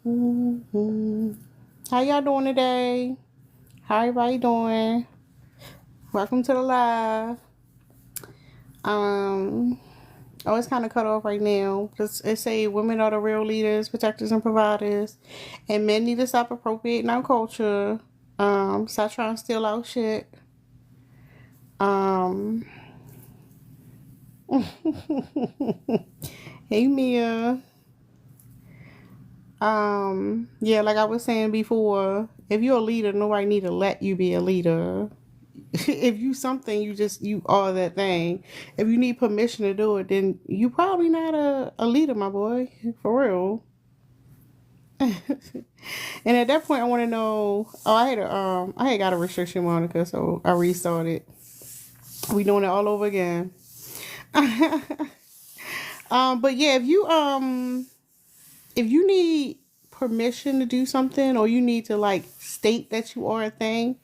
Mhm. How y'all doing today? How everybody doing? Welcome to the live. Um, oh, it's kind of cut off right now. It say women are the real leaders, protectors, and providers, and men need to stop appropriating our culture. Stop trying to steal our shit. Um, hey Mia. Yeah, like I was saying before, if you're a leader, nobody need to let you be a leader. If you something, you are that thing. If you need permission to do it, then you probably not a leader, my boy. For real. And at that point, I want to know. Oh, I had got a restriction, Monica, so I restarted. We doing it all over again. But yeah, if you need permission to do something, or you need to like state that you are a thing,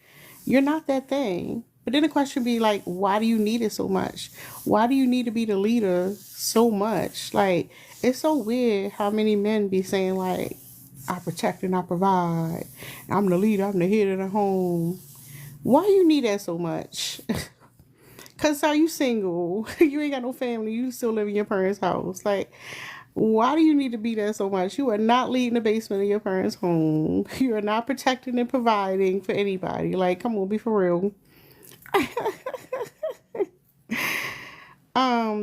you're not that thing. But then the question be like, why do you need it so much? Why do you need to be the leader so much? Like, it's so weird how many men be saying like, I protect and I provide. I'm the leader. I'm the head of the home. Why you need that so much? Cause are you single? You ain't got no family. You still live in your parents' house. Like, why do you need to be there so much? You are not leading the basement of your parents' home. You are not protecting and providing for anybody. Like, come on, be for real.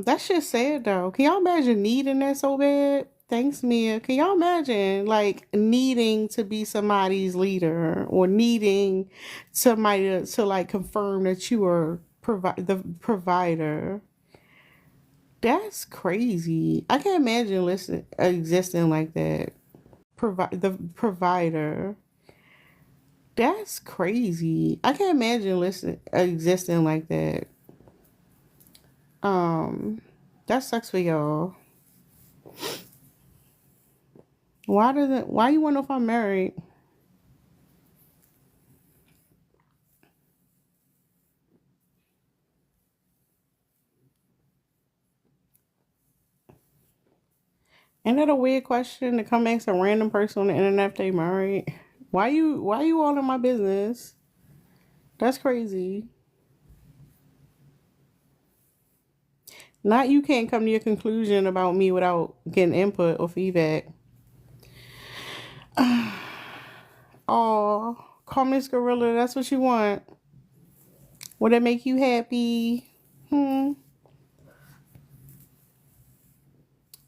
That's just sad though. Can y'all imagine needing that so bad? Thanks, Mia. Can y'all imagine like needing to be somebody's leader, or needing somebody to like confirm that you are the provider? That's crazy. I can't imagine existing like that. The provider. That's crazy. I can't imagine existing like that. Um, that sucks for y'all. Why you wanna know if I'm married? Ain't that a weird question to come ask a random person on the internet if they married? Why you all in my business? That's crazy. Not you can't come to your conclusion about me without getting input or feedback. Oh, call Miss Gorilla, that's what you want. Would it make you happy? Hmm.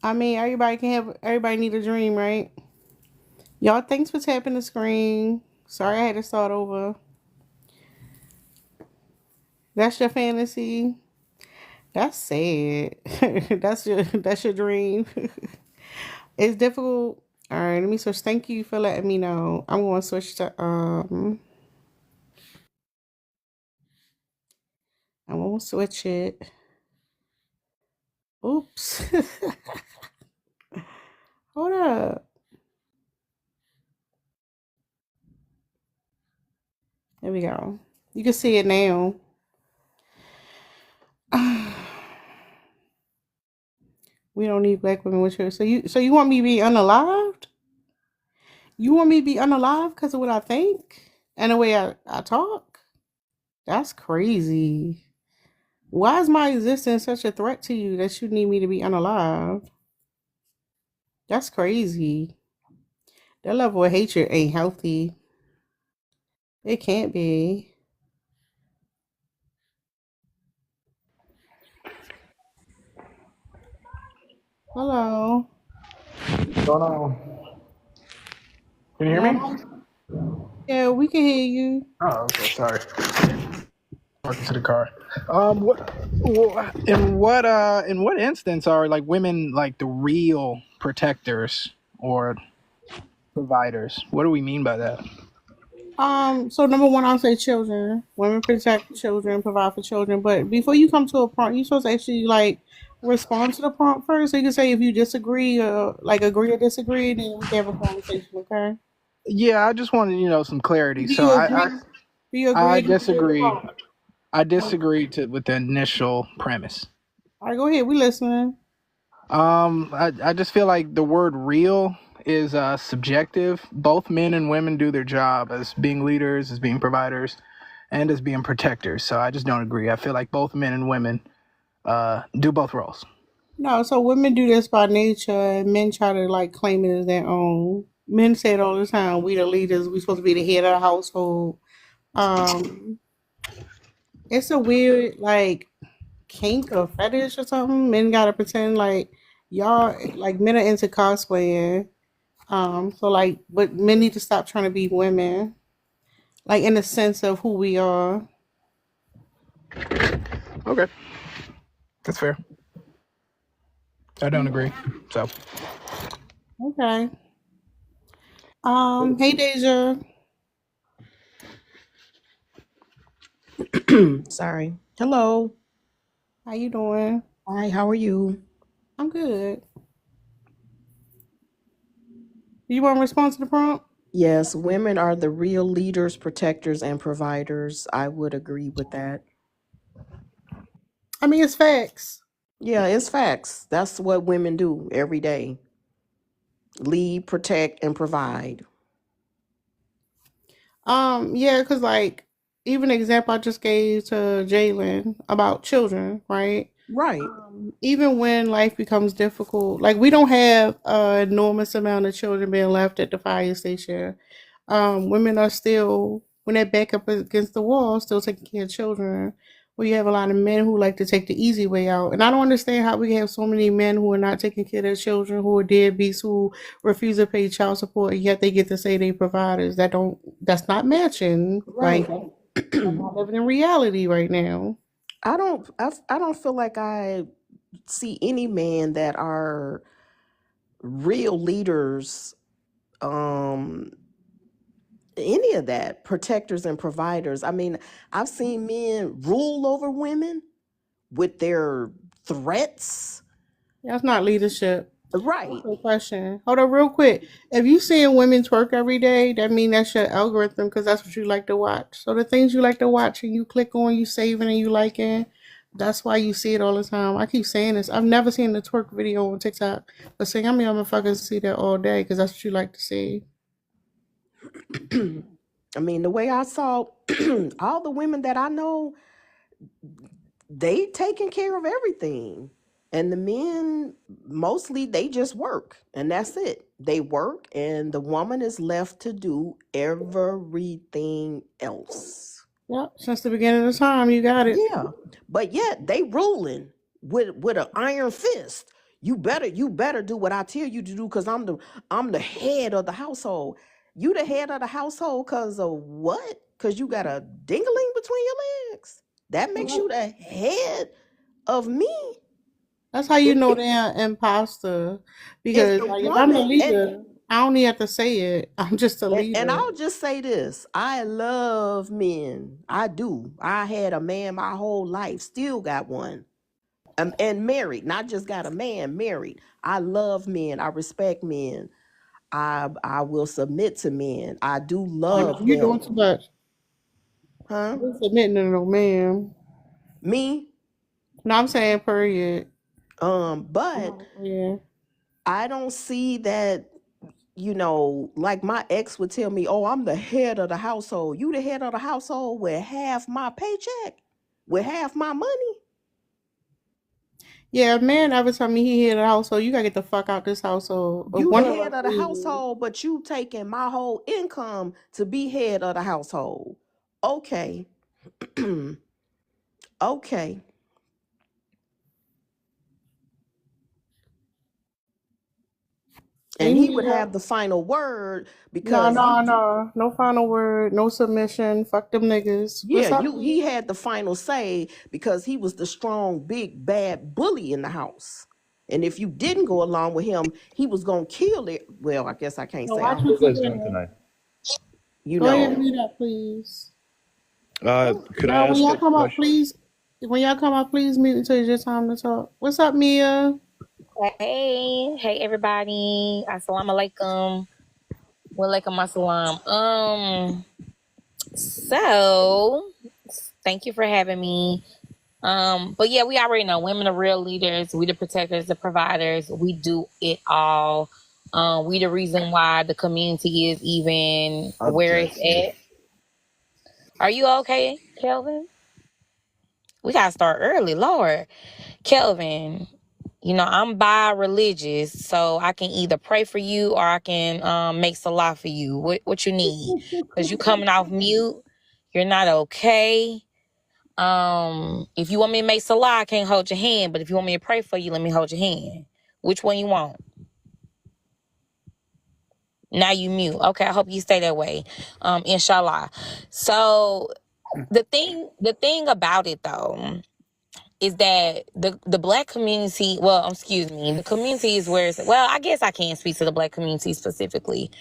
I mean, everybody need a dream, right? Y'all, thanks for tapping the screen. Sorry I had to start over. That's your fantasy. That's sad. That's your dream. It's difficult. All right, let me switch. Thank you for letting me know. I'm going to switch to I'm going to switch it. Oops. Hold up. There we go. You can see it now. We don't need black women with you. So you want me to be unalived? You want me to be unalive because of what I think and the way I talk? That's crazy. Why is my existence such a threat to you that you need me to be unalive? That's crazy. That level of hatred ain't healthy. It can't be. Hello. What's going on? Can you hear me? No. Yeah, we can hear you. Oh, okay. Sorry. Talking to the car. In what instance are like women like the real protectors or providers? What do we mean by that? So number one, I'll say children. Women protect children, provide for children. But before you come to a prompt, you're supposed to actually like respond to the prompt first. So you can say if you disagree, or like agree or disagree, then we can have a conversation. Okay? Yeah, I just wanted some clarity. Do So you I agree? I, Do you agree I or disagree with the disagree. prompt? I All disagree with the initial premise. right, go ahead. We listening. I just feel like the word real is subjective. Both men and women do their job as being leaders, as being providers, and as being protectors. So I just don't agree. I feel like both men and women do both roles. No, so women do this by nature, and men try to like claim it as their own. Men say it all the time. We the leaders. We supposed to be the head of the household. Um, it's a weird like kink or fetish or something. Men gotta pretend like y'all like men are into cosplaying. So like, but men need to stop trying to be women, like in the sense of who we are. Okay, that's fair. I don't agree. So Okay. Hey Deja, Sorry. Hello. how you doing? Hi, how are you? I'm good. You want to respond to the prompt? Yes, women are the real leaders, protectors, and providers. I would agree with that. I mean, it's facts. Yeah, it's facts. That's what women do every day: lead, protect, and provide. Yeah, cause like even the example I just gave to Jalen about children, right? Right. Even when life becomes difficult, like we don't have an enormous amount of children being left at the fire station. Women are still, when they're back up against the wall, still taking care of children. We have a lot of men who like to take the easy way out, and I don't understand how we have so many men who are not taking care of their children, who are deadbeats, who refuse to pay child support, and yet they get to say they providers. That's not matching. Like, Right. I'm not living in reality right now. I don't feel like I see any men that are real leaders, um any of that, protectors and providers. I mean, I've seen men rule over women with their threats. That's not leadership. Right. Quick question. Hold on, real quick. If you seeing women twerk every day, that mean that's your algorithm because that's what you like to watch. So the things you like to watch and you click on, you saving and you liking, that's why you see it all the time. I keep saying this. I've never seen a twerk video on TikTok, but see, how many motherfuckers see that all day because that's what you like to see. I mean, the way I saw all the women that I know, they taking care of everything. And the men, mostly they just work and that's it. They work and the woman is left to do everything else. Yep, since the beginning of the time, you got it. Yeah. But yet they ruling with an iron fist. You better do what I tell you to do because I'm the head of the household. You the head of the household because of what? Because you got a dingling between your legs. That makes you the head of me. That's how you know they're an imposter. If Because the like if I'm the woman leader, I don't even have to say it. I'm just a and leader. I'll just say this: I love men. I do. I had a man my whole life. Still got one. And married, not just got a man, married. I love men. I respect men. I will submit to men. I do Oh no, love you doing them. too much. Huh? You submitting to no man. Me? No, I'm saying period. But Yeah. I don't see that, like my ex would tell me, oh, I'm the head of the household. You the head of the household with half my paycheck, with half my money. Yeah, a man ever tell me he head of the household, you gotta get the fuck out this household. If You the one of head us of the leave, household, but you taking my whole income to be head of the household. Okay. Okay. And hey he would Mia. have the final word No, because no, no. No final word, no submission. Fuck them niggas. yeah, What's up, he Mia? had the final say because he was the strong, big, bad bully in the house. And if you didn't go along with him, he was gonna kill it. Well, I guess I can't No, say watch all How you what this. you guys doing doing. tonight? You Go ahead and know. read that, please. Could I Now, when ask y'all a come up, question? please. When y'all come up, please mute until it's your time to talk. What's up, Mia? Hey everybody. Assalamu alaikum. Walaikum assalam. So thank you for having me. But yeah, we already know women are real leaders. We the protectors, the providers. We do it all. We the reason why the community is even where it's Objection. at. Are you okay, Kelvin? We gotta start early, Lord. Kelvin, I'm bi-religious, so I can either pray for you or I can make salah for you. What you need? Because you coming off mute. You're not okay. If you want me to make salah, I can't hold your hand. But if you want me to pray for you, let me hold your hand. Which one you want? Now you mute. Okay, I hope you stay that way. Inshallah. So the thing about it though is that the black community, well, excuse me, the community is where it's, well, I guess I can't speak to the black community specifically,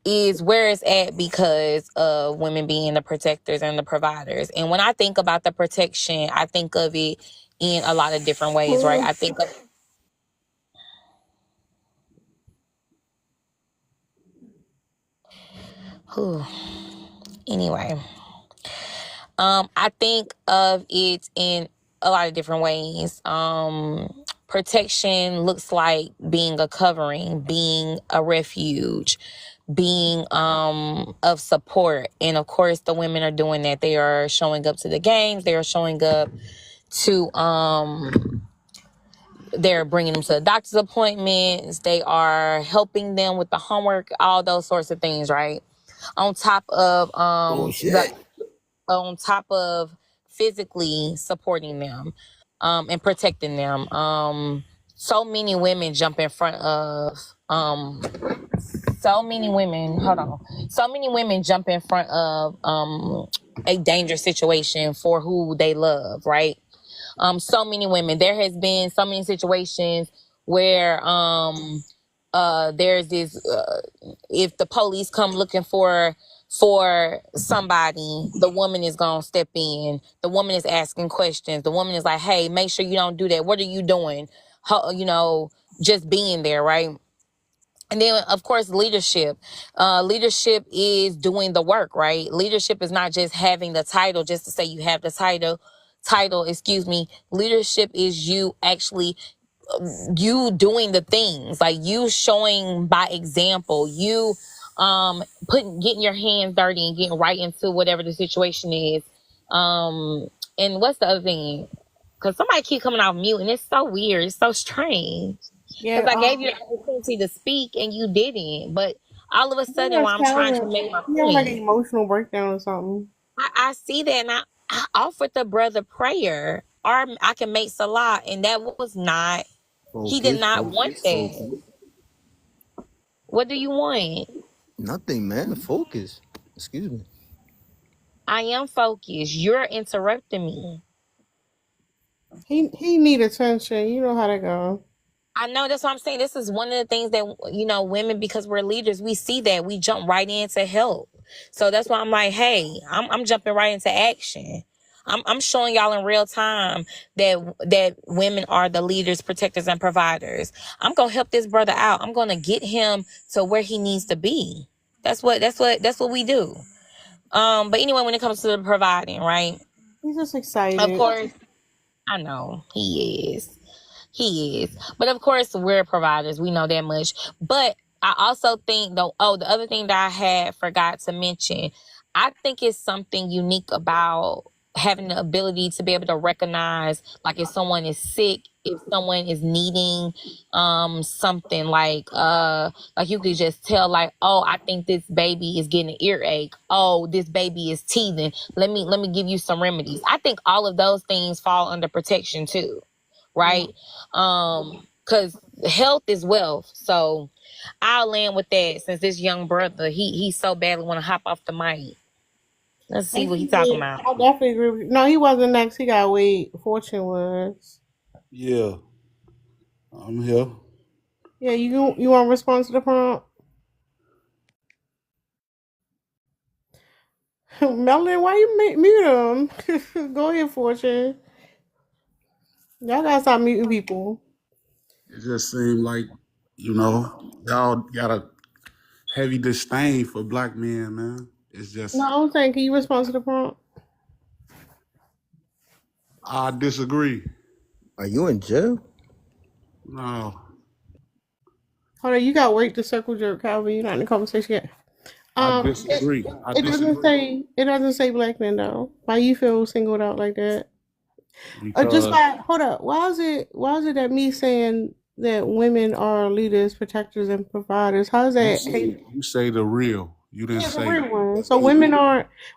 is where it's at because of women being the protectors and the providers. And when I think about the protection, I think of it in a lot of different ways, right? I think of, anyway, I think of it in a lot of different ways. Protection looks like being a covering, being a refuge, being of support. And of course the women are doing that. They are showing up to the games, they are showing up to they're bringing them to the doctor's appointments, they are helping them with the homework, all those sorts of things, right? On top of on top of physically supporting them and protecting them. So many women jump in front of so many women, hold on. So many women jump in front of a dangerous situation for who they love, right? So many women. There has been so many situations where there's this if the police come looking for somebody, the woman is gonna step in. The woman is asking questions. The woman is like, hey, make sure you don't do that. What are you doing? How, just being there, right? And then, of course, leadership. Leadership is doing the work, right? Leadership is not just having the title just to say you have the title, excuse me. Leadership is you actually, you doing the things, like you showing by example, you getting your hands dirty and getting right into whatever the situation is. And what's the other thing? Because somebody keep coming off mute and it's so weird, it's so strange. Yeah, Because I gave you the opportunity to speak and you didn't. But all of a sudden, that's while I'm trying to Calvin. make my He having like an point, emotional breakdown or something. I see that, and I offered the brother prayer, or I can make salah, and that was not. He did Focus, not want focus, that. focus. What do you want? Nothing, man. Focus. Excuse me. I am focused. You're interrupting me. He need attention. You know how to go. I know, that's what I'm saying. This is one of the things that, women, because we're leaders, we see that we jump right in to help. So that's why I'm like, hey, I'm jumping right into action. I'm showing y'all in real time that women are the leaders, protectors, and providers. I'm gonna help this brother out. I'm gonna get him to where he needs to be. That's what we do. But anyway, when it comes to the providing, right? He's just Of excited. course, I know he is. He is. But of course, we're providers. We know that much. But I also think, though, the other thing that I had forgot to mention, I think it's something unique about having the ability to be able to recognize, like, if someone is sick, if someone is needing something, like you could just tell, like, oh, I think this baby is getting an earache, oh, this baby is teething, let me give you some remedies. I think all of those things fall under protection too, right? Because health is wealth. So I'll land with that, since this young brother, he so badly want to hop off the mic. Let's see what he's talking about. I definitely agree with you. No, he wasn't next. He got wait. Fortune was. Yeah, I'm here. Yeah, you want to respond to the prompt? Melanie, why you mute him? Go ahead, Fortune. Y'all gotta stop muting people. It just seemed like, y'all got a heavy disdain for black men, man. It's just, No, I'm saying, can you respond to the prompt? I disagree. Are you in jail? No, Hold on, you got to wait to circle jerk, Calvin. You're not in the conversation yet. I It, disagree. I it doesn't disagree say black men though. Why you feel singled out like that? Just because why? Hold up. Why is it that me saying that women are leaders, protectors, and providers? How is you that? say you say the real. You didn't Yeah, the say real one. So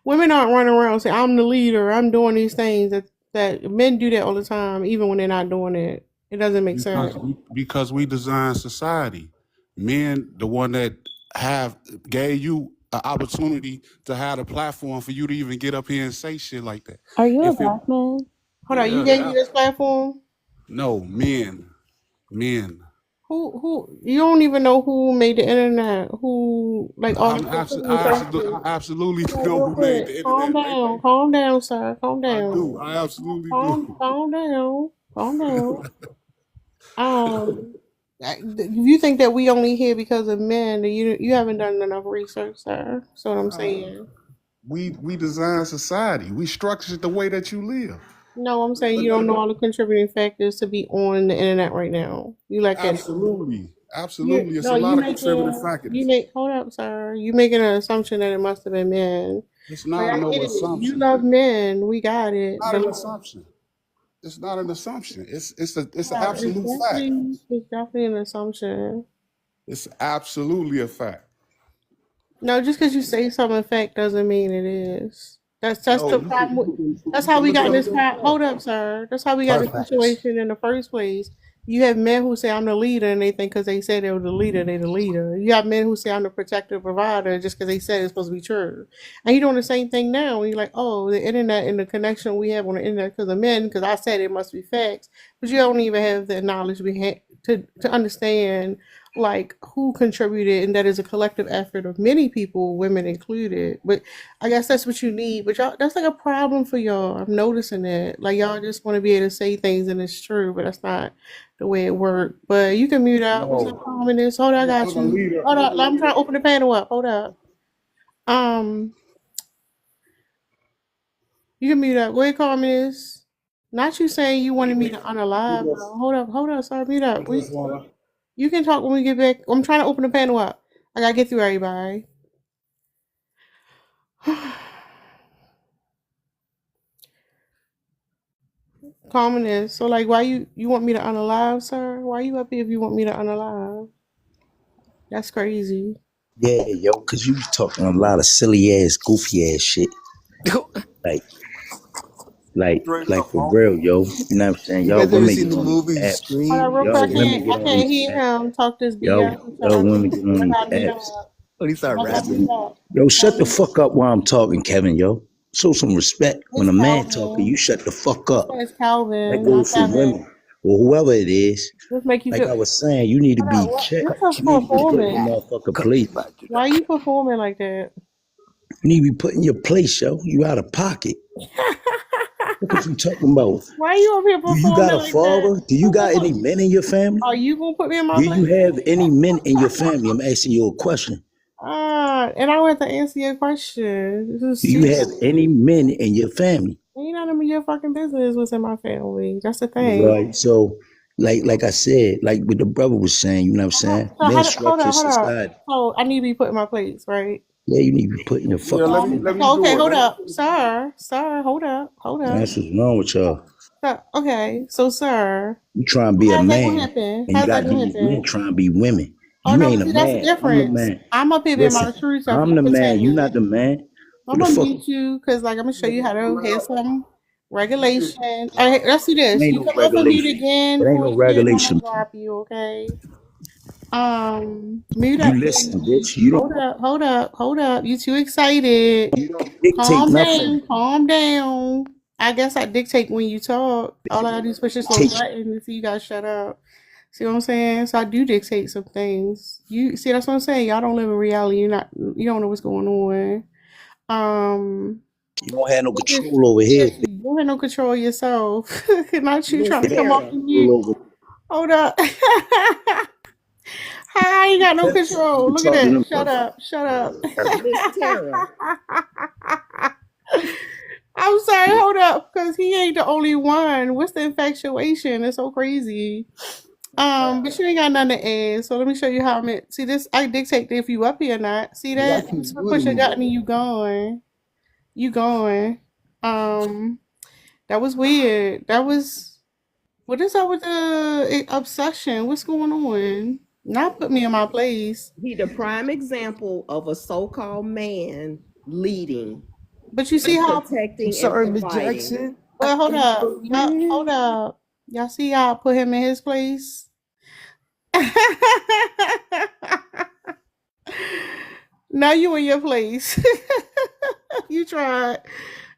women aren't running around saying I'm the leader. I'm doing these things that men do that all the time, even when they're not doing it. It doesn't make sense. because we design society. Men, the one that have gave you an opportunity to have a platform for you to even get up here and say shit like that. Are you a If it, black man? Hold on, you gave me this platform. no, men. Who you don't even know who made the internet? Who like all the I absolutely know real who made quick. the internet. Calm down, sir. Calm I down. do. I absolutely do. Calm down. Calm down. If you think that we only here because of men, then you haven't done enough research, sir. That's what I'm saying. We design society. We structure it the way that you live. No, I'm saying you don't know all the contributing factors to be on the internet right now. You like that? Absolutely. You, Absolutely. It's no, a you lot of contributing making factors. hold up, sir. You making an assumption that it must have been men. It's Like not I no get it. You assumption. love men. We got it. Not But an assumption. It's not an assumption. It's an yeah, absolute fact. it's definitely an assumption. It's absolutely a fact. No, just because you say something fact doesn't mean it is. That's No, the problem. That's you how can we look got it in up this. yourself. Hold up, sir. That's how we got this Perfect. situation in the first place. You have men who say I'm the leader, and they think because they said they were the leader, they're the leader. You have men who say I'm the protector provider just because they said it's supposed to be true. And you're doing the same thing now. And you're like, oh, the internet and the connection we have on the internet because of men, because I said it must be facts. But you don't even have the knowledge we had to understand like who contributed, and that is a collective effort of many people, women included. But I guess that's what you need. But y'all, that's like a problem for y'all. I'm noticing that. Like y'all just want to be able to say things and it's true, but that's not the way it worked. But you can mute out. What's up, No. communist? Hold on, I got I'm a you. leader. Hold I'm a up, I'm leader. trying to open the panel up. Hold up. Um, you can mute up. Go ahead, communist. Not you saying you wanted me to unalive, bro. Hold up, sorry, mute up. You can talk when we get back. I'm trying to open the panel up. I gotta get through everybody. Communist. So like, why you want me to unalive, sir? Why you up here if you want me to unalive? That's crazy. Yeah, yo, cause you talking a lot of silly ass, goofy ass shit. Like, like for real, yo. You know what I'm saying? You Y'all guys ever women seen get the on these movie apps. Hold on, Scream? real Have you Y'all quick. seen that women movie? get I on can't these hear apps. him talk this Yo, BS until y'all I women get on these got mute apps. up. When he started I got rapping. mute up. Yo, shut the fuck up while I'm talking, Kevin, yo. Show some respect. When It's a man talking, Calvin. you shut the fuck This up. one is That Calvin, not goes for Kevin. women or whoever it is. Just make you Like feel. I was saying, you need to Hold on, be what? checked. You're so You need to be put in your performing. motherfucking place. Why are you performing like that? You need to be put in your place, yo. You out of pocket. What is you talking about? Why are you up here Do you got performing a like that? father? Do you got any men in your family? Are you gonna put me in my Do you place? have any men in your family? I'm asking you a question. And I want to answer your question. This Do is you have serious. any men in your family? Ain't none of your fucking business what's in my family. That's the thing. Right. So, like I said, like what the brother was saying, you know what I'm saying? So Men hold structure up, hold up. society. So I need to be put in my place, right? Yeah, you need to be put in your Yeah, fucking place. let me So okay, do it. hold Let me, up, sir, hold And up. that's what's wrong with y'all. Okay, so sir, You trying to be a how's that gonna man, happen? and you How's got that gonna these men happen? trying to be women. Oh You no, ain't but a see that's the man. I'm the difference. man. I'm up here being Listen, my true self. I'm You the man. You pretending. not the man. I'm What the gonna fuck? mute you because like I'm gonna show you how to have some regulation. All It right, let's do this. ain't You no come off of mute regulation. It again ain't for no a second. I'm gonna regulation. drop you, okay? Mute You up, listen, please. bitch. You don't Hold up. You too excited. dictate Calm nothing. down, calm down. I guess I dictate when you talk. All I gotta do is push this little Dictate. button and see you guys shut up. See what I'm saying? So I do dictate some things. You see, that's what I'm saying. Y'all don't live in reality. You don't know what's going on. Um, You don't have no it's just, control over here. yes, you don't have no control of yourself. Not you Miss trying to come off Tara. the Control mute. over. Hold up. I ain't got no control. You Look at talking that. to Shut up. Shut up. Miss Tara. I'm sorry, hold up, because he ain't the only one. What's the infatuation? It's so crazy. But you ain't got nothing to add. So let me show you how I'm at. See this? I dictate if you up here or not. See Yeah, I that? keep Just push your muting button you. and you going. You going. That was weird. That was what is up with the obsession? What's going on? Not put me in my place. He the prime example of a so-called man leading But you see and how I'm protecting and sorry, Miss providing. Jackson. I well hold am up. your Y'all hold man. up. Y'all see how I put him in his place? Now you in your place. You tried.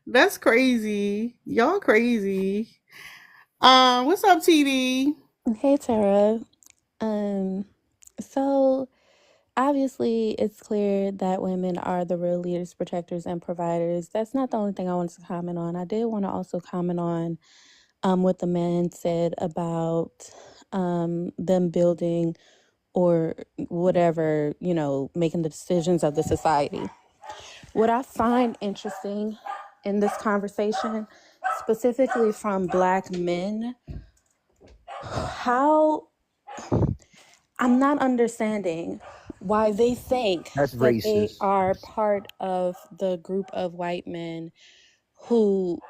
That's crazy. Y'all crazy. What's up, TD? Hey Tara. Um, so obviously it's clear that women are the real leaders, protectors, and providers. That's not the only thing I wanted to comment on. I did want to also comment on what the man said about them building or whatever, making the decisions of the society. What I find interesting in this conversation, specifically from Black men, how I'm not understanding why they think That's that they racist. are part of the group of white men who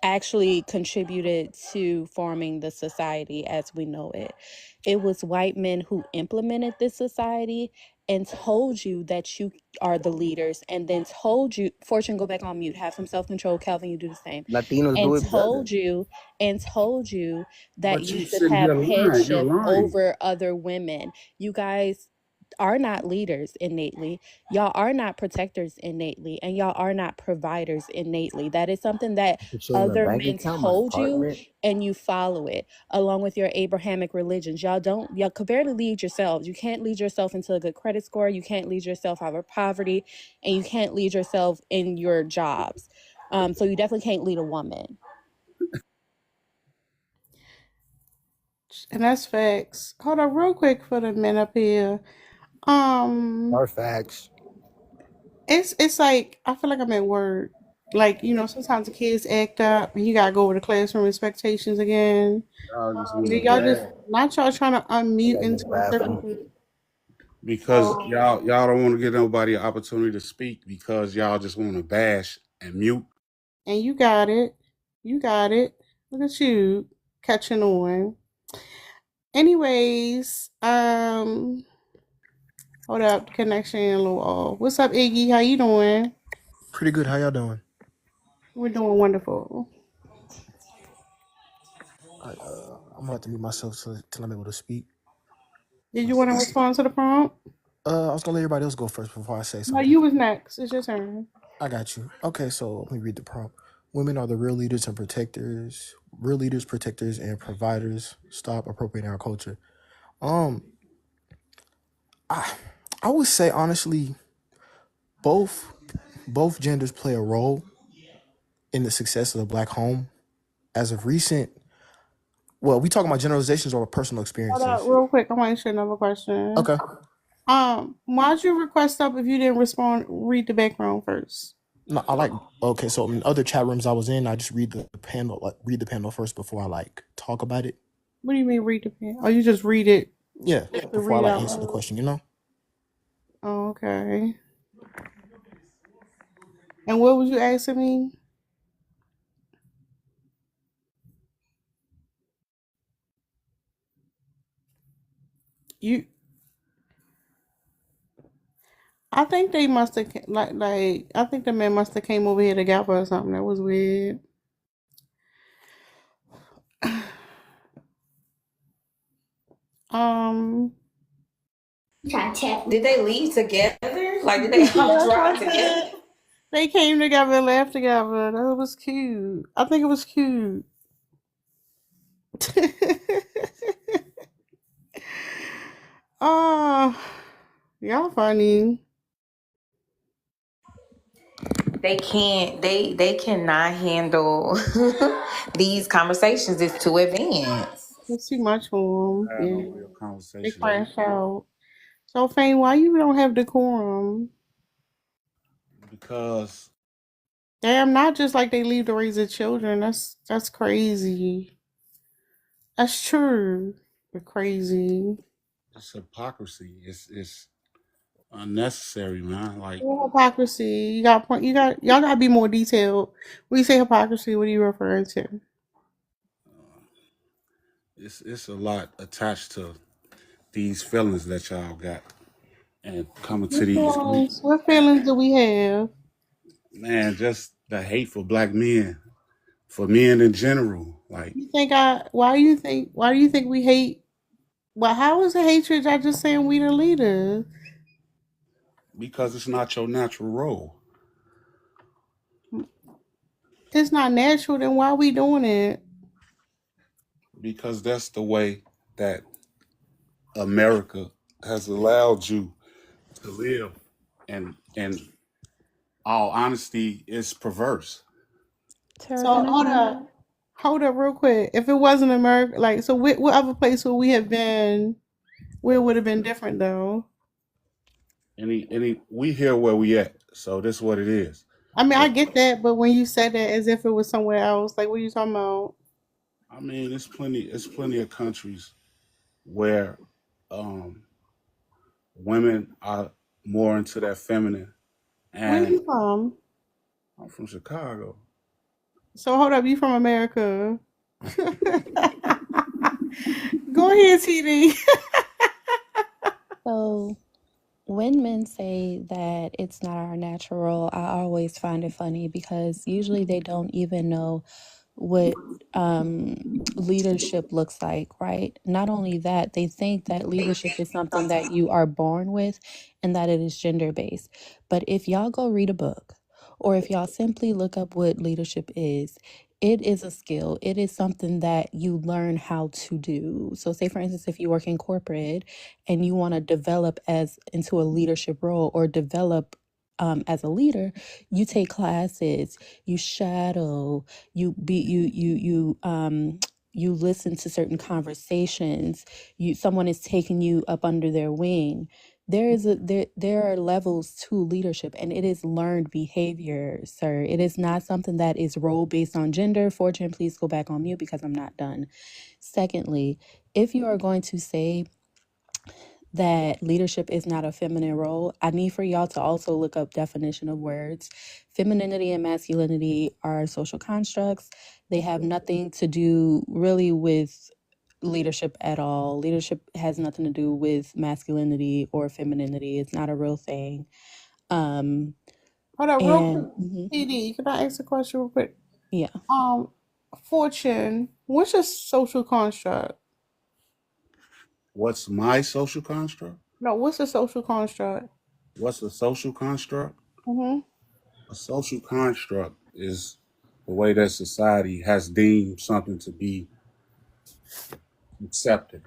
actually contributed to forming the society as we know it. It was white men who implemented this society and told you that you are the leaders, and then told you, Fortune, go back on mute, have some self-control. Calvin, you do the same. Latinos And do it better. told you that But you you should sitting have here lying. You're headship lying. over other women. You guys are not leaders innately. Y'all are not protectors innately, and y'all are not providers innately. That is something that I can show you my other bank men account, my told you, apartment. and you follow it along with your Abrahamic religions. Y'all could barely lead yourselves. You can't lead yourself into a good credit score. You can't lead yourself out of poverty, and you can't lead yourself in your jobs. So you definitely can't lead a woman. And that's facts. Hold on real quick for the men up here. Um, Our facts. it's like I feel like I'm at work. Like, sometimes the kids act up and you gotta go over the classroom expectations again. Y'all just And want then to y'all just bad not y'all trying to I unmute gotta go and to the talk bathroom. different. because Oh, y'all don't want to give nobody an opportunity to speak because y'all just want to bash and mute. and you got it. You got it. Look at you catching on. Anyways, hold up, connection a little off. What's up, Iggy? How you doing? Pretty good. How y'all doing? We're doing wonderful. I'm gonna have to mute myself till I'm able to speak. Did you want to respond to the prompt? I was gonna let everybody else go first before I say No, something. you was next. It's your turn. I got you. Okay, so let me read the prompt. Women are the real leaders and protectors. Real leaders, protectors, and providers. Stop appropriating our culture. Um, I I would say honestly, both genders play a role in the success of the Black home. As of recent, well, we talking about generalizations or personal Hold up, experiences. real quick. I want to ask you another question. Okay. Why'd you request up if you didn't respond? Read the background first. No, I like okay. So in other chat rooms I was in, I just read the panel, read the panel first before I talk about it. What do you mean read the pen? Oh, you just read it Yeah, to before I read out answer the loud. question. You know, Oh, okay. And what was you asking me? You, I think they must have like. I think the man must have came over here together or something. That was weird. Um, Did they leave together? Like, did they all that's what drive I together? said. They came together and laughed together. That was cute. I think it was cute. Oh, y'all funny. They can't. They cannot handle these conversations. It's too advanced. It's too much for them. I had no Yeah, real they conversation. crash out. So, Fame, why you don't have decorum? Because Damn, not just like they leave to raise their children. That's crazy. That's true. You're crazy. It's hypocrisy. It's unnecessary, man. Like Hypocrisy. You got point. You got y'all gotta be more detailed. When you say hypocrisy, what are you referring to? it's a lot attached to these feelings that y'all got and coming to these What feelings do we have? man, just the hate for black men, for men in general. Like You think I? Why do you think? Why do you think we hate? Well, how is the hatred? I just saying we the leaders. because it's not your natural role. It's not natural. Then why are we doing it? Because that's the way that America has allowed you to live. And in all honesty, it's perverse. Tara, So can I comment? hold up, real quick. If it wasn't America, like, so what other place would we have been? Where would have been different though? Any we here where we at. So this is what it is. I mean, I But get that, but when you said that as if it was somewhere else, like, what are you talking about? I mean it's plenty of countries where um women are more into that feminine. Where are And you from? I'm from Chicago. So hold up, you from America? Go ahead, TD. So, when men say that it's not our natural, I always find it funny because usually they don't even know what leadership looks like, right? Not only that, they think that leadership is something that you are born with and that it is gender based. But if y'all go read a book or if y'all simply look up what leadership is, it is a skill. It is something that you learn how to do. So, say for instance, if you work in corporate and you want to develop as into a leadership role or develop as a leader, you take classes, you shadow, you listen to certain conversations, someone is taking you up under their wing. There are levels to leadership, and it is learned behavior, sir. It is not something that is role based on gender. Fortune, please go back on mute because I'm not done. Secondly, if you are going to say that leadership is not a feminine role, I need for y'all to also look up definition of words. Femininity and masculinity are social constructs. They have nothing to do really with leadership at all. Leadership has nothing to do with masculinity or femininity. It's not a real thing. Hold up, real quick. TD, can I ask a question real quick? Yeah. Fortune, what's your social construct? What's my social construct? No, what's a social construct? What's a social construct? Mm-hmm. A social construct is the way that society has deemed something to be accepted.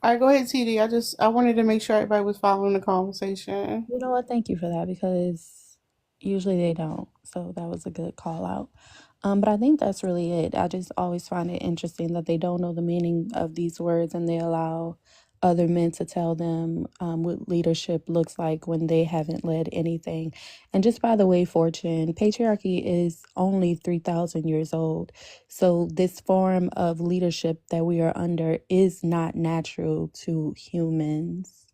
All right, go ahead, TD. I wanted to make sure everybody was following the conversation. You know what? Thank you for that because usually they don't. So that was a good call out. But I think that's really it. I just always find it interesting that they don't know the meaning of these words and they allow other men to tell them what leadership looks like when they haven't led anything. And just by the way, Fortune, patriarchy is only 3,000 years old. So this form of leadership that we are under is not natural to humans.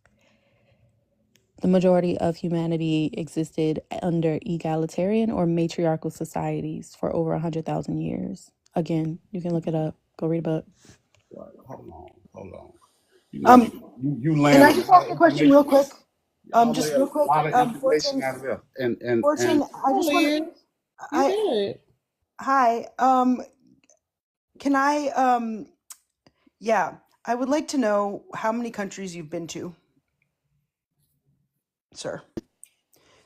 The majority of humanity existed under egalitarian or matriarchal societies for over 100,000 years. Again, you can look it up. Go read a book. Right. Hold on. You know, you Can land I a just lot ask of a question real quick? information. Y'all Just lay real a quick. lot of information Fortune, out of there. And Fortune, I just want You I did. hi. Can I yeah, I would like to know how many countries you've been to, sir.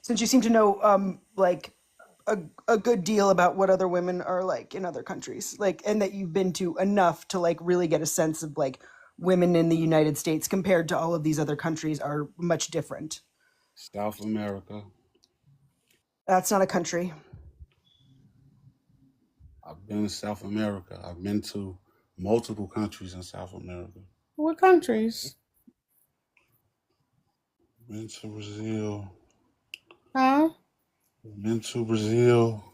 Since you seem to know like a good deal about what other women are like in other countries. Like, and that you've been to enough to like really get a sense of like women in the United States compared to all of these other countries are much different. South America. That's not a country. I've been to South America. I've been to multiple countries in South America. What countries? Been to Brazil. Huh? Been to Brazil.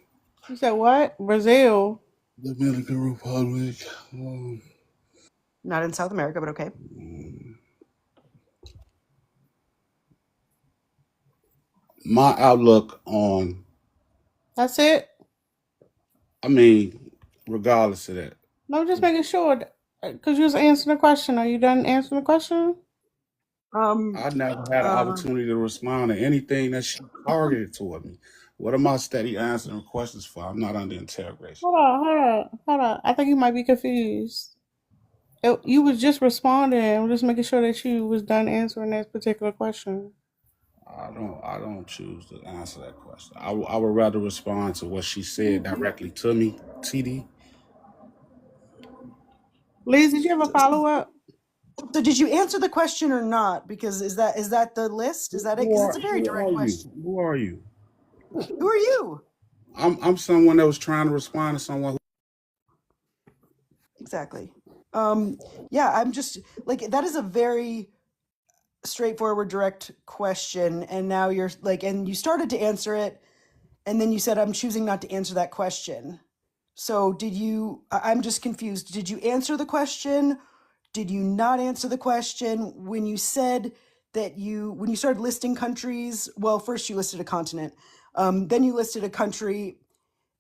You said what? Brazil. Dominican Republic. Not in South America, but okay. My outlook on, That's it. I mean, regardless of that, No, I'm just making sure because you was answering the question. Are you done answering the question? I never had an opportunity to respond to anything that she targeted toward me. What am I steady answering questions for? I'm not under interrogation. Hold on. I think you might be confused. You was just responding. I'm just making sure that you was done answering that particular question. I don't choose to answer that question. I would rather respond to what she said directly to me, TD. Liz, did you have a follow up? So did you answer the question or not? Because is that the list? Is that it? Because it's a very direct question. Who are you? Who are you? I'm someone that was trying to respond to someone. Exactly. Yeah, I'm just like, that is a very straightforward, direct question, and now you're like, and you started to answer it, and then you said, I'm choosing not to answer that question. So did you, I'm just confused. Did you answer the question? Did you not answer the question? When you said that when you started listing countries, well, first you listed a continent, then you listed a country,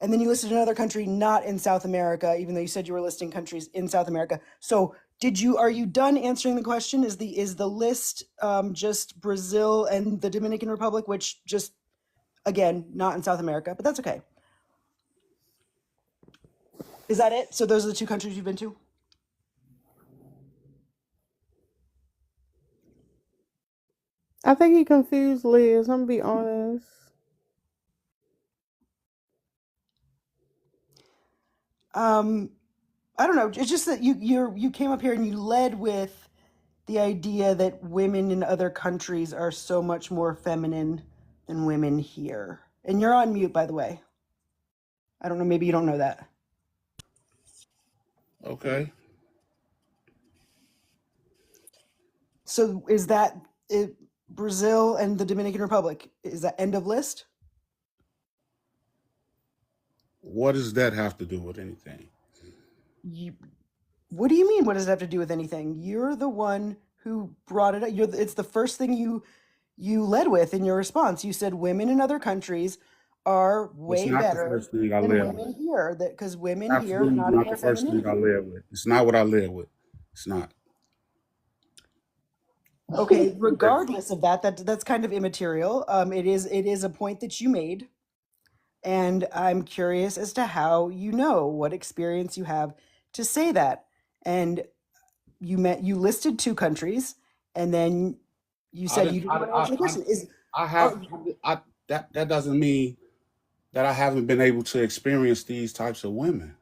and then you listed another country not in South America, even though you said you were listing countries in South America. So are you done answering the question? Is the list just Brazil and the Dominican Republic, which just, again, not in South America, but that's okay. Is that it? So those are the two countries you've been to? I think he confused Liz. I'm gonna be honest. I don't know. It's just that you came up here and you led with the idea that women in other countries are so much more feminine than women here. And you're on mute, by the way. I don't know. Maybe you don't know that. Okay. So is that it, Brazil and the Dominican Republic? Is that end of list? What does that have to do with anything? What do you mean? What does it have to do with anything? You're the one who brought it up. It's the first thing you led with in your response. You said women in other countries are It's way not the better first thing I than led with. women here. That because women here are Absolutely not in not their the first thing I femininity. led with. It's not what I led with. It's not. Okay, regardless of that's kind of immaterial. It is a point that you made, and I'm curious as to how you know what experience you have to say that. And you listed two countries, and then you I said you didn't. didn't want to answer the question. I have. That doesn't mean that I haven't been able to experience these types of women.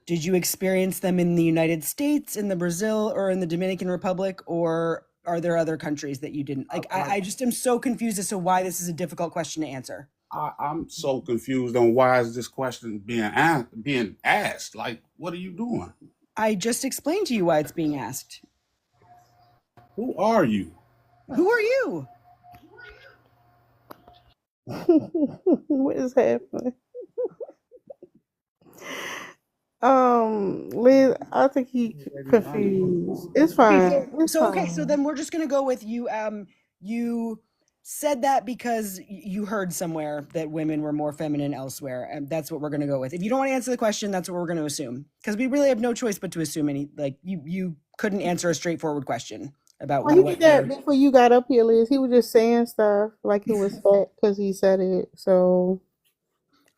Did you experience them in the United States, in the Brazil, or in the Dominican Republic, or are there other countries that you didn't like? I just am so confused as to why this is a difficult question to answer. I'm so confused on why is this question being asked. Like, what are you doing? I just explained to you why it's being asked. Who are you? Who are you? What is happening? Liz, I think he confused. It's fine. It's So okay, fine. so then we're just gonna go with you. You said that because you heard somewhere that women were more feminine elsewhere, and that's what we're gonna go with. If you don't want to answer the question, that's what we're gonna assume, because we really have no choice but to assume any. Like you couldn't answer a straightforward question about Well, he what did that before you got up here, Liz. He was just saying stuff like it was fact because he said it. So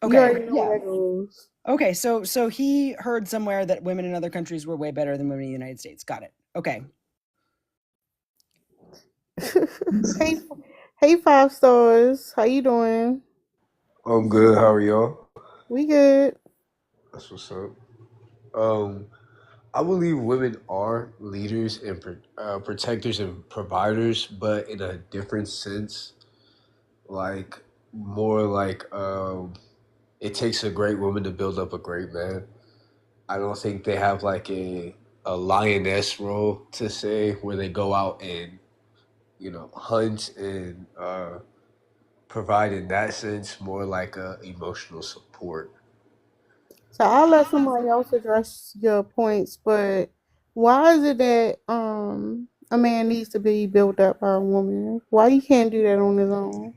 you already Okay, know where yeah. that goes. Okay, so he heard somewhere that women in other countries were way better than women in the United States. Got it. Okay. hey, hey, 5 stars. How you doing? I'm good. How are y'all? We good. That's what's up. Um, I believe women are leaders and protectors and providers, but in a different sense. Like more like it takes a great woman to build up a great man. I don't think they have like a lioness role to say where they go out and hunt and provide in that sense. More like a emotional support. So I'll let somebody else address your points, but why is it that a man needs to be built up by a woman? Why he can't do that on his own?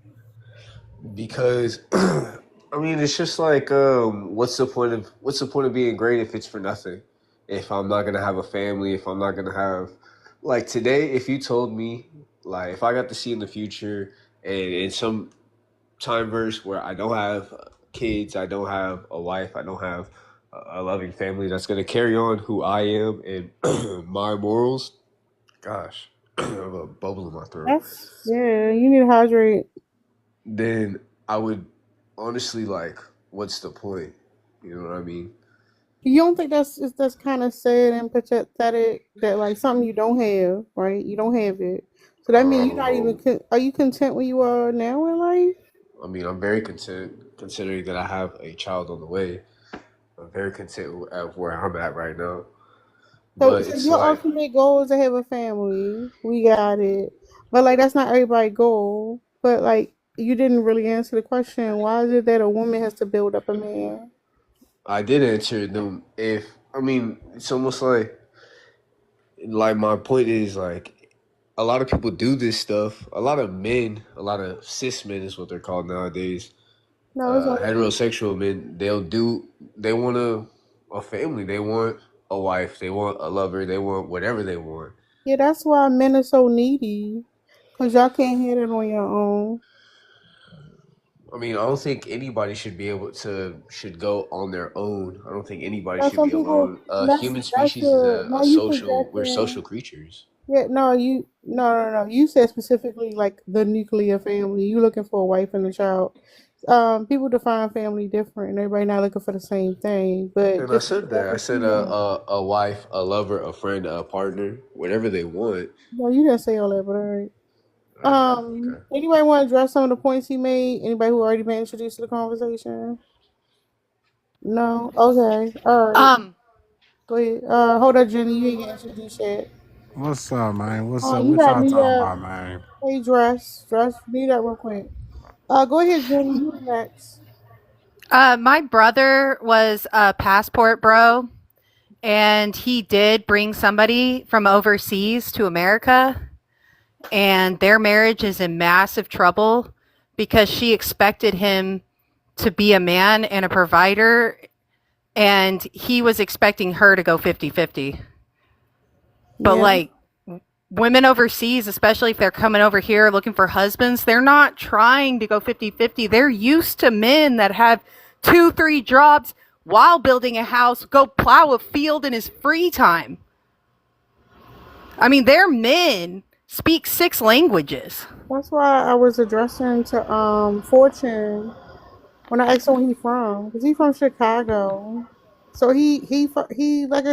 Because I mean, it's just like, what's the point of being great if it's for nothing? If I'm not gonna have a family, if I'm not gonna have, like, today, if you told me, like, if I got to see in the future and in some time verse where I don't have kids, I don't have a wife, I don't have a loving family that's gonna carry on who I am and my morals, gosh, I have a bubble in my throat. That's yeah. You need to hydrate. Then I would honestly, like, what's the point? You know what I mean? You don't think that's kind of sad and pathetic that like something you don't have, right? You don't have it, so that means you're not even. Um, Are you content where you are now in life? I mean, I'm very content considering that I have a child on the way. I'm very content at where I'm at right now. So, But so it's your like, ultimate goal is to have a family. We got it. But like that's not everybody's goal. But like you didn't really answer the question. Why is it that a woman has to build up a man? I did answer them. If I mean, it's almost like my point is, like, a lot of people do this stuff. A lot of men, a lot of cis men is what they're called nowadays. No, it's only Heterosexual men, they want a family. They want a wife. They want a lover. They want whatever they want. yeah, that's why men are so needy. Cause y'all can't hit it on your own. I mean, I don't think anybody should be able to should go on their own. I don't think anybody Now should some be people alone. Human that's species is your a no you social. We're projecting. social creatures. Yeah, no, no. You said specifically like the nuclear family. You looking for a wife and a child. People define family different, and everybody not looking for the same thing. But And I just said because that's that. I what said you want. a wife, a lover, a friend, a partner, whatever they want. No, you didn't say all that, but all right. I did. Okay. Anybody want to address some of the points he made? Anybody who already been introduced to the conversation? No. Okay. All right. Um, Go ahead. Hold up, Jenny. You ain't get introduced yet. What's up, man? What's up? You What got y'all me talking up. about, man? Hey, dress. Need that real quick. Go ahead, Jenny. You next. my brother was a passport bro, and he did bring somebody from overseas to America, and their marriage is in massive trouble because she expected him to be a man and a provider, and he was expecting her to go 50-50. But Yeah. like, women overseas, especially if they're coming over here looking for husbands, they're not trying to go 50-50. They're used to men that have 2-3 jobs while building a house, go plow a field in his free time. I mean, their men speak 6 languages. That's why I was addressing to Fortune when I asked him where he from, because he from Chicago. So he like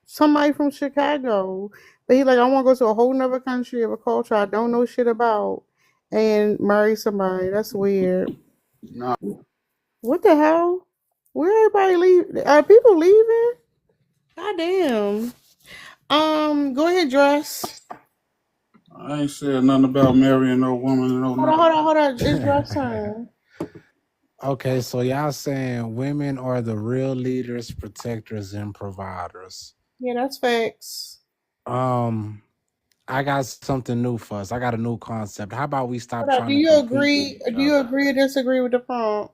somebody from Chicago, but he like I want to go to a whole nother country of a culture I don't know shit about and marry somebody. That's weird. No, What the hell? Where everybody leave? Are people leaving? God damn. Go ahead, dress. I ain't said nothing about marrying no woman and no nothing. Hold on. It's dress time. Okay, so y'all saying women are the real leaders, protectors, and providers. Yeah, that's facts. Um, I got something new for us. I got a new concept. How about we stop Hold on. trying to compete with each Do you other? agree or disagree with the prompt?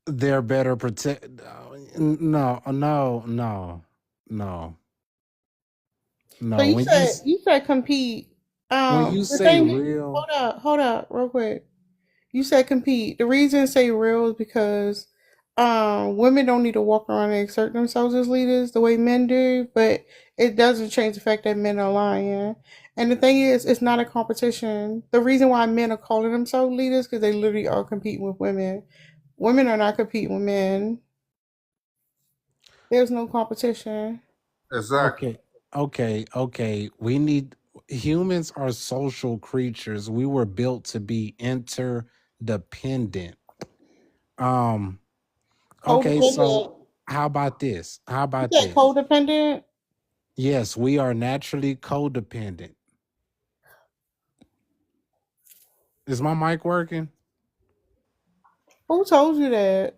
They're better protect. No. So When you said compete. you The say thing. real, Hold up, real quick. You said compete. The reason say real is because women don't need to walk around and exert themselves as leaders the way men do, but it doesn't change the fact that men are lying. And the thing is, it's not a competition. The reason why men are calling themselves leaders because they literally are competing with women. Women are not competing with men. There's no competition. Exactly. okay. We need humans are social creatures. We were built to be interdependent. Um, okay, Codependent. so how about this? You said codependent? Yes, we are naturally codependent. Is my mic working? Who told you that?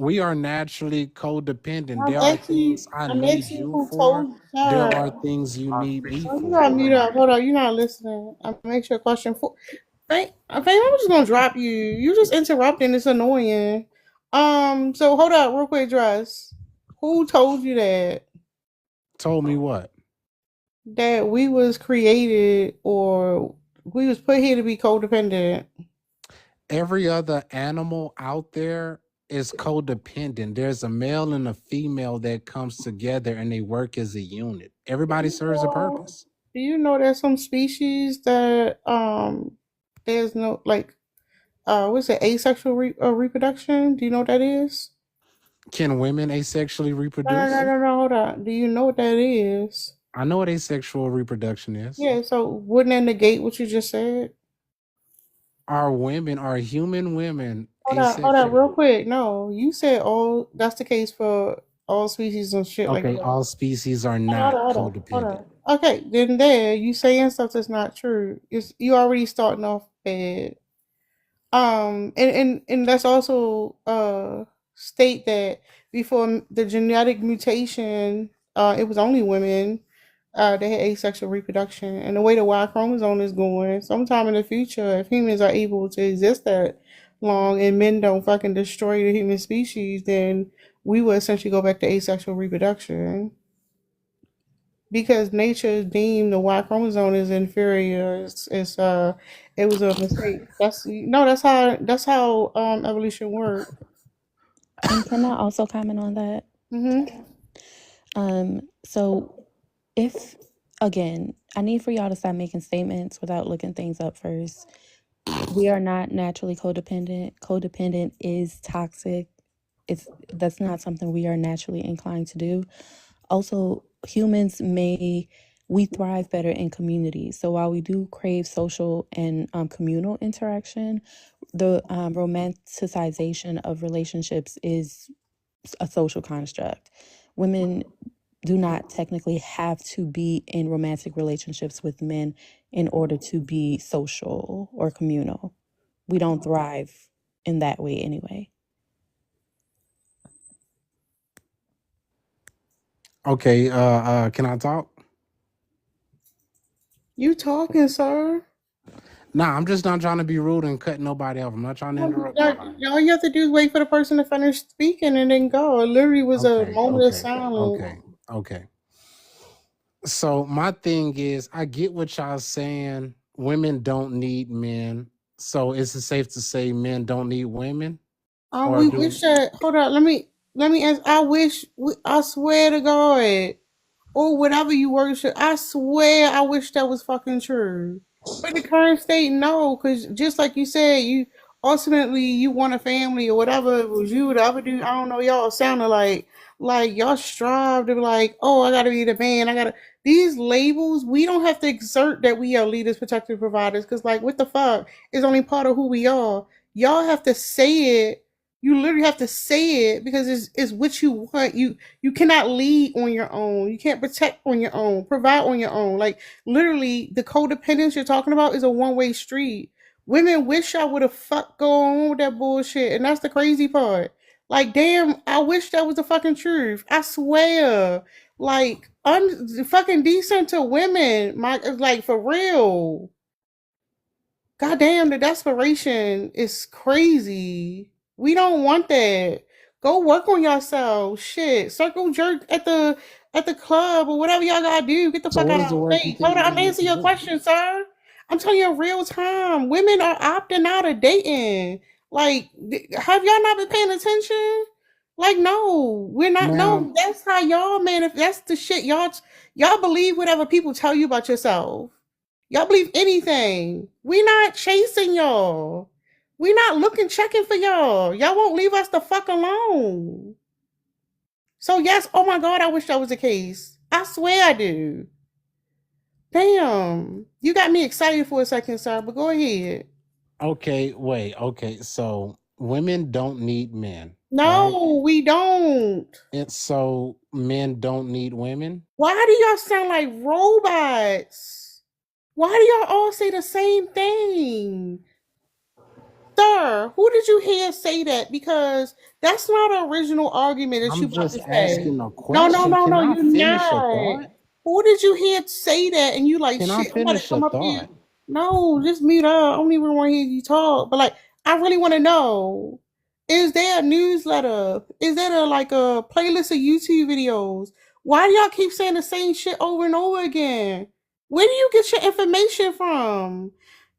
We are naturally codependent. I'm There are asking, things I I'm need asking you who for. told There her. are things you need me Oh, you for. gotta mute up. Hold on, you're not listening. I'm make sure question for. I'm just gonna drop you. You just interrupting. It's annoying. So hold up, real quick, dress. Who told you Told me what? that we was created or we was put here to be codependent? Every other animal out there is codependent. There's a male and a female that comes together and they work as a unit. Everybody serves a purpose. Do you know there's some species that there's no like what's it, asexual reproduction? Do you know what that is? Can women asexually No, reproduce? hold on. Do you know what that is? I know what asexual reproduction is. Yeah, so wouldn't that negate what you just said? Are human women Hold on, asexual? real quick. No, you said all that's the case for all species and shit like Okay, that. all species are not codependent. Okay, then there you saying stuff that's not true. You already starting off bad. And let's also state that before the genetic mutation, it was only women that had asexual reproduction. And the way the Y chromosome is going, sometime in the future, if humans are able to exist that long and men don't fucking destroy the human species, then we will essentially go back to asexual reproduction. Because nature deemed the Y chromosome is inferior. It was a mistake. That's how evolution works. And can I also comment on that? So if again, I need for y'all to stop making statements without looking things up first. We are not naturally codependent. Codependent is toxic. That's not something we are naturally inclined to do. Also, we thrive better in communities. So while we do crave social and communal interaction, the romanticization of relationships is a social construct. Women do not technically have to be in romantic relationships with men in order to be social or communal. We don't thrive in that way anyway. Okay, can I talk? You talking, sir? Nah, I'm just not trying to be rude and cut nobody off. I'm not trying to interrupt nobody. All you have to do is wait for the person to finish speaking and then go. It literally was a moment of silence. Okay. So my thing is, I get what y'all saying. Women don't need men. So is it safe to say men don't need women? We wish that. Hold on. Let me ask. I swear to God, or whatever you worship. I swear, I wish that was fucking true. But the current state, no, because just like you said, you ultimately you want a family or whatever it was you, the other dude. I don't know. Y'all sounded like y'all strive to be like, oh, I gotta be the man. I gotta these labels. We don't have to exert that we are leaders, protectors, providers. Because like, what the fuck is only part of who we are. Y'all have to say it. You literally have to say it because it's what you want. You cannot lead on your own. You can't protect on your own, provide on your own. Like literally, the codependence you're talking about is a one-way street. Women wish I would have fuck go on with that bullshit, and that's the crazy part. Like, damn, I wish that was the fucking truth. I swear. Like, I'm fucking decent to women. Like for real. God damn, the desperation is crazy. We don't want that. Go work on yourself. Shit. Circle jerk at the club or whatever y'all gotta do. Get the So fuck what out is of the our work you face. think Hold on, we I'm need to answering your do? question, sir. I'm telling you in real time. Women are opting out of dating. Like, have y'all not been paying attention? Like, no, we're not. Ma'am, No, that's how y'all, man. If that's the shit y'all believe whatever people tell you about yourself. Y'all believe anything. We not chasing y'all. We not looking, checking for y'all. Y'all won't leave us the fuck alone. So yes, oh my God, I wish that was the case. I swear I do. Damn. You got me excited for a second, sir, but go ahead. okay, wait, okay. So women don't need men. No, right? we don't. And so men don't need women? Why do y'all sound like robots? Why do y'all all say the same thing? Sir, who did you hear say that? Because that's not an original argument that you I'm about just to say. asking a No, question. Can I you're finish a not. thought? Who did you hear say that? And you like, Can I shit, I'm about to finish a come up here. thought? No, just mute up. I don't even want to hear you talk. But like, I really want to know: is there a newsletter? Is there like a playlist of YouTube videos? Why do y'all keep saying the same shit over and over again? Where do you get your information from?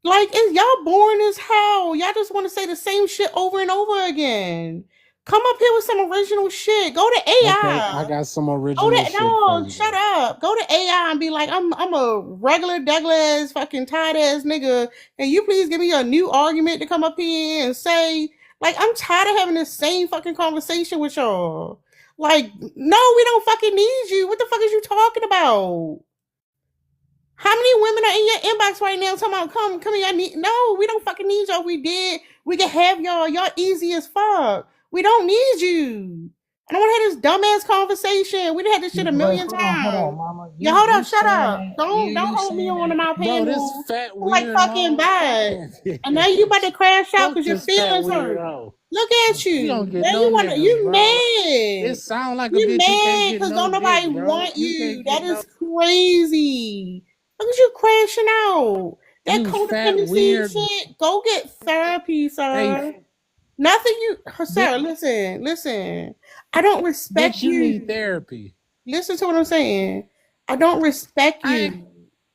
Like, is y'all boring as hell? Y'all just want to say the same shit over and over again. Come up here with some original shit. Go to Okay, AI. I got some Go original to shit for no, you shut then. up. Go to AI and be like, I'm a regular Douglas fucking tired ass nigga. And you please give me a new argument to come up here and say, like, I'm tired of having this same fucking conversation with y'all. Like, no, we don't fucking need you. What the fuck is you talking about? How many women are in your inbox right now talking about come here? I need no, we don't fucking need y'all. We did. We can have y'all. Y'all easy as fuck. We don't need you. I don't want to have this dumbass conversation. We done had this shit a But million hold on, times. mama. Yeah, You hold up, you shut saying up. that Don't you hold me saying on in my that Bro, this panel. fat I'm like fucking weirdo. bad. Man, And now you about to crash out fuck because your this fat feelings hurt. weirdo. Look at You don't you. get Now no you wanna niggas, you bro. mad. It sound like a You bitch you can't mad get because no don't nobody dick, bro. want You you. can't That get no. is crazy. Look at you crashing out. That You fat codependency weird. shit. Go get therapy, Hey, sir. Nothing you, sir. bitch, Listen. I don't respect bitch, you need you. therapy. Listen to what I'm saying. I don't respect I ain't. you.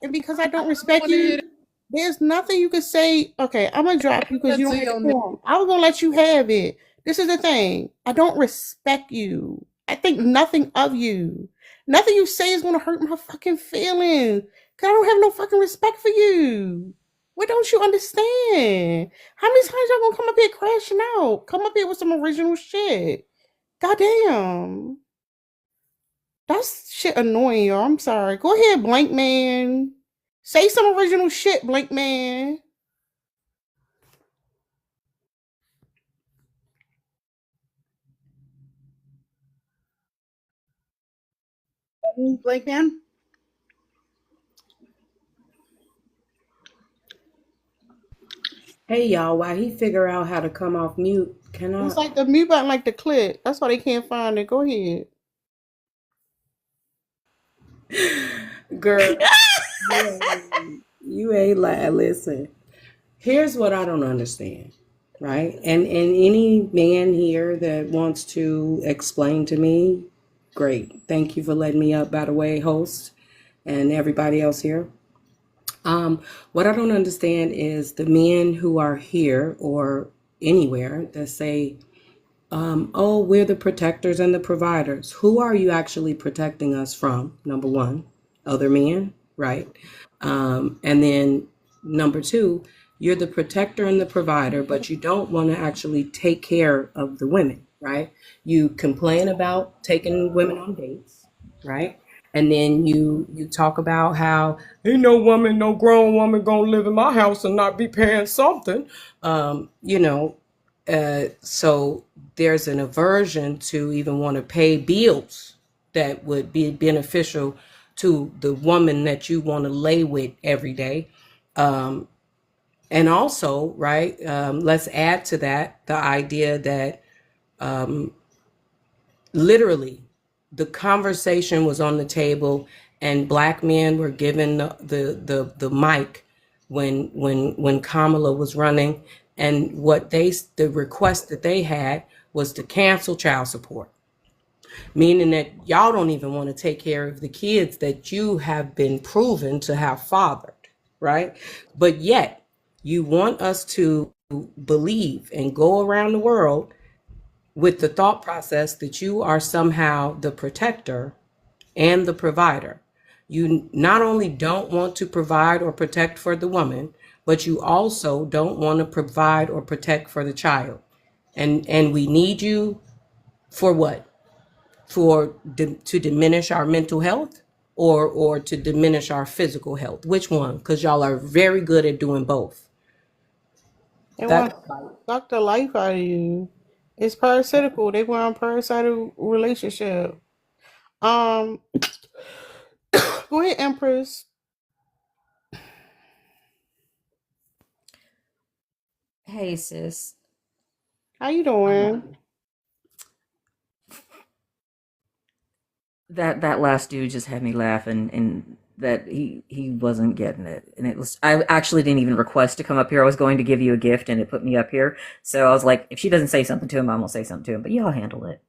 And because I I don't don't respect want to hear you, that. there's nothing you can say. Okay, I'm gonna drop you because That you don't to have your nigga. decorum. I was gonna let you have it. This is the thing. I don't respect you. I think nothing of you. Nothing you say is gonna hurt my fucking feelings. Cause I don't have no fucking respect for you. What don't you understand? How many times y'all gonna come up here crashing out? Come up here with some original shit. Goddamn. That's shit annoying, y'all. I'm sorry. Go ahead, Blank Man. Say some original shit, Blank Man. Blank Man. Hey y'all, while he figure out how to come off mute, can It's I? like the mute button, like the clip. That's why they can't find it. Go ahead. Girl, you ain't lying. Listen, here's what I don't understand, right? And any man here that wants to explain to me, great. Thank you for letting me up, by the way, host, and everybody else here. What I don't understand is the men who are here or anywhere that say, oh, we're the protectors and the providers. Who are you actually protecting us from? Number one, other men, right? And then number two, you're the protector and the provider, but you don't want to actually take care of the women, right? You complain about taking women on dates, right? And then you talk about how ain't no woman, no grown woman gonna live in my house and not be paying something. You know, so there's an aversion to even want to pay bills that would be beneficial to the woman that you want to lay with every day. And also, right, let's add to that the idea that literally the conversation was on the table and black men were given the mic when Kamala was running, and the request that they had was to cancel child support, meaning that y'all don't even want to take care of the kids that you have been proven to have fathered, right? But yet you want us to believe and go around the world with the thought process that you are somehow the protector and the provider. You not only don't want to provide or protect for the woman, but you also don't want to provide or protect for the child. And we need you for what? To diminish our mental health or to diminish our physical health? Which one? Because y'all are very good at doing both. They want That to suck the life out of you. It's parasitical. They want a parasitic relationship. Um, go ahead, Empress. Hey, sis. How you doing? That last dude just had me laughing, and that he wasn't getting it. And it was, I actually didn't even request to come up here. I was going to give you a gift, and it put me up here. So I was like, if she doesn't say something to him, I'm gonna say something to him. But y'all handle it.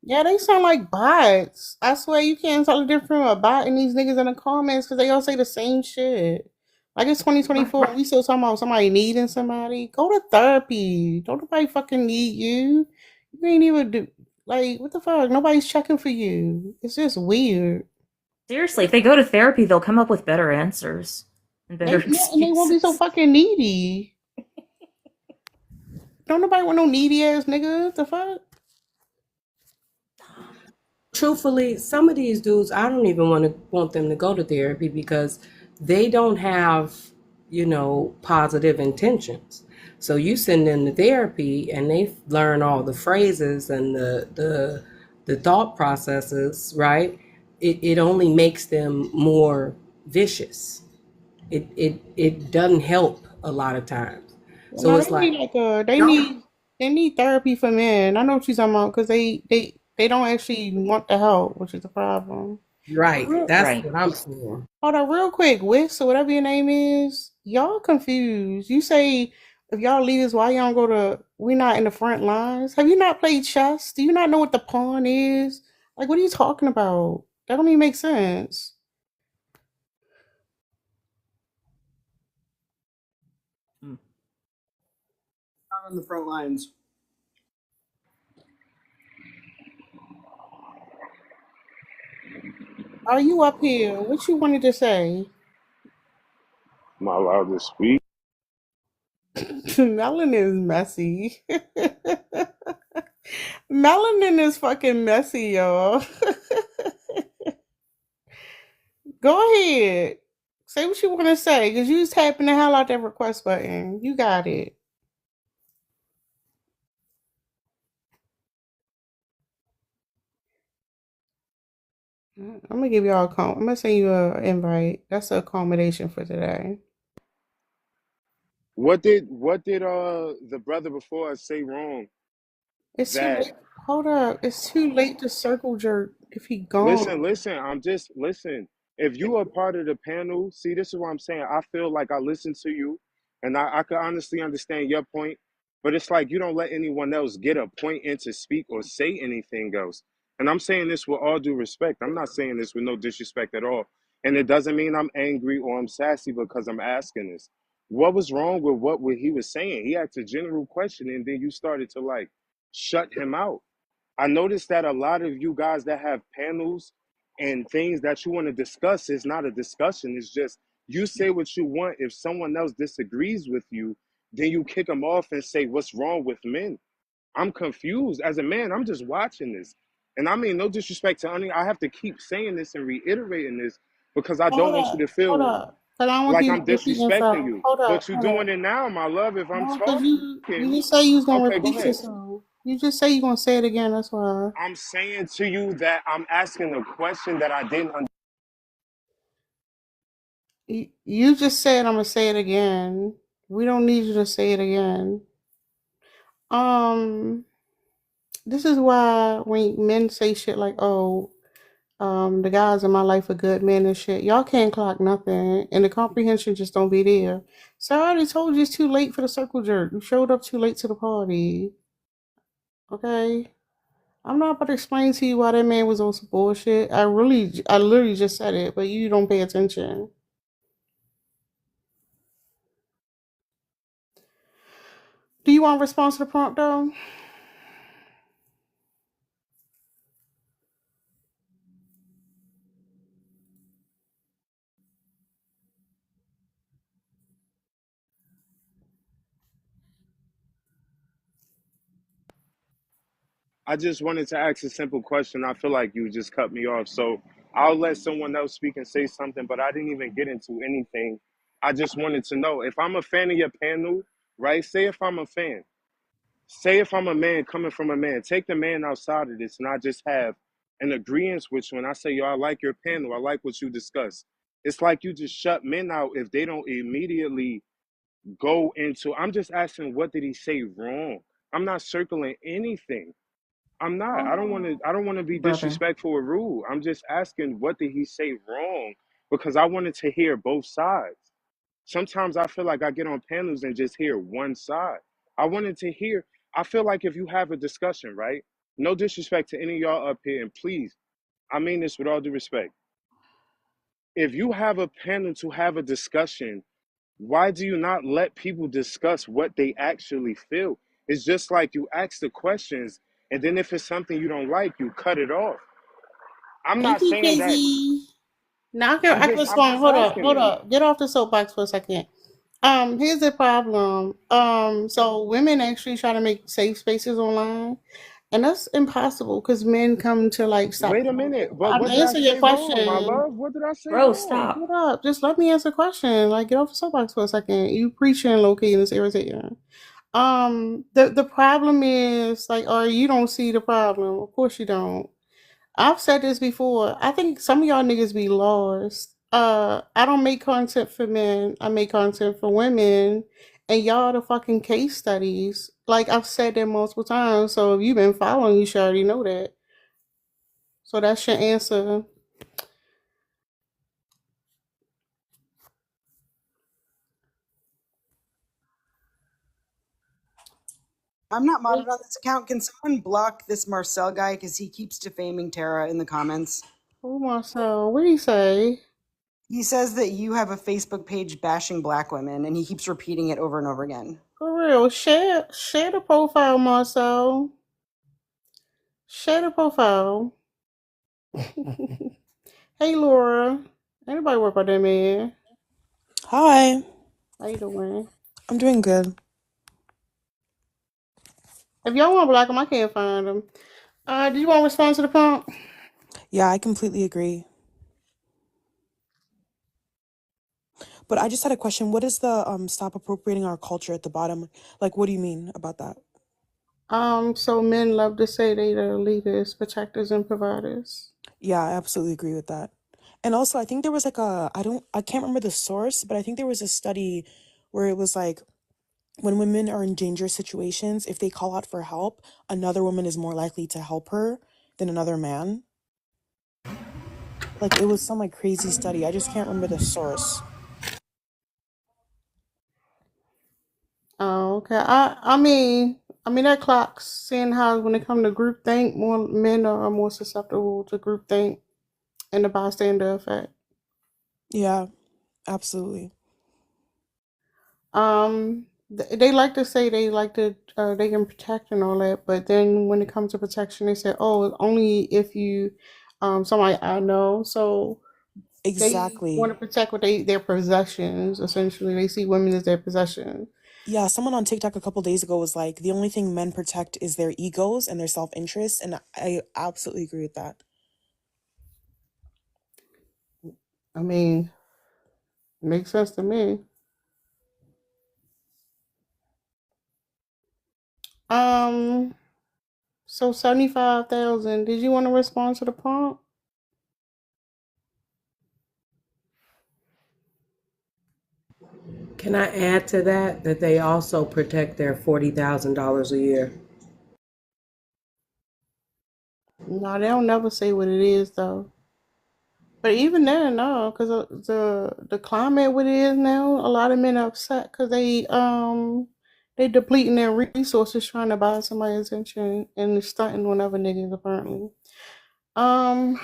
Yeah, they sound like bots. I swear you can't tell the difference from a bot and these niggas in the comments because they all say the same shit. Like it's 2024 and we still talking about somebody needing somebody. Go to therapy. Don't nobody fucking need you. You ain't even do like what the fuck? Nobody's checking for you. It's just weird. Seriously, if they go to therapy, they'll come up with better answers and better And they won't be so excuses. fucking needy. Don't nobody want no needy ass nigga. The fuck? Truthfully, some of these dudes, I don't even want them to go to therapy because they don't have, positive intentions. So you send them to therapy and they learn all the phrases and the thought processes, right? It only makes them more vicious. It doesn't help a lot of times. So No, it's they like, need like they don't. need therapy for men. I know what you're talking about because they don't actually want the help, which is the problem. Right. That's Right. what I'm saying. Hold on, real quick, Wix or whatever your name is. Y'all confused. You say if y'all leaders, why y'all don't go to? We not in the front lines. Have you not played chess? Do you not know what the pawn is? Like, what are you talking about? That don't even make sense. Mm. Not on the front lines. Are you up here? What you wanted to say? Am I allowed to speak? Melanin is messy. Melanin is fucking messy, y'all. Go ahead. Say what you want to say, because you was tapping the hell out that request button. You got it. I'm gonna give y'all I'm gonna send you a invite. That's an accommodation for today. What did the brother before us say wrong? It's too That late. Hold up. It's too late to circle jerk if he listen, gone. listen, I'm just listen. If you are part of the panel, see, this is what I'm saying. I feel like I listen to you and I could honestly understand your point, but it's like you don't let anyone else get a point in to speak or say anything else. And I'm saying this with all due respect. I'm not saying this with no disrespect at all. And it doesn't mean I'm angry or I'm sassy because I'm asking this. What was wrong with what he was saying? He asked a general question and then you started to like shut him out. I noticed that a lot of you guys that have panels and things that you want to discuss is not a discussion. It's just you say what you want. If someone else disagrees with you, then you kick them off and say, "What's wrong with men?" I'm confused. As a man, I'm just watching this. And I mean, no disrespect to any, I have to keep saying this and reiterating this because I don't Hold want you to up. Hold feel up. Cause I don't want like you I'm to repeat disrespecting yourself. you. Hold up. But you're Hold doing up. it now, my love. If I'm No, cause you talking, just say you was gonna okay, go repeat ahead. yourself. You just say you gonna say it again. That's why. I'm saying to you that I'm asking a question that I didn't understand. You just said I'm gonna say it again. We don't need you to say it again. Um, this is why when men say shit like, "Oh, the guys in my life are good men and shit," y'all can't clock nothing, and the comprehension just don't be there. So I already told you it's too late for the circle jerk. You showed up too late to the party. Okay, I'm not about to explain to you why that man was on some bullshit. I literally just said it, but you don't pay attention. Do you want a response to the prompt though? I just wanted to ask a simple question. I feel like you just cut me off. So I'll let someone else speak and say something, but I didn't even get into anything. I just wanted to know if I'm a fan of your panel, right? Say if I'm a fan. Say if I'm a man coming from a man. Take the man outside of this and I just have an agreement with you. And I say, yo, I like your panel. I like what you discuss. It's like you just shut men out if they don't immediately go into. I'm just asking, what did he say wrong? I'm not circling anything. I'm not. I don't want to. I don't want to be Brother. disrespectful or rude. I'm just asking, what did he say wrong? Because I wanted to hear both sides. Sometimes I feel like I get on panels and just hear one side. I wanted to hear. I feel like if you have a discussion, right? No disrespect to any of y'all up here, and please, I mean this with all due respect. If you have a panel to have a discussion, why do you not let people discuss what they actually feel? It's just like you ask the questions, and then if it's something you don't like, you cut it off. I'm Thank not you, saying that. Kizzy. Now I can I'm respond. just Hold up, asking hold it. up. Get off the soapbox for a second. Here's the problem. So women actually try to make safe spaces online, and that's impossible because men come to like stop. Wait a minute, but I'm what did I answering your say wrong, my question. love? What did I say Bro, wrong? stop. Hold up. Just let me answer the question. Like, get off the soapbox for a second. You preaching low key and it's irritating. The problem is like, or you don't see the problem. Of course you don't. I've said this before. I think some of y'all niggas be lost. I don't make content for men. I make content for women, and y'all the fucking case studies. Like I've said that multiple times. So if you've been following, you should already know that. So that's your answer. I'm not modded on this account. Can someone block this Marcel guy because he keeps defaming Tara in the comments? Oh Marcel, what do you say? He says that you have a Facebook page bashing black women, and he keeps repeating it over and over again. For real, share the profile, Marcel. Share the profile. Hey Laura, anybody work by that man? Hi, How you doing? I'm doing good. If y'all want to block him, I can't find him. Do you want to respond to the prompt? Yeah, I completely agree. But I just had a question. What is the stop appropriating our culture at the bottom? Like, what do you mean about that? So men love to say they the leaders, protectors, and providers. Yeah, I absolutely agree with that. And also, I think there was like I can't remember the source, but I think there was a study where it was like when women are in dangerous situations, if they call out for help, another woman is more likely to help her than another man. Like it was some like crazy study. I just can't remember the source. Oh, okay. I mean that clocks. Seeing how when it comes to groupthink, more men are more susceptible to groupthink and the bystander effect. Yeah, absolutely. They like to say they can protect and all that, but then when it comes to protection, they say, "Oh, only if you, somebody I know." So they want to Exactly. protect what their possessions. Essentially, they see women as their possession. Yeah, someone on TikTok a couple days ago was like, the only thing men protect is their egos and their self-interest, and I absolutely agree with that. I mean, makes sense to me. Um, so 75,000. Did you want to respond to the prompt? Can I add to that they also protect their $40,000 a year? No, they'll never say what it is though. But even then, no, because the climate what it is now, a lot of men are upset because they depleting their resources trying to buy somebody's attention and stunting on other niggas apparently. Um,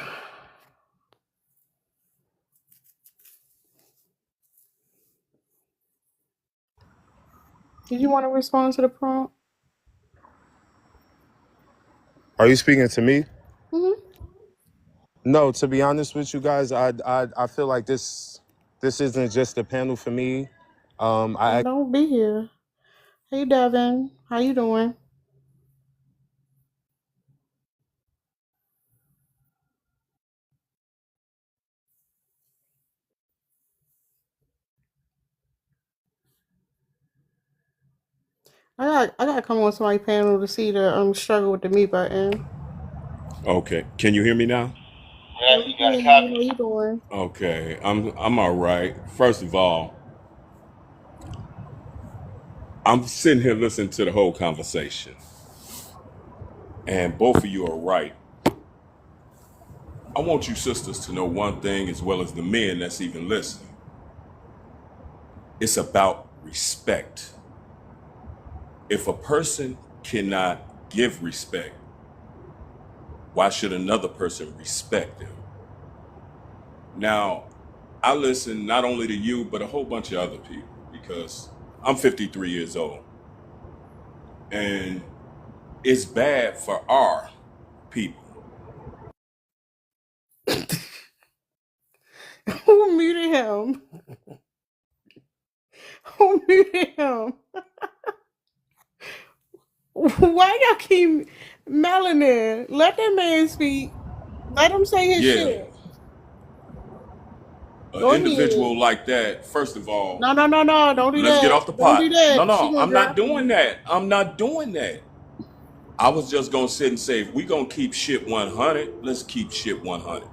did you want to respond to the prompt? Are you speaking to me? Hmm. No, to be honest with you guys, I feel like this isn't just a panel for me. Then don't be here. Hey Devin, how you doing? I gotta come on to my panel to see the struggle with the me button. Okay. Can you hear me now? Yeah, we can hear you. How you doing? Okay. I'm all right. First of all, I'm sitting here listening to the whole conversation, and both of you are right. I want you sisters to know one thing as well as the men that's even listening. It's about respect. If a person cannot give respect, why should another person respect them? Now, I listen not only to you, but a whole bunch of other people because I'm 53 years old. And it's bad for our people. Who muted him? Who muted him? Why y'all keep Melanin? Let that man speak. Let him say his Yeah, shit. an Go individual ahead. like that, first of all, No. Don't do let's get that. off the Don't do pot. No, that. She no, gonna I'm not drop doing you. that. I'm not doing that. I was just gonna sit and say, if we gonna keep shit 100, let's keep shit 100.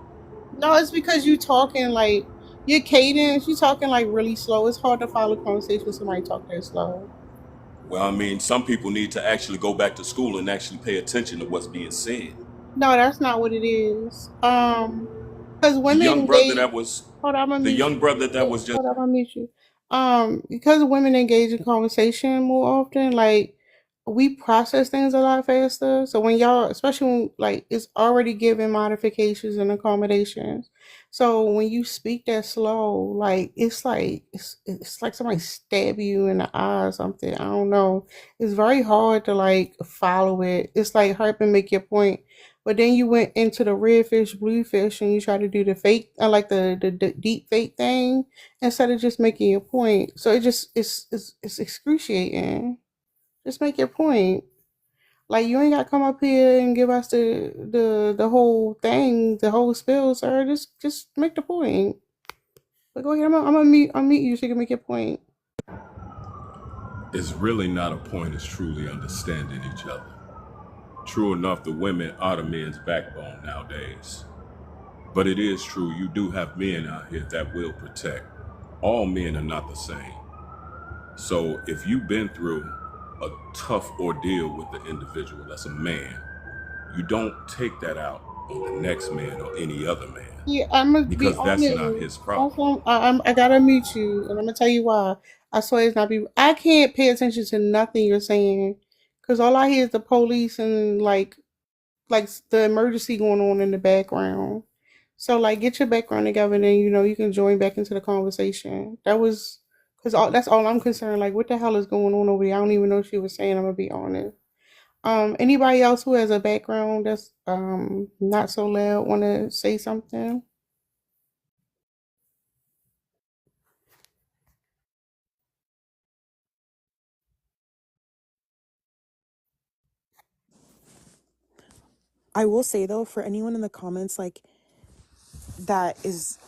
No, it's because you talking like your cadence. You talking like really slow. It's hard to follow a conversation with somebody talk that slow. Well, I mean, some people need to actually go back to school and actually pay attention to what's being said. No, that's not what it is. Because The women young brother engage. that was, Hold on, I'm gonna the mute young you. brother that was just, Hold on, I'm gonna mute you. Because women engage in conversation more often, like we process things a lot faster. So when y'all, especially when like it's already given modifications and accommodations. So when you speak that slow, like it's like somebody stab you in the eye or something. I don't know. It's very hard to like follow it. It's like hard to make your point. But then you went into the red fish, blue fish, and you try to do the fake, like the deep fake thing, instead of just making your point. So it just it's excruciating. Just make your point. Like you ain't got to come up here and give us the whole thing, the whole spill, sir. Just make the point. But go ahead. I'm meet you so you can make your point. it's really not a point, it's truly understanding each other. True enough, the women are the men's backbone nowadays. But it is true, you do have men out here that will protect. All men are not the same. So if you've been through a tough ordeal with the individual that's a man, you don't take that out on the next man or any other man Yeah, I'm gonna be because that's not honest. his That's problem. why I gotta mute you, and I'm gonna tell you why. I swear it's not be. I can't pay attention to nothing you're saying, cause all I hear is the police and like the emergency going on in the background. So like, get your background together, and then you can join back into the conversation. That was because that's all I'm concerned. Like, what the hell is going on over there? I don't even know what she was saying. I'm gonna be honest. Anybody else who has a background that's not so loud want to say something? I will say though, for anyone in the comments like that is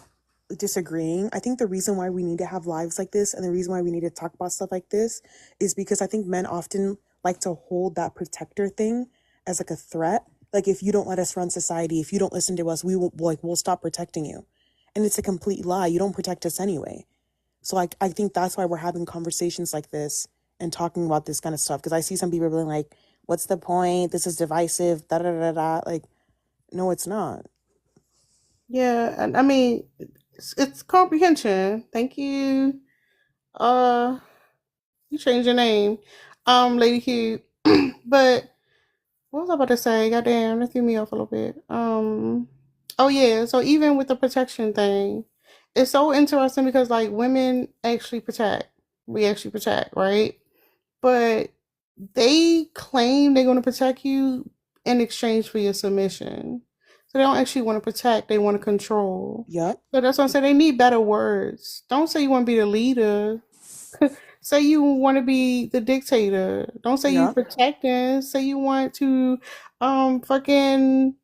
disagreeing, I think the reason why we need to have lives like this and the reason why we need to talk about stuff like this is because I think men often like to hold that protector thing as like a threat. Like, if you don't let us run society, if you don't listen to us, we'll stop protecting you. And it's a complete lie. You don't protect us anyway. So like I think that's why we're having conversations like this and talking about this kind of stuff. Because I see some people being like, what's the point? This is divisive, da da da da. Like, no, it's not. Yeah, and I mean, it's comprehension. Thank you. Uh, you changed your name, Lady Q. But what was I about to say? Goddamn, that threw me off a little bit. Oh yeah. So even with the protection thing, it's so interesting because like women actually protect. We actually protect, right? But they claim they're going to protect you in exchange for your submission. So they don't actually want to protect, they want to control. Yep. So that's what I'm saying. They need better words. Don't say you want to be the leader. Say you want to be the dictator. Don't say you Yep. protecting. Say you want to fucking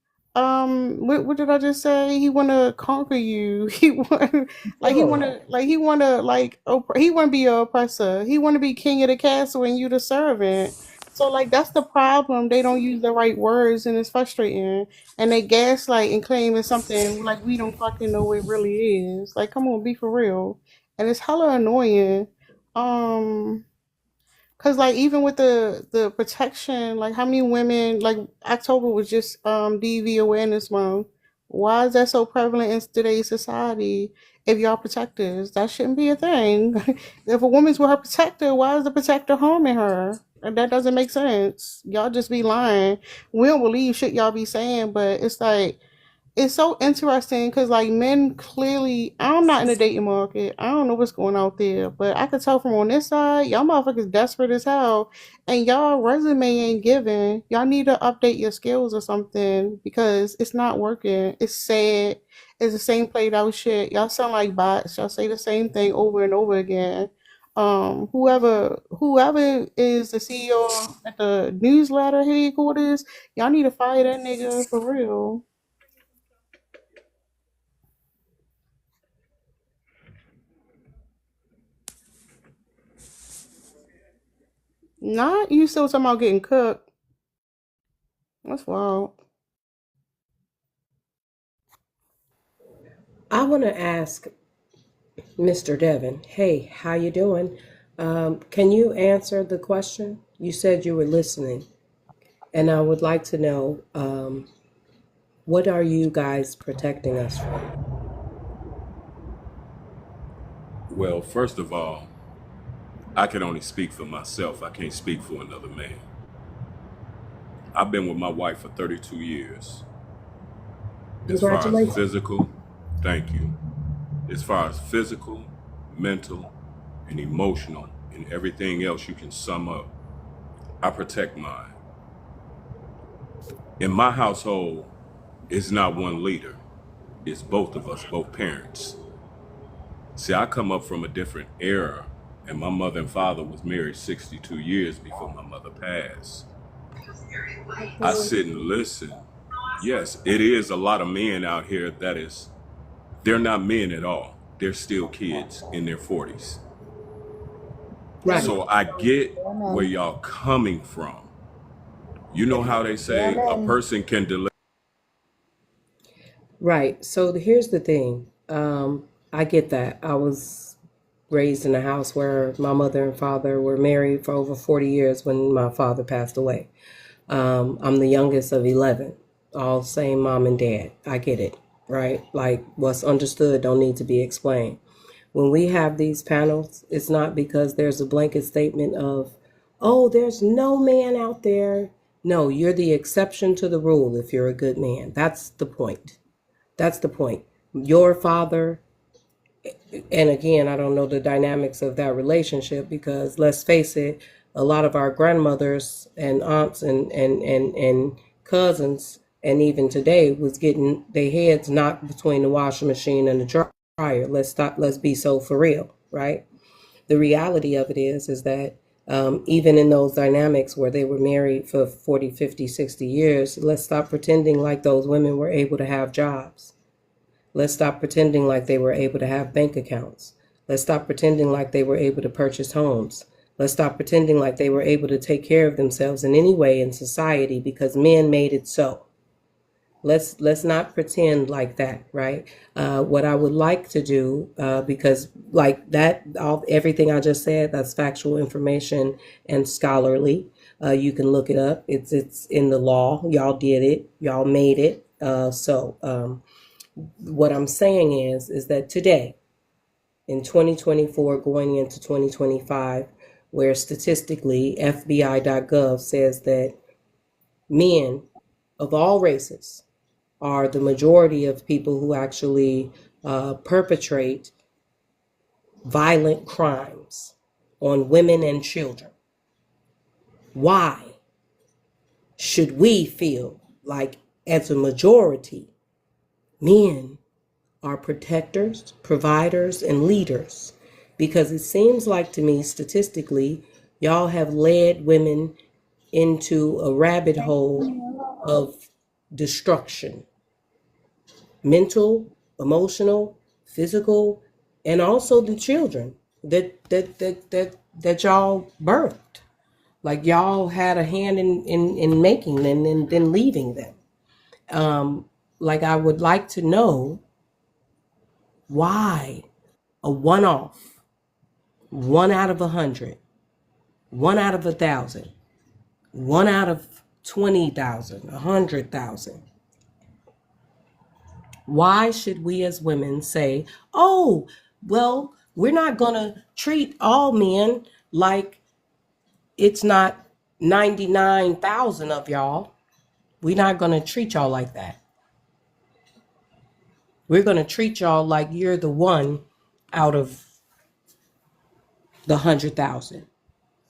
what did I just say? He want to conquer you. He want he want to he want to be your oppressor. He want to be king of the castle and you the servant. So like that's the problem. They don't use the right words and it's frustrating. And they gaslight and claim it's something like we don't fucking know what it really is. Like come on, be for real. And it's hella annoying. Um, Cause like even with the protection, like how many women, like October was just DV Awareness Month. Why is that so prevalent in today's society? If y'all protectors, that shouldn't be a thing. If a woman's with her protector, why is the protector harming her? And that doesn't make sense. Y'all just be lying. We don't believe shit y'all be saying, but it's like it's so interesting because like men clearly, I'm not in the dating market. I don't know what's going out there, but I could tell from on this side, y'all motherfuckers desperate as hell, and y'all resume ain't giving. Y'all need to update your skills or something because it's not working. It's sad. It's the same played out shit. Y'all sound like bots. Y'all say the same thing over and over again. Whoever is the CEO at the newsletter headquarters, y'all need to fire that nigga for real. Not you still talking about getting cooked. That's wild. I want to ask Mr. Devin, hey, how you doing? Can you answer the question? You said you were listening, and I would like to know what are you guys protecting us from? Well, first of all, I can only speak for myself. I can't speak for another man. I've been with my wife for 32 years. As far as Congratulations. physical, thank you. As far as physical, mental, and emotional, and everything else you can sum up, I protect mine. In my household, it's not one leader. It's both of us, both parents. See, I come up from a different era, and my mother and father was married 62 years before my mother passed. I sit and listen. Yes, it is a lot of men out here they're not men at all. They're still kids in their 40s. Right. So I get where y'all coming from. You know how they say a person can delay. Right. So here's the thing. I get that. I was raised in a house where my mother and father were married for over 40 years when my father passed away. I'm the youngest of 11, all same mom and dad. I get it, right? Like what's understood don't need to be explained. When we have these panels, it's not because there's a blanket statement of, oh, there's no man out there. No, you're the exception to the rule if you're a good man. That's the point. That's the point. Your father, and again, I don't know the dynamics of that relationship because let's face it, a lot of our grandmothers and aunts and cousins, and even today, was getting their heads knocked between the washing machine and the dryer. Let's be so for real, right? The reality of it is that even in those dynamics where they were married for 40, 50, 60 years, let's stop pretending like those women were able to have jobs. Let's stop pretending like they were able to have bank accounts. Let's stop pretending like they were able to purchase homes. Let's stop pretending like they were able to take care of themselves in any way in society because men made it so. Let's not pretend like that, right? What I would like to do, because like that, everything I just said, that's factual information and scholarly. You can look it up. It's in the law. Y'all did it. Y'all made it. What I'm saying is that today, in 2024, going into 2025, where statistically FBI.gov says that men of all races are the majority of people who actually perpetrate violent crimes on women and children. Why should we feel like, as a majority, men are protectors, providers, and leaders? Because it seems like to me, statistically, y'all have led women into a rabbit hole of destruction. Mental, emotional, physical, and also the children that y'all birthed. Like y'all had a hand in making them and then leaving them. Like I would like to know why a one-off, 1 out of 100, 1 out of 1,000, 1 out of 20,000, 100,000. Why should we as women say, oh, well, we're not going to treat all men like it's not 99,000 of y'all. We're not going to treat y'all like that. We're going to treat y'all like you're the one out of the 100,000.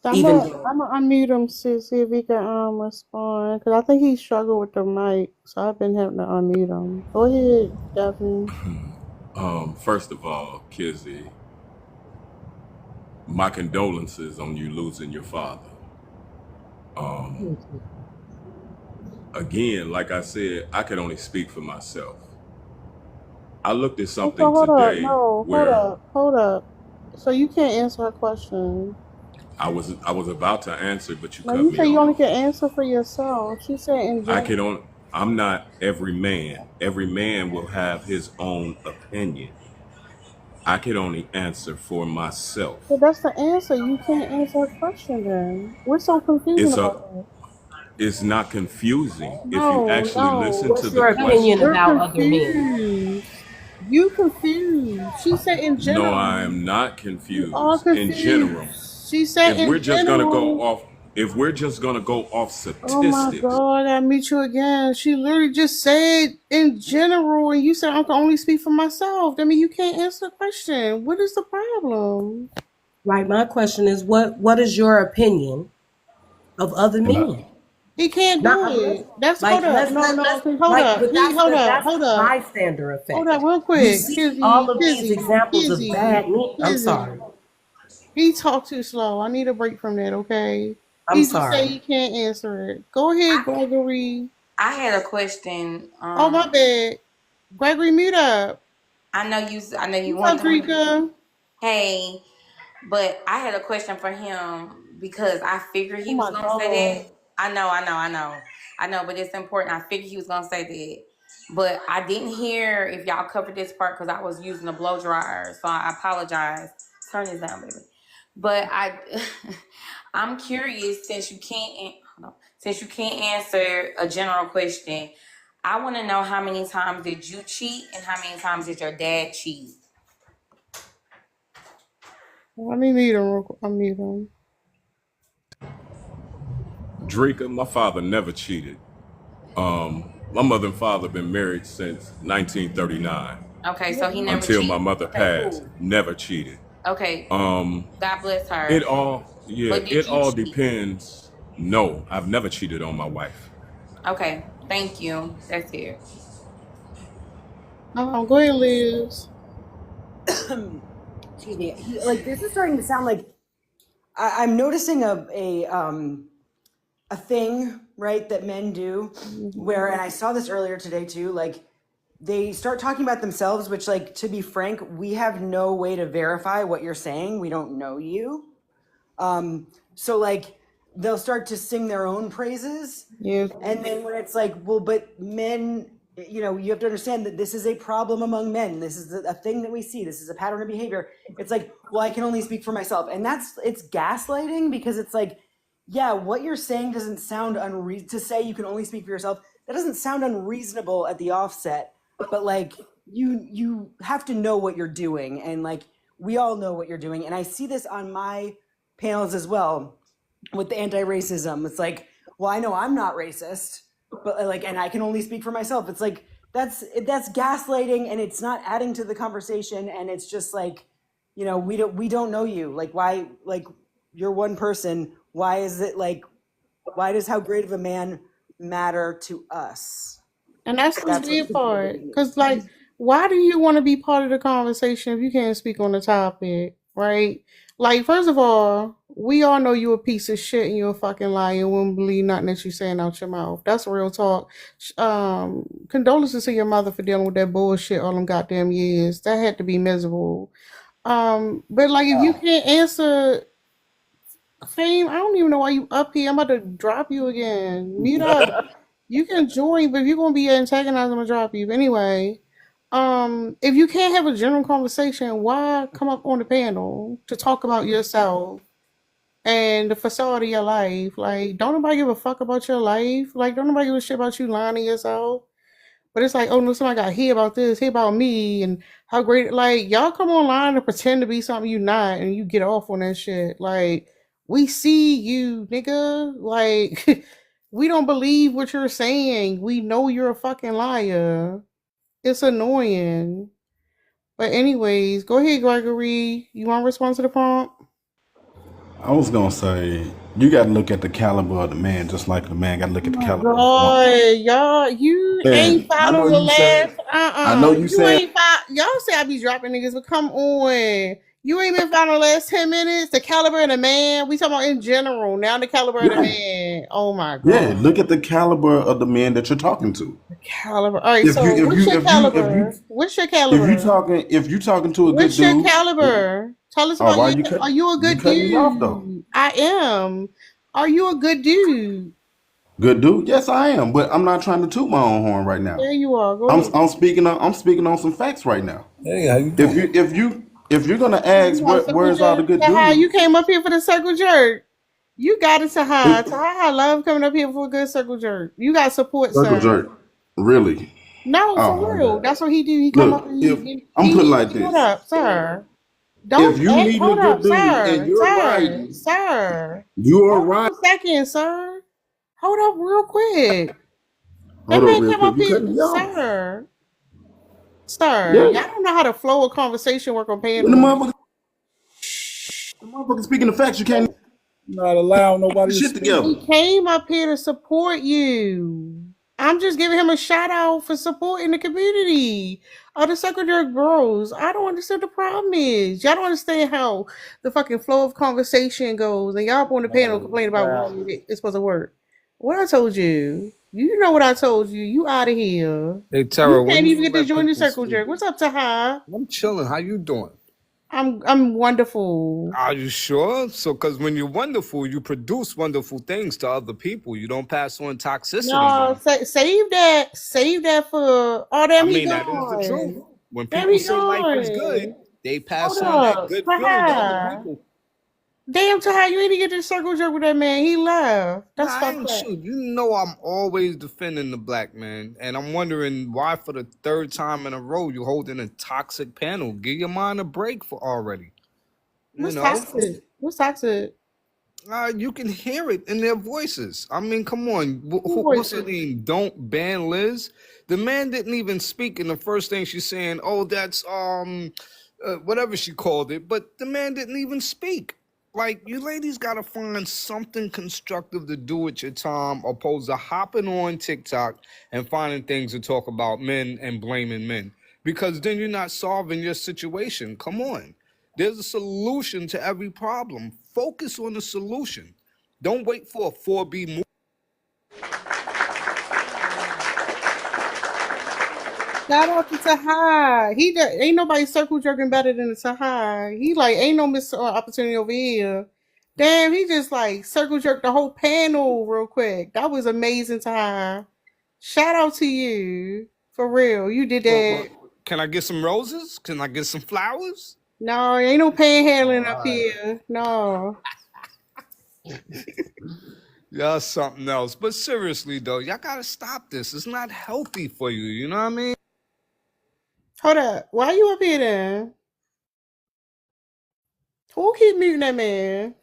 I'm Even gonna though, I'm gonna unmute him to see if he can respond because I think he struggled with the mic, so I've been having to unmute him. Go ahead, Devin. First of all, Kizzy, my condolences on you losing your father. Again, like I said, I can only speak for myself. I looked at So something hold up, today no, where hold up. So you can't answer her question. I was about to answer, but you No, cut you me say you only off. can answer for yourself. She said in I can general. only I'm not every man. Every man will have his own opinion. I can only answer for myself. So that's the answer. You can't answer her question then. What's so confusing It's a about that? it's not confusing if you No, actually listen no. to what's the your opinion You're question. about other men? confused. You confused. She said in No, I general. am not You are confused. In general, confused. She said if we're in just gonna go general. off, if we're just gonna go off Oh my statistics, God, I meet you again. She literally just said in general, and you said I can only speak for myself. I mean, you can't answer the question. What is the problem? Right. My question is, what is your opinion of other and I, men? He can't Not do unless, it. That's hold like, up. No, no, 'cause hold up. but He that's hold the up. bystander Hold up effect. real You quick. see all of these Kizzy, examples of bad men. I'm Kizzy. sorry. He talked too slow. I need a break from that, okay? I'm He just say sorry. he can't answer it. Go ahead, Gregory. I had a question. Oh my bad. Gregory, mute up. I know you What's want up, the Drika? hey, but I had a question for him because I figured Oh he was my gonna say God. that. I know, but it's important. I figured he was gonna say that. But I didn't hear if y'all covered this part because I was using a blow dryer. So I apologize. Turn this down, baby. But I'm curious since you can't answer a general question. I want to know how many times did you cheat and how many times did your dad cheat? Let me mute him. I'm mute him. Drika, my father never cheated. My mother and father been married since 1939 Okay, so he never until my cheated. mother Okay, passed. cool. Never cheated. Okay, God bless her. But It did you all cheat? depends. No, I've never cheated on my wife. Okay, thank you. That's it. Go ahead, Liz. Excuse me. Like this is starting to sound like I'm noticing a thing, right, that men do where, and I saw this earlier today too, like they start talking about themselves, which, like, to be frank, we have no way to verify what you're saying. We don't know you. So like they'll start to sing their own praises. Yes. And then when it's like, well, but men, you have to understand that this is a problem among men. This is a thing that we see. This is a pattern of behavior. It's like, well, I can only speak for myself. And it's gaslighting because it's like, yeah, what you're saying doesn't sound to say you can only speak for yourself. That doesn't sound unreasonable at the offset, but like you have to know what you're doing. And like, we all know what you're doing. And I see this on my panels as well with the anti-racism. It's like, well, I know I'm not racist, but like, and I can only speak for myself. It's like that's gaslighting, and it's not adding to the conversation. And it's just like, we don't know you. Like, why? Like, you're one person. Why is it like? Why does how great of a man matter to us? And that's the That's weird what's part. Because, like, why do you want to be part of the conversation if you can't speak on the topic, right? Like, first of all, we all know you a piece of shit and you're a fucking liar and wouldn't believe nothing that you saying out your mouth. That's real talk. Condolences to your mother for dealing with that bullshit all them goddamn years. That had to be miserable. But like, if you can't answer, Fame, I don't even know why you up here. I'm about to drop you again. Mute up. You can join, but if you're gonna be antagonized, I'm gonna drop you. But anyway, if you can't have a general conversation, why come up on the panel to talk about yourself? and the facade of your life. Like, don't nobody give a fuck about your life. Like, don't nobody give a shit about you lying to yourself. But it's like, oh no, somebody got hear about this, hear about me, and how great. Like, y'all come online and pretend to be something you not, and you get off on that shit. Like, we see you, nigga. Like, we don't believe what you're saying. We know you're a fucking liar. It's annoying. But anyways, go ahead, Gregory. You want to respond to the prompt? I was gonna say you got to look at the caliber of the man, just like the man got to look Oh at the my caliber of the woman. God, y'all, you ain't And I know following the you last. said, I know you You said, ain't y'all say I be dropping niggas, but come on. You ain't been following the last 10 minutes. The caliber of the man. We talking about in general. Now the caliber of the yeah, man. Oh my yeah. God. Look at the caliber of the man that you're talking to. The caliber. All right, If you, so if what's you, your if you, if caliber? you, What's your if caliber? you talking to a good What's your dude, caliber? Tell us oh, about why you. you cut, Are you a you good cutting me off though? dude? I am. Are you a good dude? Good dude, yes, I am, but I'm not trying to toot my own horn right now. There you are. Go I'm, ahead. I'm speaking on some facts right now. Hey, how you If doing? you're gonna You ask got a circle where's all the jerk? good Tahai, you dudes, came up here for the circle jerk. You got it, Tahai. it, Tahai, I love coming up here for a good circle jerk. You got support, circle son. jerk, really? No, Oh for my real. god! That's what he do. He come up Look, and if I'm he putting needs like hold this, up, sir. if Don't you need a hold good up, dude and sir. you're Sir. riding, Sir. you are Hold riding. up a second, sir. Hold up real quick. That Hold up, man real came quick. up You here, cutting me off? sir. Sir, Yeah. y'all don't know how to flow a conversation work on When panels. the motherfucker speaking the facts, you can't Not allowing get the nobody to shit speak. together. He came up here to support you. I'm just giving him a shout out for supporting the community of the Secretary Bros. I don't understand the problem is. Y'all don't understand how the fucking flow of conversation goes, and y'all up on the panel complain about why it's supposed to work. What I told you. You know what I told you. You out of here. Hey, You Tara, when can't you even gonna get to let join the people circle speak? jerk. What's up, Taha? I'm chilling. How you doing? I'm wonderful. Are you sure? So, because when you're wonderful, you produce wonderful things to other people. You don't pass on toxicity, No, man. save that. Save that for. Oh, I damn, he mean, that is the truth. gone. When Damn, people he say life is good, gone. they Hold pass on that up, good feeling to other Taha. people. Damn, Taha, you ain't even get this circle jerk with that man. He left. Nah, That's I fucked ain't up. sure. You know I'm always defending the black man. And I'm wondering why for the third time in a row you're holding a toxic panel. Give your mind a break for already. You What's know? toxic? What's toxic? You can hear it in their voices. I mean, come on. Who What's her voices? name? Don't ban Liz. The man didn't even speak, and the first thing she's saying, "Oh, that's whatever she called it." But the man didn't even speak. Like, you ladies gotta find something constructive to do with your time, opposed to hopping on TikTok and finding things to talk about men and blaming men. Because then you're not solving your situation. Come on. There's a solution to every problem. Focus on the solution. Don't wait for a 4B move. Shout out to Taha. Ain't nobody circle jerking better than the Taha. He like ain't no missed opportunity over here. Damn, he just like circle jerked the whole panel real quick. That was amazing, Taha. Shout out to you. For real. You did that. Can I get some roses? Can I get some flowers? No, ain't no panhandling up here. No. Yeah, something else. But seriously, though, y'all gotta stop this. It's not healthy for you. You know what I mean? Hold up. Why you up here then? Who keep muting that man?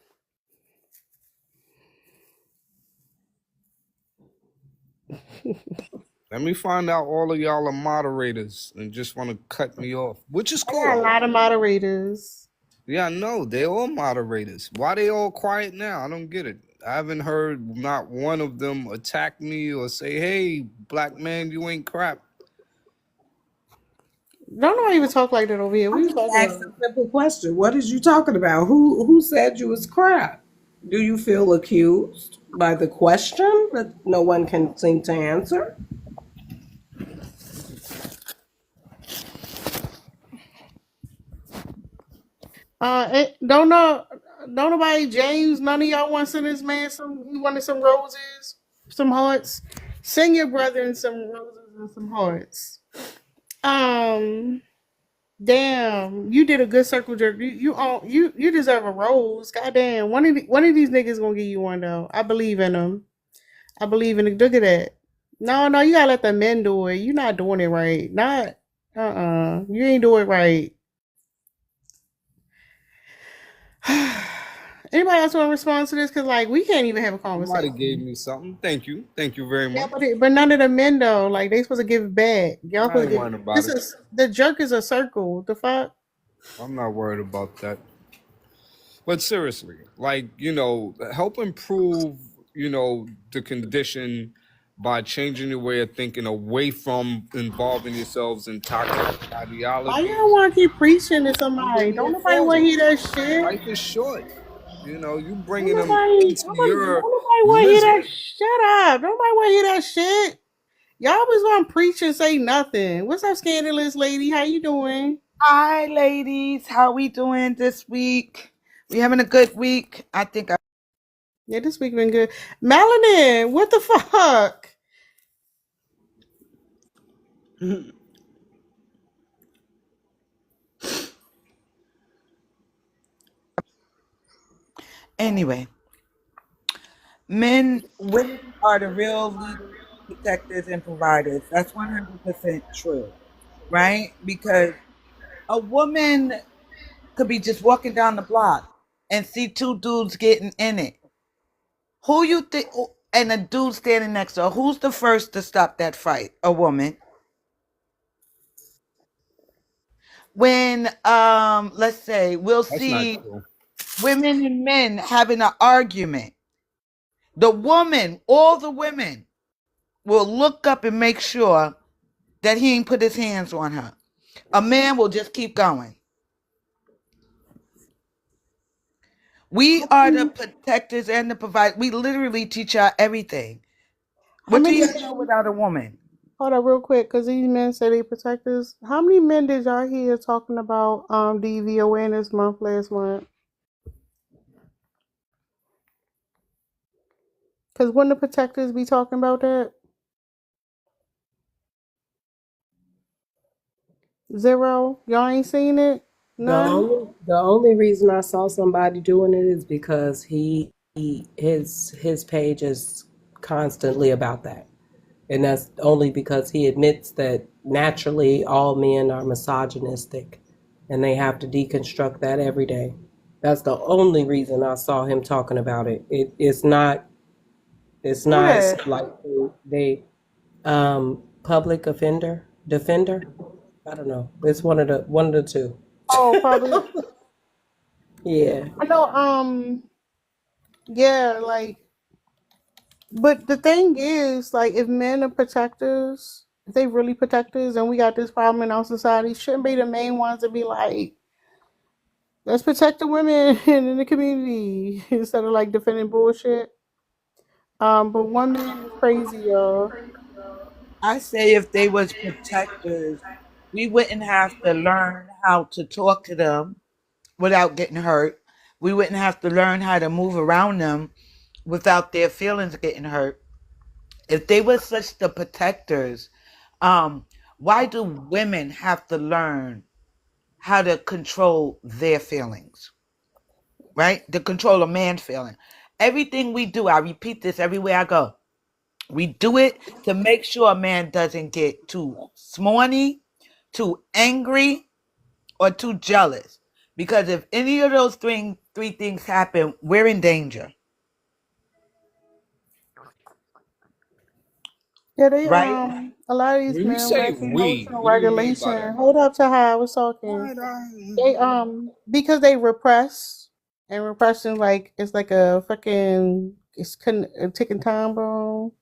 Let me find out all of y'all are moderators and just want to cut me off, which is I got a cool. lot of moderators. Yeah, I know. They're all moderators. Why they all quiet now? I don't get it. I haven't heard not one of them attack me or say, hey, black man, you ain't crap. Don't nobody even talk like that over here. What I you just talking asked about? a simple question. What is you talking about? Who said you was crap? Do you feel accused by the question that no one can seem to answer? Don't nobody, James, none of y'all want to send this man he wanted some roses, some hearts. Send your brethren some roses and some hearts. Um, Damn, you did a good circle jerk. You deserve a rose. Goddamn, one of these niggas gonna give you one though. I believe in them. I believe in it. Look at that. No, no, you gotta let the men do it. You're not doing it right. Not You ain't doing it right. Anybody else want to respond to this? Cause like we can't even have a Somebody conversation. gave me something. Thank you. Thank you very Yeah, much. but none of the men though. Like they supposed to give it back. Y'all I supposed ain't to worrying give. about This it. is the jerk is a circle. The fuck. I'm not worried about that. But seriously, like, help improve, the condition by changing your way of thinking away from involving yourselves in toxic Why ideologies. y'all want to keep preaching to And somebody? then Don't move nobody want to forward. hear that shit. Life is short. You Don't bringing them nobody. into your Don't nobody want to hear that. misery. Shut up. Don't nobody want to hear that shit. Y'all always want to preach and say nothing. What's up, scandalous lady? How you doing? Hi, ladies. How we doing this week? We having a good week. I think Yeah, this week been good. Melanin, what the fuck? Anyway, women are the real leaders, protectors, and providers. That's 100% true, right? Because a woman could be just walking down the block and see two dudes getting in it. Who you think? And a dude standing next to her. Who's the first to stop that fight? A woman. When let's say we'll That's not see true. women and men having an argument. The woman, all the women, will look up and make sure that he ain't put his hands on her. A man will just keep going. We are the protectors and the providers. We literally teach y'all everything. What do you know without a woman? Hold on real quick, because these men say they protect us. How many men did y'all hear talking about DV Awareness Month last month? Because wouldn't the protectors be talking about that? Zero? Y'all ain't seen it? None? The only reason I saw somebody doing it is because his page is constantly about that. And that's only because he admits that naturally all men are misogynistic and they have to deconstruct that every day. That's the only reason I saw him talking about it. It's not Yeah. like they public defender. I don't know. It's one of the two. Oh, probably. Yeah. I know, yeah, like, but the thing is, like, if men are protectors, if they really protectors, and we got this problem in our society, shouldn't be the main ones to be like, let's protect the women in the community instead of like defending bullshit. But one man is crazy, y'all. I say if they was protectors, we wouldn't have to learn how to talk to them without getting hurt. We wouldn't have to learn how to move around them without their feelings getting hurt. If they were such the protectors, why do women have to learn how to control their feelings? Right? To control a man's feeling. Everything we do, I repeat this everywhere I go. We do it to make sure a man doesn't get too smarmy, too angry, or too jealous. Because if any of those three things happen, we're in danger. Yeah, they Right? a lot of these When you men say lack we, emotional what do you mean by regulation. that? Hold up to how I was talking. They because they repress, and repression like it's like a fucking a ticking time bomb.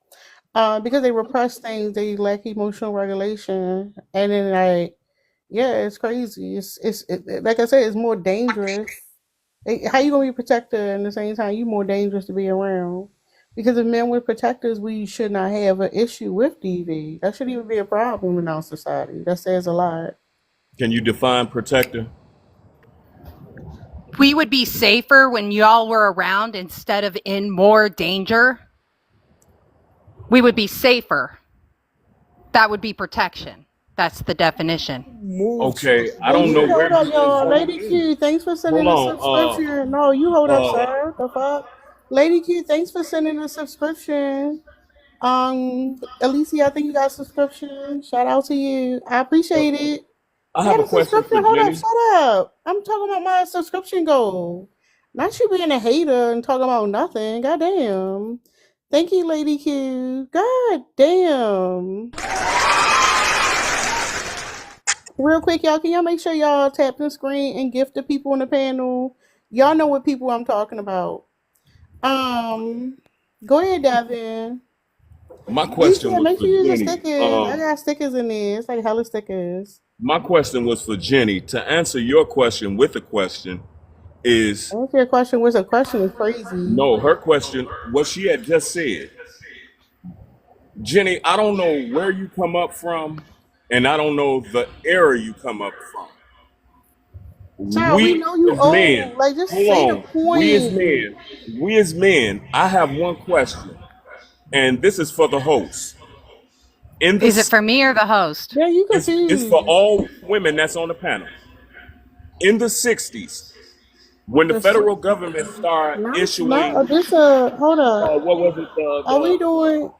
Because they repress things, they lack emotional regulation, and then like, yeah, it's crazy. Like I said, it's more dangerous. How you gonna be protected and at the same time you more dangerous to be around? Because if men were protectors, we should not have an issue with DV. That shouldn't even be a problem in our society. That says a lot. Can you define protector? We would be safer when y'all were around instead of in more danger. We would be safer. That would be protection. That's the definition. Okay, I don't know Lady, where hold up, you think y'all. hoe Lady is. Q, thanks for sending Hold the on. subscription. No, you hold up, Uh, sir. The fuck? Lady Q, thanks for sending the subscription. Alicia, I think you got a subscription. Shout out to you. I uh, appreciate it. I have Got a a question subscription. for Hold up, Jenny. shut up. I'm talking about my subscription goal. Not you being a hater and talking about nothing. Goddamn. Thank you, Lady Q. God damn. Real quick, y'all, can y'all make sure y'all tap the screen and gift the people on the panel? Y'all know what people I'm talking about. Go ahead, Devin. My Lisa, question was make for sure you use the Jenny. stickers. I got stickers in there. It's like hella stickers. My question was for Jenny. To answer your question with a question is Answer your question with a question is crazy. no, her question, what she had just said. Jenny, I don't know where you come up from, and I don't know the era you come up from. Child, we We know you as men, old. Like, just hold say the on. point. We as men, I have one question, and this is for the host. In Is it this, for me or the host? Yeah, you it's for confused. all women that's on the panel. In the 60s, when the The federal six- government started not issuing, this. Hold up. what was it, Are we doing?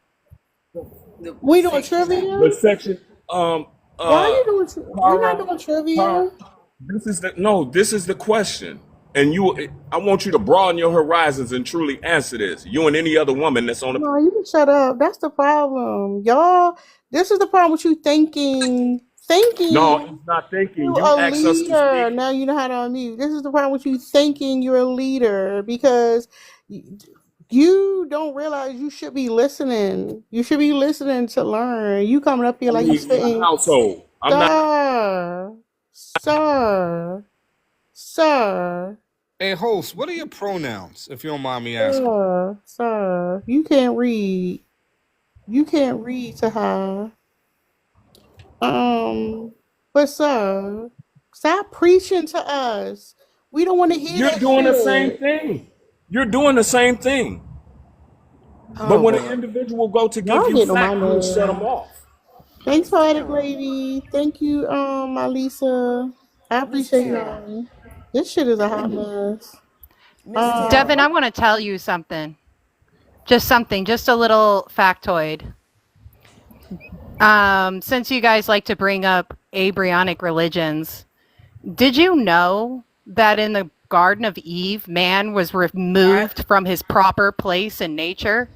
We doing the trivia? section, Why are you doing? We're not para, doing para, trivia. this is the question. And I want you to broaden your horizons and truly answer this. You and any other woman that's on the. No, you can shut up. That's the problem, y'all. This is the problem with you No, thinking it's not thinking. you You a asked us to speak. leader. Now you know how to unmute. This is the problem with you thinking you're a leader because you don't realize you should be listening. You should be listening to learn. You coming up here I like you lead a spitting, household. I'm not. sir, sir, sir, Hey, host, what are your pronouns, if you don't mind me asking? sir. You can't read. You can't read to her. But sir, stop preaching to us. We don't want to hear You're that doing the same shit. thing. You're doing the same thing. But Oh when an boy, individual go to give y'all you getting on my fact, you'll shut them nerves. off. Thanks, poetic Tara, lady. Thank you, my Lisa. I Miss appreciate Tara, y'all. This shit is a hot mess. Miss Devin, Tara. I Um, want to tell you something. Just a little factoid. Since you guys like to bring up embryonic religions, did you know that in the Garden of Eve, man was removed from his proper place in nature?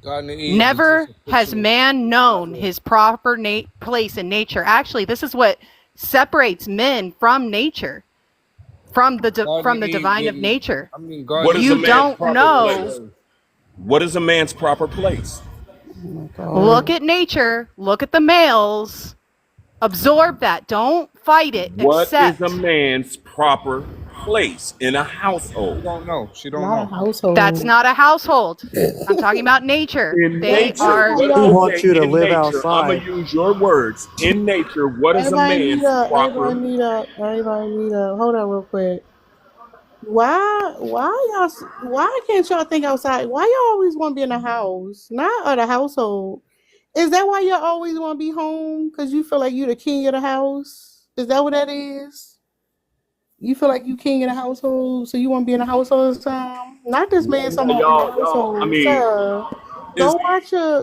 Garden of Eve is just Never a has fictional man known metaphor. his proper place in nature. Actually, this is what separates men from nature, Garden from of the Eve divine of didn't. nature. I mean, What Garden of is a You Eve man's don't wasn't proper created on know. place? Earth. What is a man's proper place? oh my Look god. at nature. Look at the males. Absorb that. Don't fight it. What is a Accept. man's proper place in a She household? don't know. She don't Not a know. That's household. not a household. I'm talking about nature. In They nature, are. Everybody what? He else. wants Okay, you to in live nature, I'm gonna outside. use your words. In nature, what is a Everybody mute man's up. Everybody proper? mute up. Everybody mute up. Hold on real quick. Why can't y'all think outside? Why y'all always want to be in the house, not at the household? Is that why y'all always want to be home? Because you feel like you the king of the house? Is that what that is? You feel like you king of the household, so you want to be in the house all the time? Not this man talking about in the Y'all. I household, mean, sir. is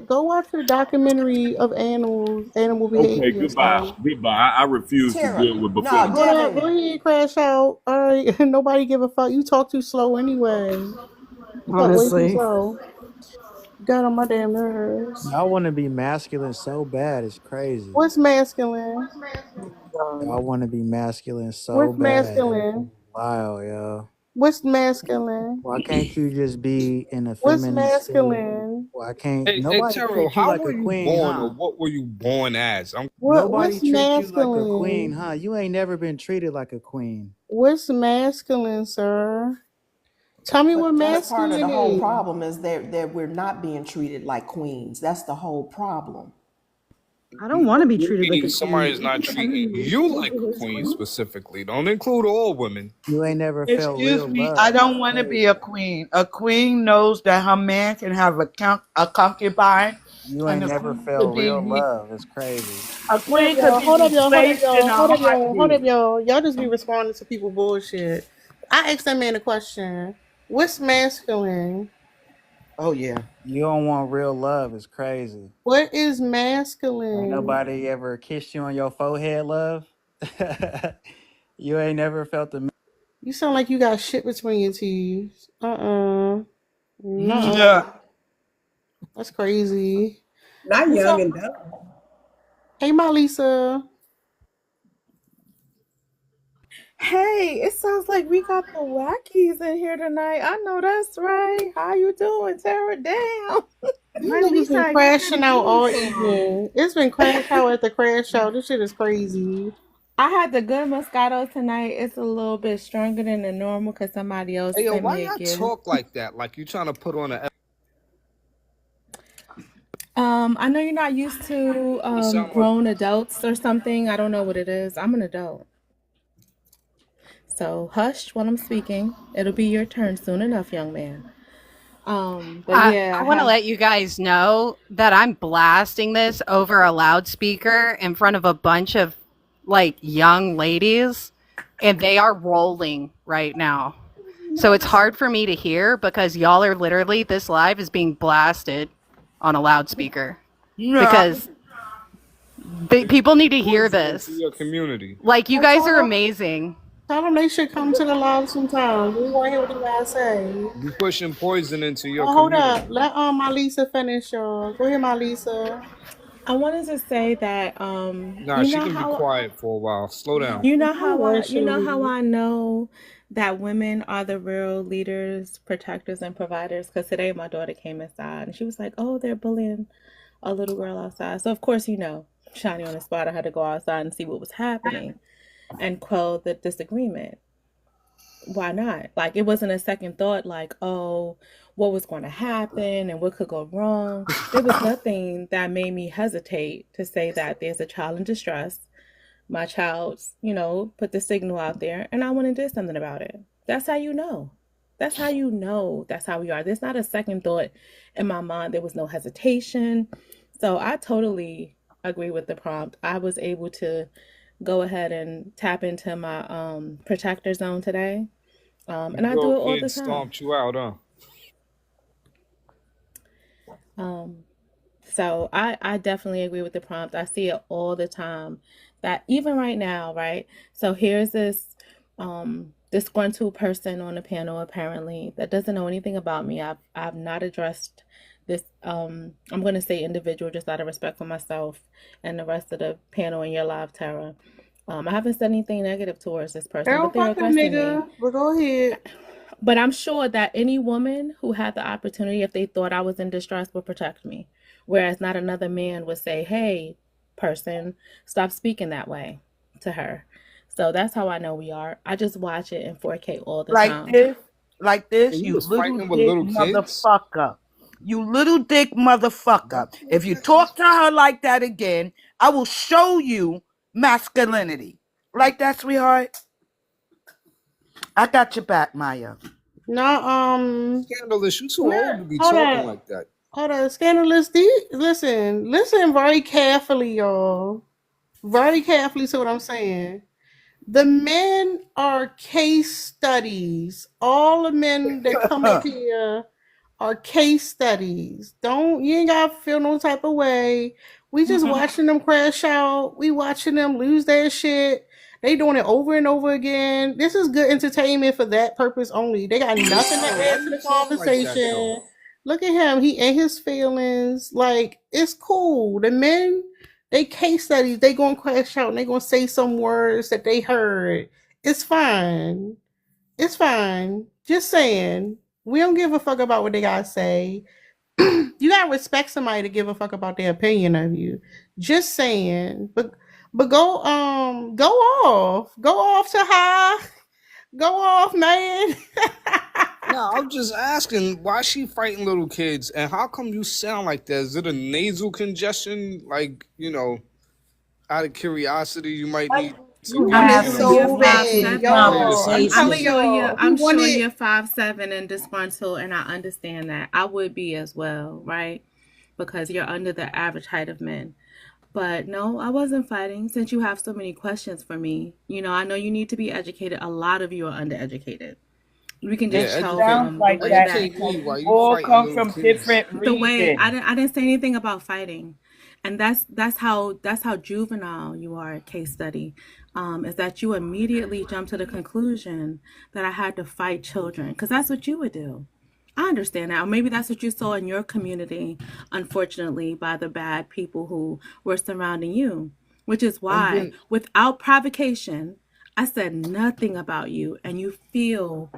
Go watch a documentary of animal okay. behavior, Goodbye, sir. goodbye. I refuse to Tara. deal with No, Hold buffoonery. up, Devin. go ahead, crash out. All right, nobody give a fuck. You talk too slow anyway. You talk way too Honestly. slow. Got on my damn nerves. Y'all want to be masculine so bad, it's crazy. What's masculine? Y'all want to be masculine so What's bad. masculine? Wow, yo. What's masculine? Why can't you just be in a What's feminine state? masculine? Why can't Hey, nobody Taro, treat you how like were a you queen, born, or huh? what were you born as? Nobody What's treat you like a queen, masculine? huh? You ain't never been treated like a queen. What's masculine, sir? Tell me what But that's part of the masculine whole is. problem is that we're not being treated like queens. That's the whole problem. I don't want to be You treated like mean a somebody's queen. not treating you like a queen specifically? Don't include all women. You ain't never felt Excuse real me, I love. don't That's want to crazy. be a queen. A queen knows that her man can have a concubine You And ain't the never queen felt could real be. love. It's crazy. A Hold up, queen could y'all. be Hold up, y'all. Hold up, replaced in y'all. a Hold up, y'all. Hold up, heartbeat. y'all. Y'all just be responding to people bullshit. I asked that man a question. What's masculine? Oh yeah. You don't want real love. It's crazy. What is Ain't masculine? nobody ever kissed you on your forehead, love. You ain't never felt the. You sound like you got shit between your teeth. No. Yeah. That's crazy. Not What's young up? and dumb. Hey, my Lisa. Hey, it sounds like we got the wackies in here tonight. I know that's right. How you doing? Tear it down. You Hi, niggas been Lisa. You said crashing it out all beautiful. evening. It's been crash out at the crash out. This shit is crazy. I had the good Moscato tonight. It's a little bit stronger than the normal because somebody else Hey, yo, sent why me a y'all gift. talk like that? Like you trying to put on a. I know you're not used to You sound like. grown adults or something. I don't know what it is. I'm an adult. So hush when I'm speaking. It'll be your turn soon enough, young man. But yeah, I I want to have. let you guys know that I'm blasting this over a loudspeaker in front of a bunch of like young ladies, and they are rolling right now. So it's hard for me to hear because y'all are literally, this live is being blasted on a loudspeaker Yeah. because people need to hear Poison into this. your community. Like, you Well, guys are amazing. tell them they should come to the live sometime. We want to hear what they gotta say. You pushing poison into your Oh, hold community. up. Let my Lisa finish, y'all. Go ahead, my Lisa. I wanted to say that Nah, she can be quiet for a while. Slow down. you know how I know that women are the real leaders, protectors, and providers. Because today my daughter came inside and she was like, "Oh, they're bullying a little girl outside." So of course, shiny on the spot, I had to go outside and see what was happening and quell the disagreement. Why not? Like, it wasn't a second thought, like, oh, what was going to happen and what could go wrong. There was nothing that made me hesitate to say that there's a child in distress. My child's, put the signal out there and I went and did something about it. That's how you know. That's how you know that's how we are. There's not a second thought in my mind. There was no hesitation. So I totally agree with the prompt. I was able to go ahead and tap into my protector zone today. And I do Your it all the kids time. stomped you out, huh? So I definitely agree with the prompt. I see it all the time. That even right now, right? So here's this disgruntled person on the panel apparently that doesn't know anything about me. I've not addressed this I'm gonna say individual just out of respect for myself and the rest of the panel in your live, Tara. I haven't said anything negative towards this person, Girl, but they're fuck a aggressing me. nigga. But go ahead. But I'm sure that any woman who had the opportunity, if they thought I was in distress, would protect me. Whereas not another man would say, hey, person, stop speaking that way to her. So that's how I know we are. I just watch it in 4K all the Like time. this, like this, And you you was little fighting with dick little kids? motherfucker. You little dick motherfucker. If you talk to her like that again, I will show you masculinity. Like that, sweetheart? I got your back, Maya. No, Scandalous, you too old to be hold talking up. like that. Hold up. Scandalous. Listen very carefully, y'all. Very carefully to what I'm saying. The men are case studies. All the men that come up here are case studies. You ain't gotta feel no type of way. We just watching them crash out. We watching them lose their shit. They doing it over and over again. This is good entertainment for that purpose only. They got nothing to Why add to you the talking like that though? conversation. Look at him. He in his feelings. Like, it's cool. The men, they case studies. They gonna crash out and they gonna say some words that they heard. It's fine. It's fine. Just saying. We don't give a fuck about what they gotta say. You gotta respect somebody to give a fuck about their opinion of you. Just saying. But go off. Go off to high. Go off, man. No, I'm just asking why she fighting little kids and how come you sound like that? Is it a nasal congestion? Like, out of curiosity, you might need You some I'm have sure to you're So listen bad, 5'7". to y'all. I'm I'm telling conversation. sure y'all. He I'm sure wanted. you're 5'7" and disgruntled, and I understand that. I would be as well, right? because you're under the average height of men. But no, I wasn't fighting since you have so many questions for me. I know you need to be educated. A lot of you are undereducated. We can just Yeah, It tell sounds from the like way that that educate because me we while you all fighting come little from kids. different the way regions. I didn't say anything about fighting, and that's how juvenile you are. Case study, is that you immediately jump to the conclusion that I had to fight children because that's what you would do. I understand that. Or maybe that's what you saw in your community, unfortunately, by the bad people who were surrounding you, which is And why, then without provocation, I said nothing about you, and you feel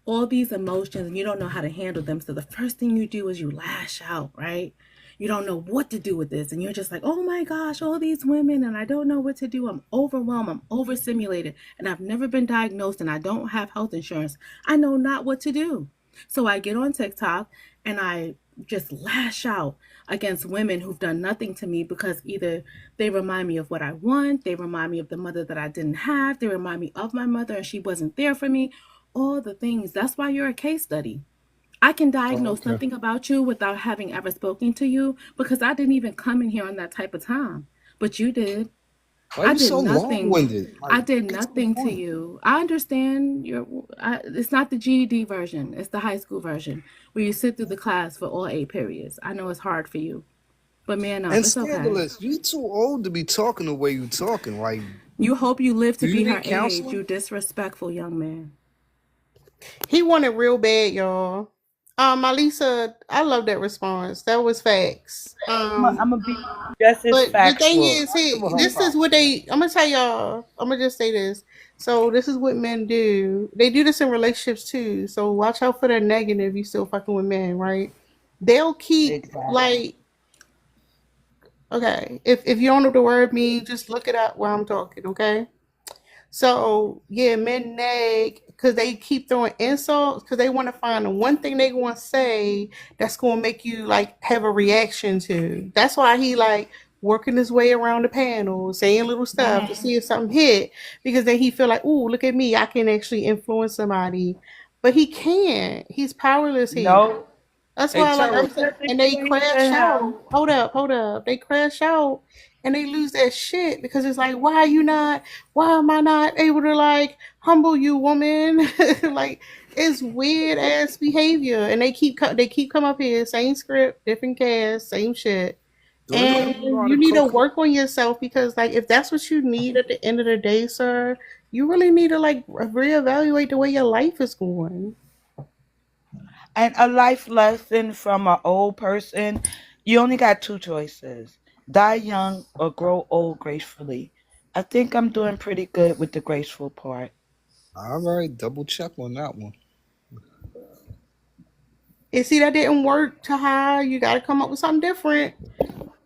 all these emotions and you don't know how to handle them. So the first thing you do is you lash out, right? You don't know what to do with this. And you're just like, oh my gosh, all these women, and I don't know what to do. I'm overwhelmed. I'm overstimulated. And I've never been diagnosed and I don't have health insurance. I know not what to do. So I get on TikTok and I just lash out against women who've done nothing to me because either they remind me of what I want, they remind me of the mother that I didn't have, they remind me of my mother and she wasn't there for me, all the things. That's why you're a case study. I can diagnose okay. something about you without having ever spoken to you because I didn't even come in here on that type of time. But you did. Why I you did so nothing. long-winded? I Like, did get to the nothing to point. you. I understand it's not the GED version. It's the high school version where you sit through the class for all 8 periods. I know it's hard for you, but man up. And It's okay. scandalous, you too old to be talking the way you talking. Like, You hope you live do to you be her need age, counseling? you disrespectful young man. He wanted real bad, y'all. Malisa, I love that response. That was facts. I'm gonna be just as But the thing factual. is, I give her this is props. what I'm gonna tell y'all. I'm gonna just say this. So this is what men do. They do this in relationships too. So watch out for the negative. You still fucking with men, right? They'll keep Exactly. like, okay. If you don't know what the word means, just look it up while I'm talking. Okay. So yeah, men nag because they keep throwing insults because they want to find the one thing they want to say that's going to make you like have a reaction to. That's why he like working his way around the panel, saying little stuff to see if something hit because then he feel like, ooh, look at me, I can actually influence somebody, but he can't. He's powerless here. No, That's Hey, why, like Tara, I'm saying, similar and they crash situation. out. Hold up. They crash out and they lose that shit because it's like, why am I not able to like humble you, woman? Like it's weird ass behavior, and they keep come up here, same script, different cast, same shit. do any of you know And how you to need to cook? work on yourself because, like, if that's what you need at the end of the day, sir, you really need to like reevaluate the way your life is going. And a life lesson from an old person, you only got two choices: die young or grow old gracefully. I think I'm doing pretty good with the graceful part. All right, double check on that one. And see, that didn't work to high. You got to come up with something different.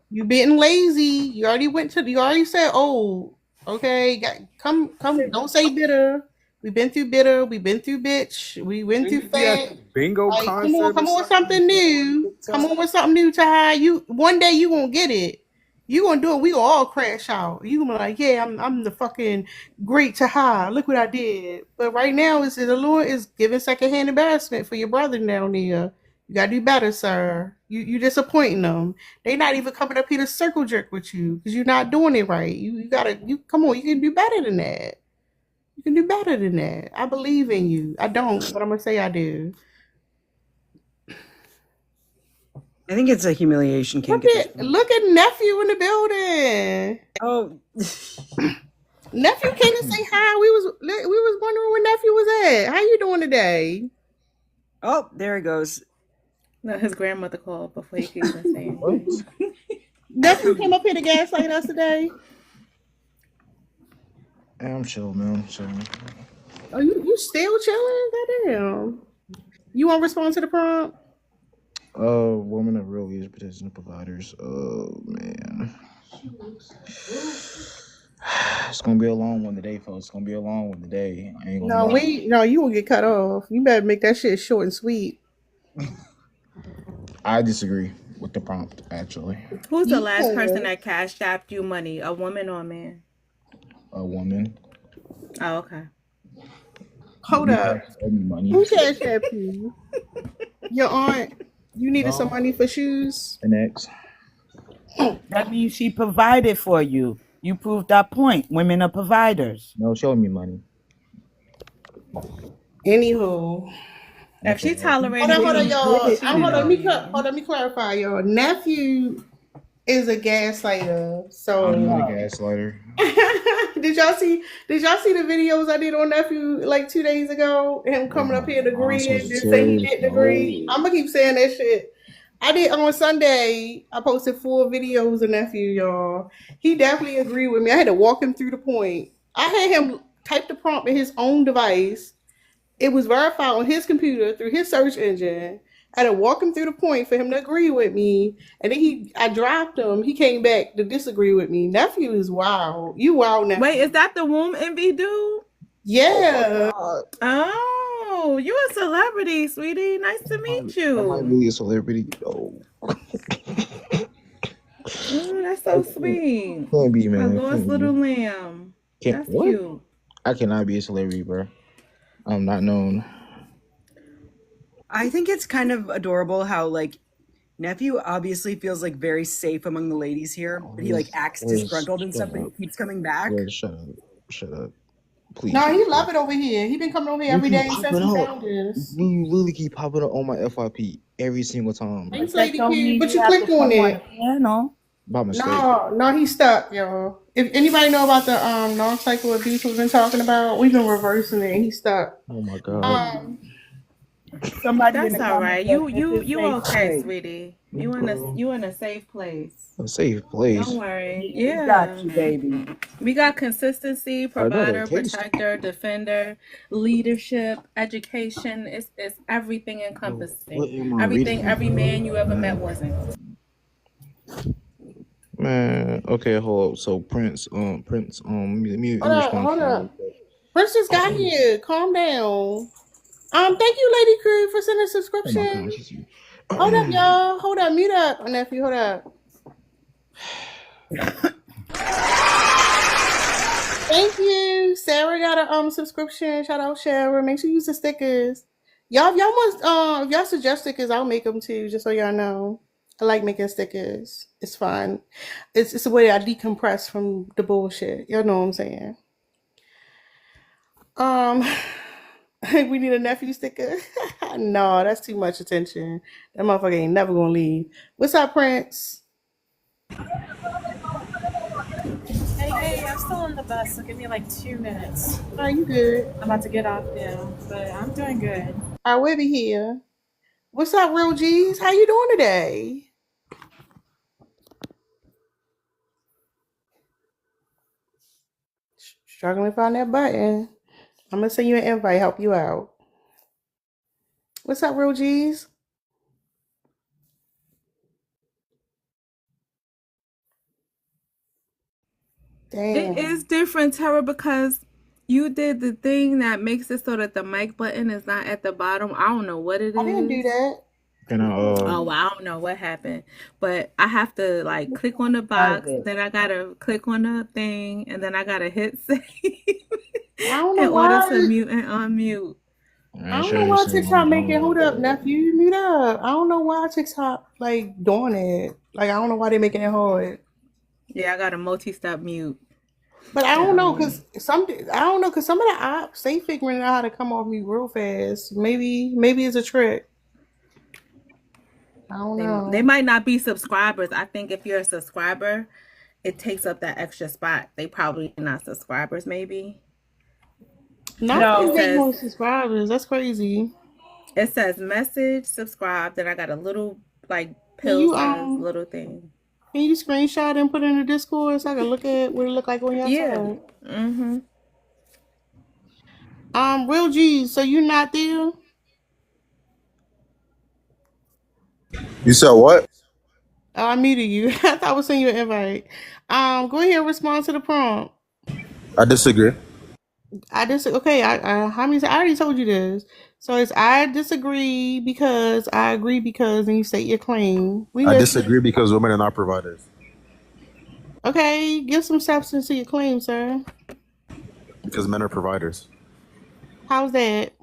You being lazy. You already said, oh, okay, come, don't say bitter. We've been through bitter. We've been through bitch. We went through Shouldn't you be at fat. the bingo Like, concert or come on with something? something new. Come on with something new, Ty. You one day you gonna get it. You gonna do it. We gonna all crash out. You gonna be like, yeah, I'm the fucking great Taha. Look what I did. But right now, is the Lord is giving secondhand embarrassment for your brother down there. You gotta do better, sir. You disappointing them. They not even coming up here to circle jerk with you because you're not doing it right. You gotta come on. You can do better than that. You can do better than that. I believe in you. I don't, but I'm gonna say I do. I think it's a humiliation kink at this point. Look at nephew in the building. Oh, Nephew came to say hi. We was wondering where nephew was at. How you doing today? oh, there he goes. No, his grandmother called before he could even say anything. Nephew came up here to gaslight us today. Hey, I'm chill, man. I'm chilling. Oh, you still chilling? Goddamn. You want to respond to the prompt? Women are real leaders, protectors, and providers. Oh man, it's gonna be a long one today, folks. It's gonna be a long one today. I ain't gonna lie. No, you gonna get cut off. You better make that shit short and sweet. I disagree with the prompt, actually. Who's the last person Yeah. that cashed out you money? A woman or a man? A woman. Oh, okay. Hold You up. guys owe me money. Who cashed that you? Your aunt. You needed some No. money for shoes. And next. That means she provided for you. You proved that point. Women are providers. No, show me money. Anywho. If she Hold tolerating on, you, y'all. she Hold on, know you. let me clarify, y'all. Nephew is a gaslighter. So I'm not a gaslighter. did y'all see the videos I did on Nephew like 2 days ago? Him coming up here and agreeing and saying he didn't agree. I'm gonna keep saying that shit. I did on Sunday. I posted 4 videos of Nephew, y'all. He definitely agreed with me. I had to walk him through the point. I had him type the prompt in his own device. It was verified on his computer through his search engine. I had to walk him through the point for him to agree with me. And then I dropped him. He came back to disagree with me. Nephew is wild. You wild, Nephew. Wait, is that the womb envy dude? Yeah. Oh, you a celebrity, sweetie. Nice to meet Am I you. really a celebrity? No. Oh, that's so sweet. Can't be, My man. lost Can't little be. lamb. Can't That's what? cute. I cannot be a celebrity, bro. I'm not known. I think it's kind of adorable how like Nephew obviously feels like very safe among the ladies here, but he like acts disgruntled and stuff, but he keeps coming back. Shut up. Shut up. Please. No, he love it over here. He been coming over here every day since he found us. You literally keep popping up on my FYP every single time. Thanks, Lady Q. But you clicked on it. By mistake. No, he's stuck, y'all. If anybody know about the non-cycle abuse we've been talking about, we've been reversing it and he's stuck. Oh my god. Somebody That's in the all right. comments You said it's a safe okay, place. sweetie. You in a safe place. A safe place. Don't worry. We Yeah. got you, baby. We got consistency, I know provider, that taste. protector, defender, leadership, education. It's everything encompassing. What am I Everything reading? every man you ever met wasn't. Man, okay, hold up. So Prince, let me Hold respond to up. Prince just got here. Calm down. Thank you, Lady Crew, for sending a subscription. Hold up, y'all. Hold up. Mute up, nephew. Hold up. Thank you. Sarah got a subscription. Shout out Sarah. Make sure you use the stickers. Y'all, if y'all want if y'all suggest stickers, I'll make them too, just so y'all know. I like making stickers. It's fun. It's a way I decompress from the bullshit. Y'all know what I'm saying. We need a nephew sticker. No, that's too much attention. That motherfucker ain't never gonna leave. What's up, Prince? Hey, I'm still on the bus, so give me like 2 minutes. Are you good? I'm about to get off now, but I'm doing good. I will be here. What's up, Real G's? How you doing today? Struggling to find that button. I'm gonna send you an invite, help you out. What's up, Real G's? Damn. It is different, Tara, because you did the thing that makes it so that the mic button is not at the bottom. I don't know what it is. I didn't do that. Can I Oh, well, I don't know what happened, but I have to like click on the box, then I gotta click on the thing, and then I gotta hit save I don't in know order why. to mute and unmute. I don't know why TikTok make it. Hold up, nephew, mute up. I don't know why TikTok like doing it. Like I don't know why they making it hard. Yeah, I got a multi-step mute. But I don't know because some of the apps they figuring out how to come off mute real fast. Maybe it's a trick. I don't know. They might not be subscribers. I think if you're a subscriber, it takes up that extra spot. They probably not subscribers, maybe. No, It says- more subscribers. That's crazy. It says message, subscribe. Then I got a little like Can you, pill little thing. Can you screenshot and put it in the Discord so I can look at what it look like on your Yeah. side? Mm-hmm. Real G, so you not there? You said what? Oh, I muted you. I thought I was sending you an invite. Go ahead and respond to the prompt. I disagree. Okay. I already told you this. So it's I disagree because I agree because, and you state your claim. I disagree because women are not providers. Okay, give some substance to your claim, sir. Because men are providers. How's that?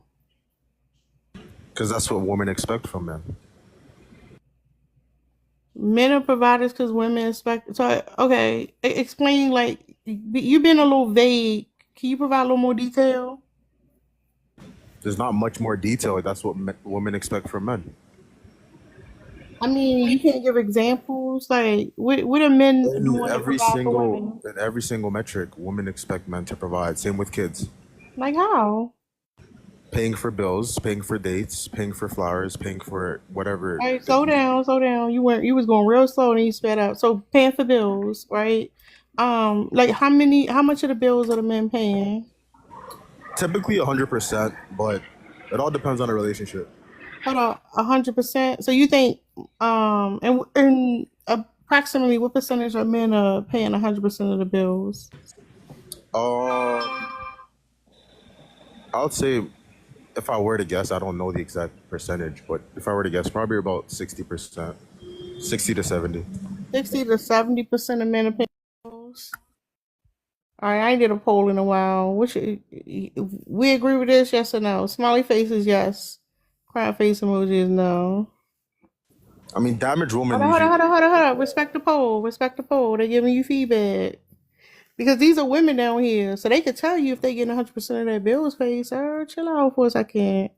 Because that's what women expect from men. Men are providers because women expect. So okay, explain. Like you've been a little vague. Can you provide a little more detail? There's not much more detail. That's what women expect from men. I mean, you can't give examples. Like what are men doing to provide for women? In every single metric, women expect men to provide. Same with kids. Like how? Paying for bills, paying for dates, paying for flowers, paying for whatever. All right, slow down, slow down. You was going real slow and you sped up. So paying for bills, right? Like how much of the bills are the men paying? Typically 100%, but it all depends on the relationship. Hold on, 100%. So you think, and approximately what percentage of men are paying 100% of the bills? I would say, if I were to guess, I don't know the exact percentage, but if I were to guess, probably about 60%, 60 to 70. 60 to 70% of men are paying bills. All right, I ain't did a poll in a while. We agree with this? Yes or no? Smiley face is yes. Crying face emoji is no. I mean, damaged women. Hold on. Respect the poll. Respect the poll. They're giving you feedback. Because these are women down here, so they could tell you if they get 100% of their bills paid. Sir, chill out for a second.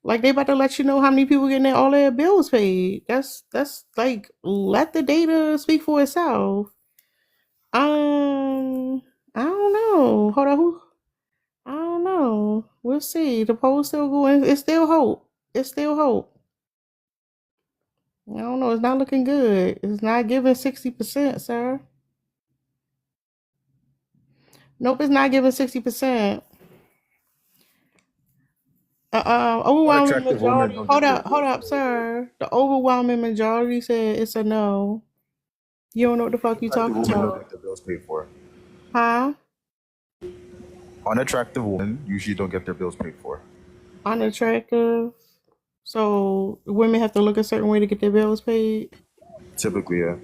Like they about to let you know how many people getting all their bills paid. That's like let the data speak for itself. I don't know. Hold on. I don't know. We'll see. The poll's still going. It's still hope. It's still hope. I don't know. It's not looking good. It's not giving 60%, sir. Nope, it's not giving 60%. Overwhelming majority. Hold up, sir. The overwhelming majority said it's a no. You don't know what the fuck you talking Women don't about. get their bills paid for. Huh? Unattractive women usually don't get their bills paid for. Unattractive. So women have to look a certain way to get their bills paid. Typically, yeah.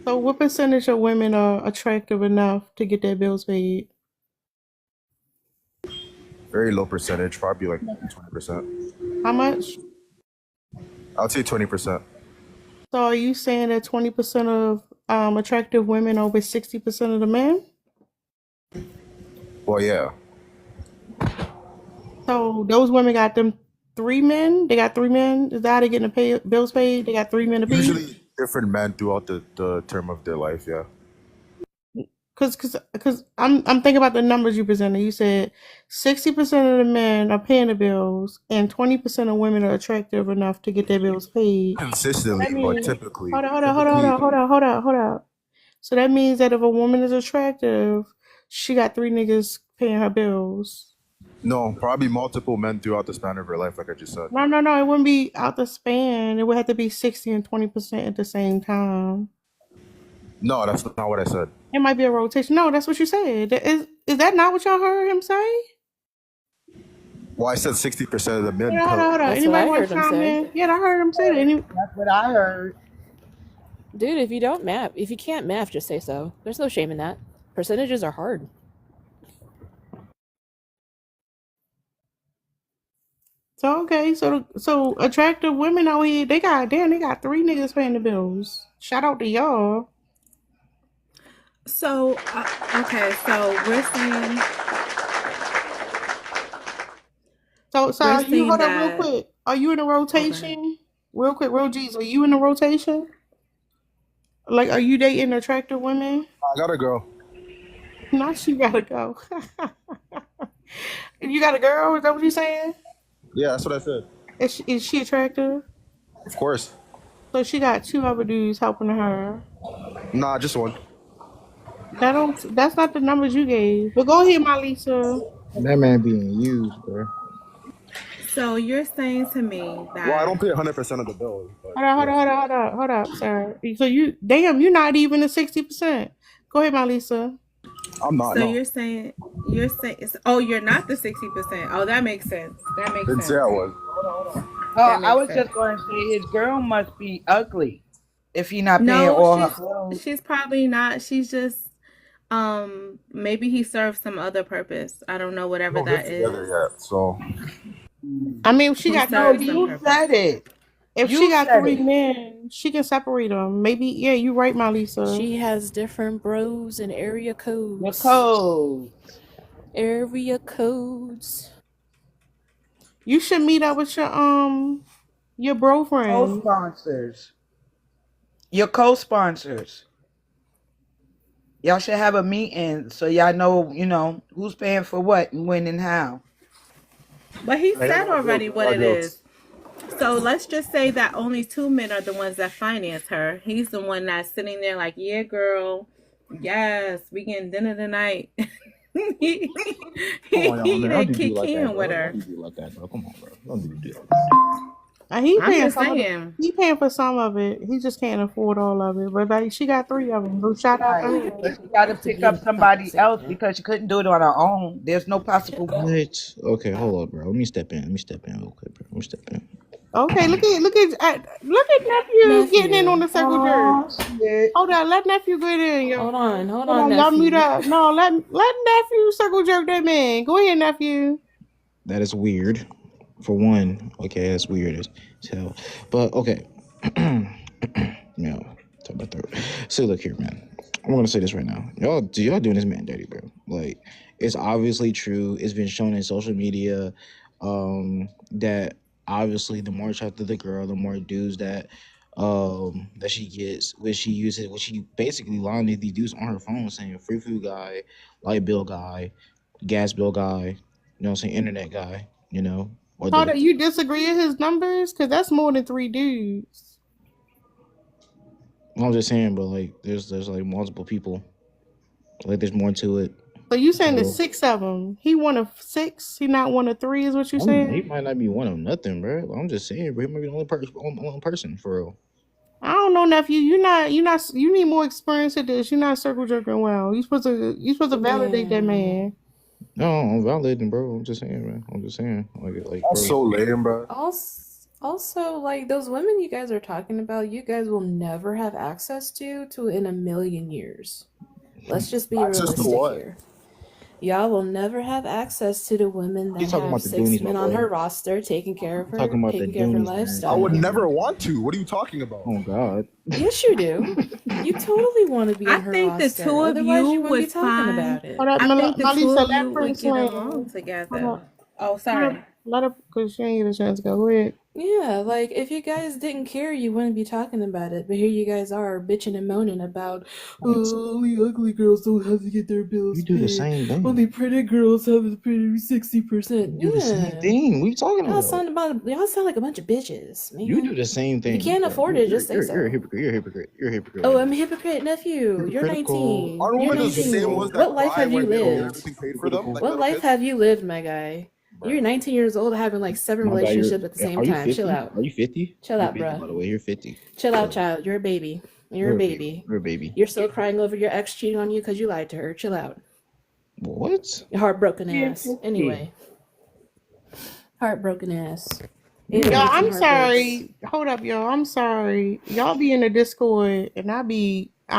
So what percentage of women are attractive enough to get their bills paid? Very low percentage, probably like 20%. How much? I'd say 20%. So are you saying that 20% of attractive women are with 60% of the men? Well, yeah. So those women got them 3 men? They got 3 men? Is that how they getting the bills paid? They got 3 men to pay? Usually different men throughout the term of their life, yeah. Because I'm thinking about the numbers you presented. You said 60% of the men are paying the bills and 20% of women are attractive enough to get their bills paid. Consistently, That but means typically. hold on. So that means that if a woman is attractive, she got 3 niggas paying her bills. No, probably multiple men throughout the span of her life, like I just said. No, it wouldn't be out the span. It would have to be 60 and 20% at the same time. No, that's not what I said. It might be a rotation. No, that's what you said. Is that not what y'all heard him say? Well, I said 60% of the men. Hold on. That's what Anybody I want heard to him chime say. in? Yeah, I heard him say that. That's what I heard. Dude, if you can't math, just say so. There's no shame in that. Percentages are hard. So okay, so attractive women out here, they got 3 niggas paying the bills. Shout out to y'all. So, okay, so we're saying. So We're are you saying hold up that. real quick? Are you in a rotation? Real quick, real G's. Are you in a rotation? Like, are you dating attractive women? I got a girl. Not she gotta go. You got a girl? Is that what you saying? Yeah, that's what I said. Is she attractive? Of course. So she got 2 other dudes helping her. Nah, just one. That's not the numbers you gave. But go ahead, my Lisa. That man being used, bro. So you're saying to me that. Well, I don't pay 100% of the bills. But Hold up, sir. So you're not even at 60%. Go ahead, my Lisa. I'm not. So No. you're saying oh, you're not the 60%. Oh, that makes sense. That makes Didn't sense. say I was. Oh, That I was makes just going to say his girl must be ugly if he not paying No, all her bills. she's probably not. She's just maybe he serves some other purpose. I don't know, We whatever don't that live is. together yet, so. I mean, she He got serves No, some you purpose. said it. If she You got said 3 it. men, she can separate them. Maybe, yeah, you right, Malisa. She has different bros and area The codes. code. Area codes. You should meet up with your bro friend. Co-sponsors. Your co-sponsors. Y'all should have a meeting so y'all know, who's paying for what and when and how. But he Hey, said y'all already jokes. what Y'all it jokes. is. So let's just say that only 2 men are the ones that finance her. He's the one that's sitting there like, yeah, girl, yes, we getting dinner tonight. he Come on, y'all, man. Don't didn't do kick like that, in bro. with her. Don't do like that, bro. Come on, bro. Don't do that. He I'm paying just some of it. saying. He paying for some of it. He just can't afford all of it. But like, she got 3 of them. So shout out to Right. her. But she got to pick up somebody else because she couldn't do it on her own. There's no possible way. What? Okay, hold on, bro. Let me step in. Real quick, bro. Let me step in. Okay, look at nephew getting in on the circle jerk. Shit. Hold on, let nephew get in, yo. Hold on, Hold on, y'all nephew. mute up. No, let nephew circle jerk that man. Go ahead, nephew. That is weird. For one, okay, that's weird as hell. But okay, yeah, talk about that. So look here, man. I'm gonna say this right now. Y'all doing this man dirty, bro. Like, it's obviously true. It's been shown in social media, that obviously the more attractive the girl, the more dudes that she gets, which she basically lying to these dudes on her phone saying free food guy, light bill guy, gas bill guy, you know what I'm saying, internet guy, you know. Or Hold the on, you disagree with his numbers? Because that's more than 3 dudes. I'm just saying, but like there's like multiple people. Like there's more to it. So you saying So, there's 6 of them? He one of 6. He not one of 3, is what you he saying? might not be one of nothing, bro. I'm just saying, bro. He might be the only person for real. I don't know, nephew. You need more experience at this. You're not circle jerking well. You supposed to validate that man. No, I'm validating, bro. I'm just saying, man. I'm just saying, like, That's bro. so lame, bro. Also, like those women you guys are talking about, you guys will never have access to in a million years. Let's just be Access to realistic what? here. Y'all will never have access to the women that He's talking have about the 6 Goonies, men my on boy. her roster, taking care of her, Talking about the taking care of her Goonies, man. lifestyle. I would never want to. What are you talking about? Oh God. Yes, you do. You totally want to be I on her think the roster. 2 of Otherwise, you you wouldn't would be talking find. about it. Hold up, I think the 2 Malisa, of let you would Prince get land. along Hold together. up. Oh, sorry. Let her, because she ain't get a chance to go. Go ahead. Yeah, like if you guys didn't care, you wouldn't be talking about it. But here you guys are bitching and moaning about only ugly girls don't have to get their bills You do the paid. same thing. Only pretty girls have to pay 60%. You do the same thing. What are you talking Y'all about? sound like a bunch of bitches, man. You do the same thing. If you can't bro. afford it, just say so. You're a hypocrite. You're a hypocrite. You're a hypocrite. Oh, right I'm a now. hypocrite, nephew. You're Hypocritical. 19. Aren't You're women the same 19. ones that What life cry have you when they don't get lived? everything paid for them, like What little life kids? have you lived, my guy? You're 19 years old having like 7 My guy, relationships at the same are you time. 50? Chill out. Are you 50? Chill You're out, 50, bruh. by the way. You're 50. Chill out, child. You're a baby. You're a baby. You're a baby. You're still crying over your ex cheating on you because you lied to her. Chill out. What? Your heartbroken ass. 50. Anyway. Heartbroken ass. Y'all, Idiots and I'm heartbreaks. sorry. Hold up, y'all. I'm sorry. Y'all be in the Discord, and I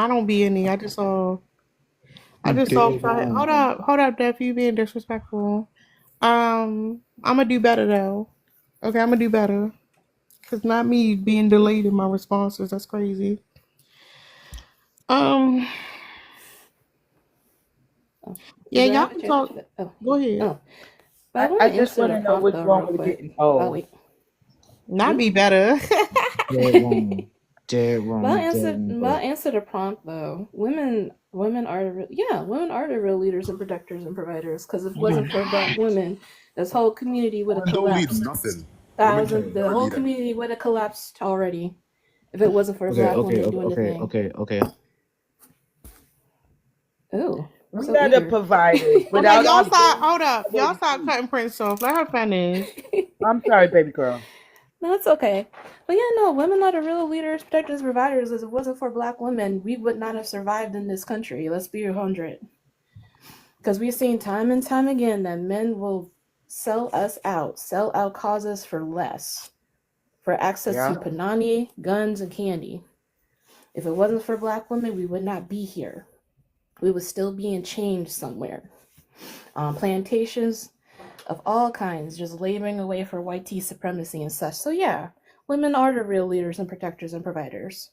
don't be in there. I just saw. Hold up, Def. You being disrespectful. I'm gonna do better though. Okay, I'm gonna do better. Cause not me being delayed in my responses. That's crazy. Yeah, Do I y'all have a can chance talk. to? Oh. Go ahead. Oh. But I want I to just answer want the to know prompt which though, one real was quick. getting Oh, old. wait. Not be better. Dead wrong. Dead wrong. But I'll Dead answer the prompt though. Women are the real leaders and protectors and providers. Because if it wasn't for black women, this whole community would have Women don't lead collapsed. nothing. Women can The never whole lead anything. community would have collapsed already if it wasn't for Okay, black okay, women okay, doing the thing. okay. Ooh, We so are the eager. providers. Okay, Without y'all our stop. food, Hold up. where Y'all we stop eat. cutting Prince off. Let her finish. I'm sorry, baby girl. No, it's okay. But yeah, no, women are the real leaders, protectors, providers. If it wasn't for black women, we would not have survived in this country. Let's be 100. Because we've seen time and time again that men will sell us out, sell out causes for less, for access Yeah. to panani, guns, and candy. If it wasn't for black women, we would not be here. We would still be in chains somewhere. On plantations of all kinds, just laboring away for white tea supremacy and such. So yeah, Women are the real leaders and protectors and providers.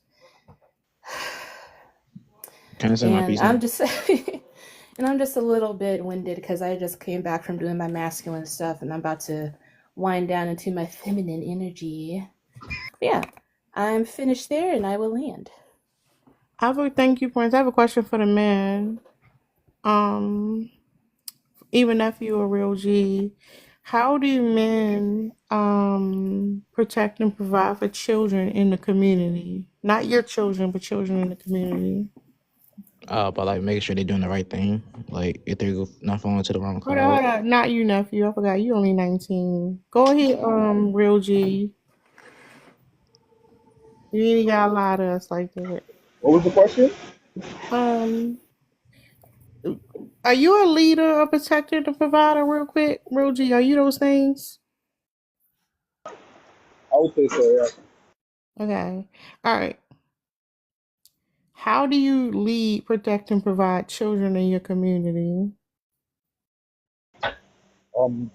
Can I say my And piece I'm now? just and I'm just a little bit winded because I just came back from doing my masculine stuff and I'm about to wind down into my feminine energy. But yeah, I'm finished there and I will land. I have a thank you points. I have a question for the men. Even if you're a real G, how do men protect and provide for children in the community? Not your children, but children in the community. But like making sure they're doing the right thing. Like if they're not falling into the wrong Hold crowd. on. Not you, nephew. I forgot. You only 19. Go ahead, real G. You ain't gotta lie to us like that. What was the question? Are you a leader, a protector, and a provider? Real quick, real G. Are you those things? I would say so, yeah. Okay. All right. How do you lead, protect, and provide children in your community?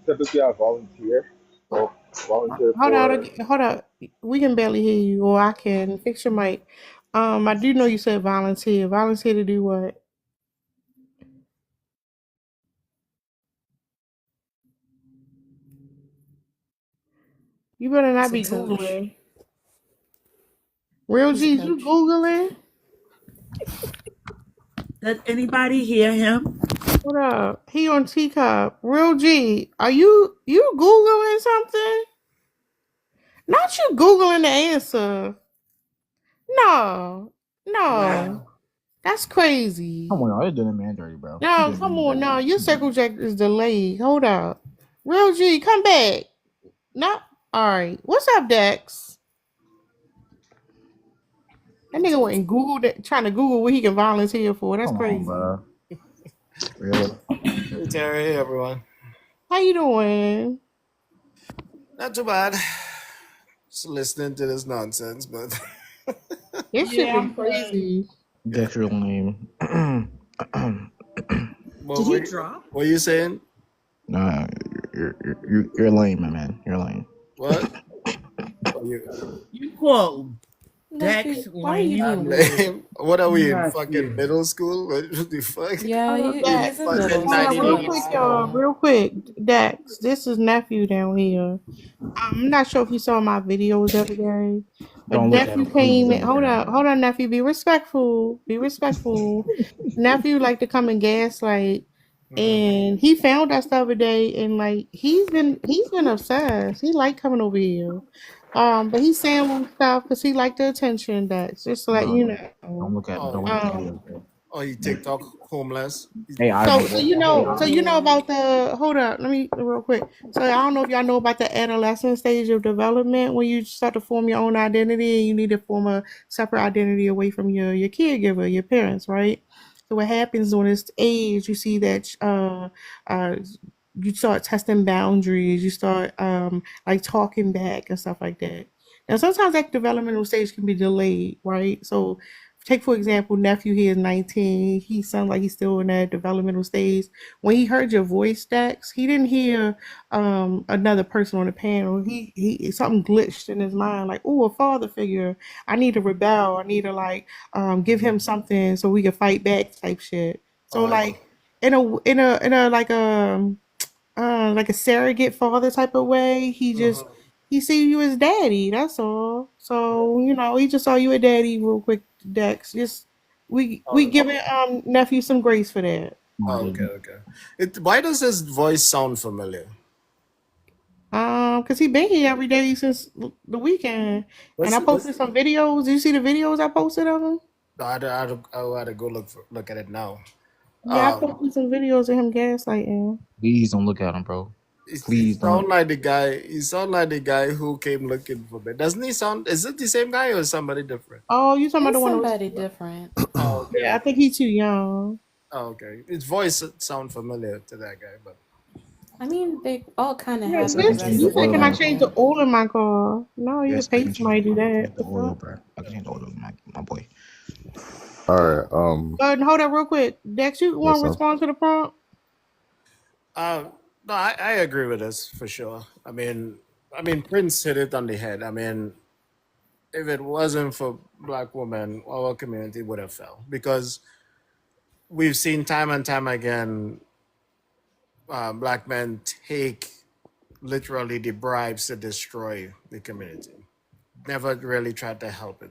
Typically I volunteer. So volunteer Hold on, for hold on. We can barely hear you, or I can fix your mic. I do know you said volunteer. Volunteer to do what? You better not be Some coach. Googling. Real He's a G, you coach. Googling? Does anybody hear him? What up? He on Teacup. Real G, are you Googling something? Not you Googling the answer. No. Wow. That's crazy. Come on, y'all. You're doing a man dirty, bro. No, come on, no. Your circle jack is delayed. Hold up. Real G, come back. No. Alright. What's up, Dex? That nigga went and Googled trying to Google what he can volunteer for. That's Come crazy. on, bro. Really? Hey, Terry. Hey, everyone. How you doing? Not too bad. Just listening to this nonsense, but This shit been crazy. That's your name. Did he drop? What are you saying? Nah, you're lame, my man. You're lame. What? You called Dex Nephew, why are you I'm being weird? lame. What are we in Not fucking you. middle school? What the fuck? Yeah, he's in Fucking middle Hold on, school. real 90 quick, y'all. Real quick, Dex. This is nephew down here. I'm not sure if you saw my videos every day, but Don't look at nephew him, please. came Don't in. look at him. Hold on, nephew. Be respectful. Be respectful. Nephew like to come and gaslight, and he found us the other day, and like he's been obsessed. He like coming over here, but he's saying one stuff because he like the attention. Dex, just to let you know. Don't look at him. Don't look at him. Oh, you TikTok homeless? Hey, So you know about the hold up, let me real quick. So I don't know if y'all know about the adolescent stage of development when you start to form your own identity and you need to form a separate identity away from your caregiver, your parents, right? So what happens during this age, you see that you start testing boundaries, you start like talking back and stuff like that. Now sometimes that developmental stage can be delayed, right? So take for example, nephew here is 19. He sounds like he's still in that developmental stage. When he heard your voice, Dex, he didn't hear another person on the panel. He something glitched in his mind, like, oh, a father figure. I need to rebel. I need to like give him something so we can fight back type shit. So like in a like a surrogate father type of way, he see you as daddy. That's all. So he just saw you a daddy real quick, Dex. Just we giving nephew some grace for that. Oh, okay. Why does his voice sound familiar? Cause he been here every day since the weekend, and I posted some videos. Did you see the videos I posted of him? I had to go look at it now. Yeah, I posted some videos of him gaslighting. Please don't look at him, bro. He Please sound don't. like the guy. He sound like the guy who came looking for me. Doesn't he sound? Is it the same guy or somebody different? Oh, you talking about the one? Somebody different. Oh, okay. Yeah, I think he's too young. Oh, okay. His voice sound familiar to that guy, but I mean, they all kind of Yeah, have seriously, you thinking I changed the oil in my car? No, you Yes, just I pay can somebody to do change that. the oil, bro. I can change the oil, my boy. All right. Hold up real quick. Dex, you want to Yes, respond to the prompt? no, I agree with this for sure. I mean, Prince hit it on the head. I mean, if it wasn't for black women, our community would have fell because we've seen time and time again black men take literally the bribes to destroy the community. Never really tried to help it.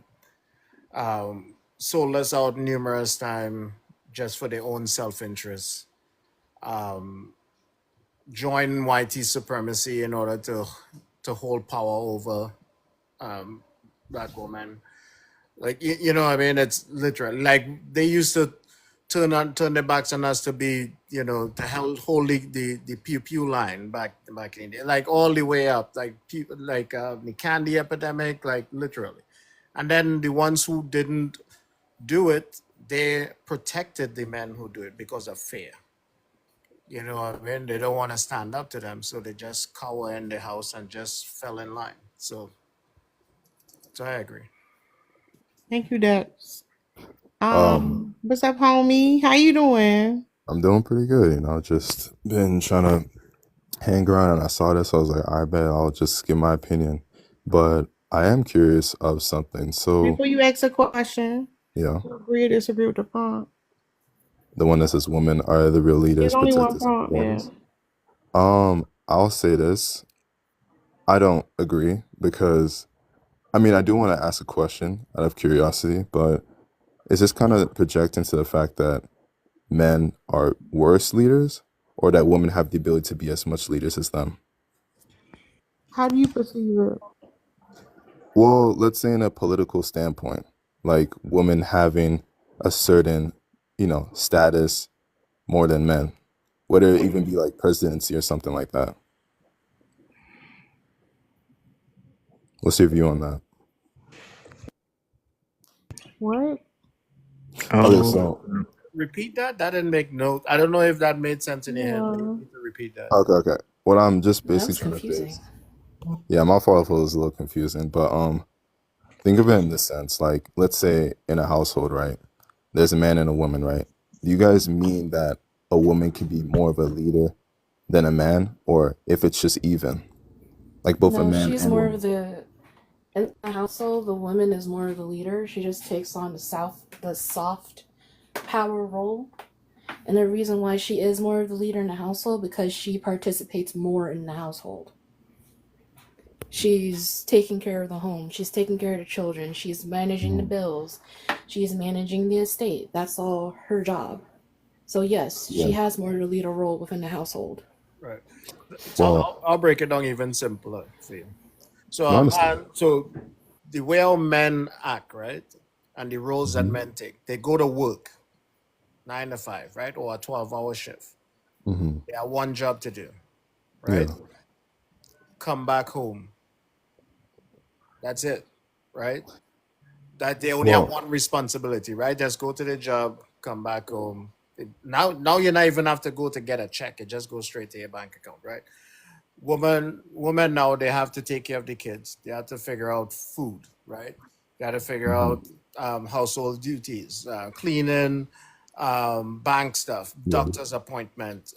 Sold us out numerous times just for their own self-interest. Join white supremacy in order to hold power over black women. Like you know what I mean? It's literal. Like they used to turn their backs on us to be, to hold the pew pew line back in India, like all the way up, like people like the candy epidemic, like literally. And then the ones who didn't do it, they protected the men who do it because of fear. You know what I mean? They don't want to stand up to them, so they just cower in the house and just fell in line. So I agree. Thank you, Dex. What's up, homie? How you doing? I'm doing pretty good, just been trying to hang around and I saw this, I was like, I bet I'll just give my opinion. But I am curious of something. So Before you ask a question, yeah, you agree or disagree with the prompt? the one that says women are the real leaders, There's only one protectors, and prompt, yeah. providers. I'll say this. I don't agree because I do want to ask a question out of curiosity, but is this kind of projecting to the fact that men are worse leaders or that women have the ability to be as much leaders as them? How do you perceive it? Well, let's say in a political standpoint, like women having a certain, status more than men, whether it even be like presidency or something like that. What's your view on that? What? Okay, so Repeat that. That didn't make no. I don't know if that made sense in your head. But Yeah. you need to repeat that. okay. What I'm just That basically was trying to confusing. say. Yeah, my fault if it was a little confusing, but think of it in this sense. Like, let's say in a household, right? There's a man and a woman, right? Do you guys mean that a woman can be more of a leader than a man, or if it's just even, like both a No, man she's and more woman? of the in the household. The woman is more of the leader. She just takes on the soft power role. And the reason why she is more of the leader in the household because she participates more in the household. She's taking care of the home. She's taking care of the children. She's managing the bills. She's managing the estate. That's all her job. So yes, Yeah. she has more of a leader role within the household. Right. So Well, I'll break it down even simpler for you. So no, I understand. so the way our men act, right, and the roles that men take, they go to work 9 to 5, right, or a 12-hour shift. Mm-hmm. They have one job to do, Yeah. right? Come back home. That's it, right? That they only have Well, one responsibility, right? Just go to the job, come back home. Now you not even have to go to get a check. It just goes straight to your bank account, right? Women now they have to take care of the kids. They have to figure out food, right? They have to figure out household duties, cleaning, bank stuff, yeah. doctor's appointment,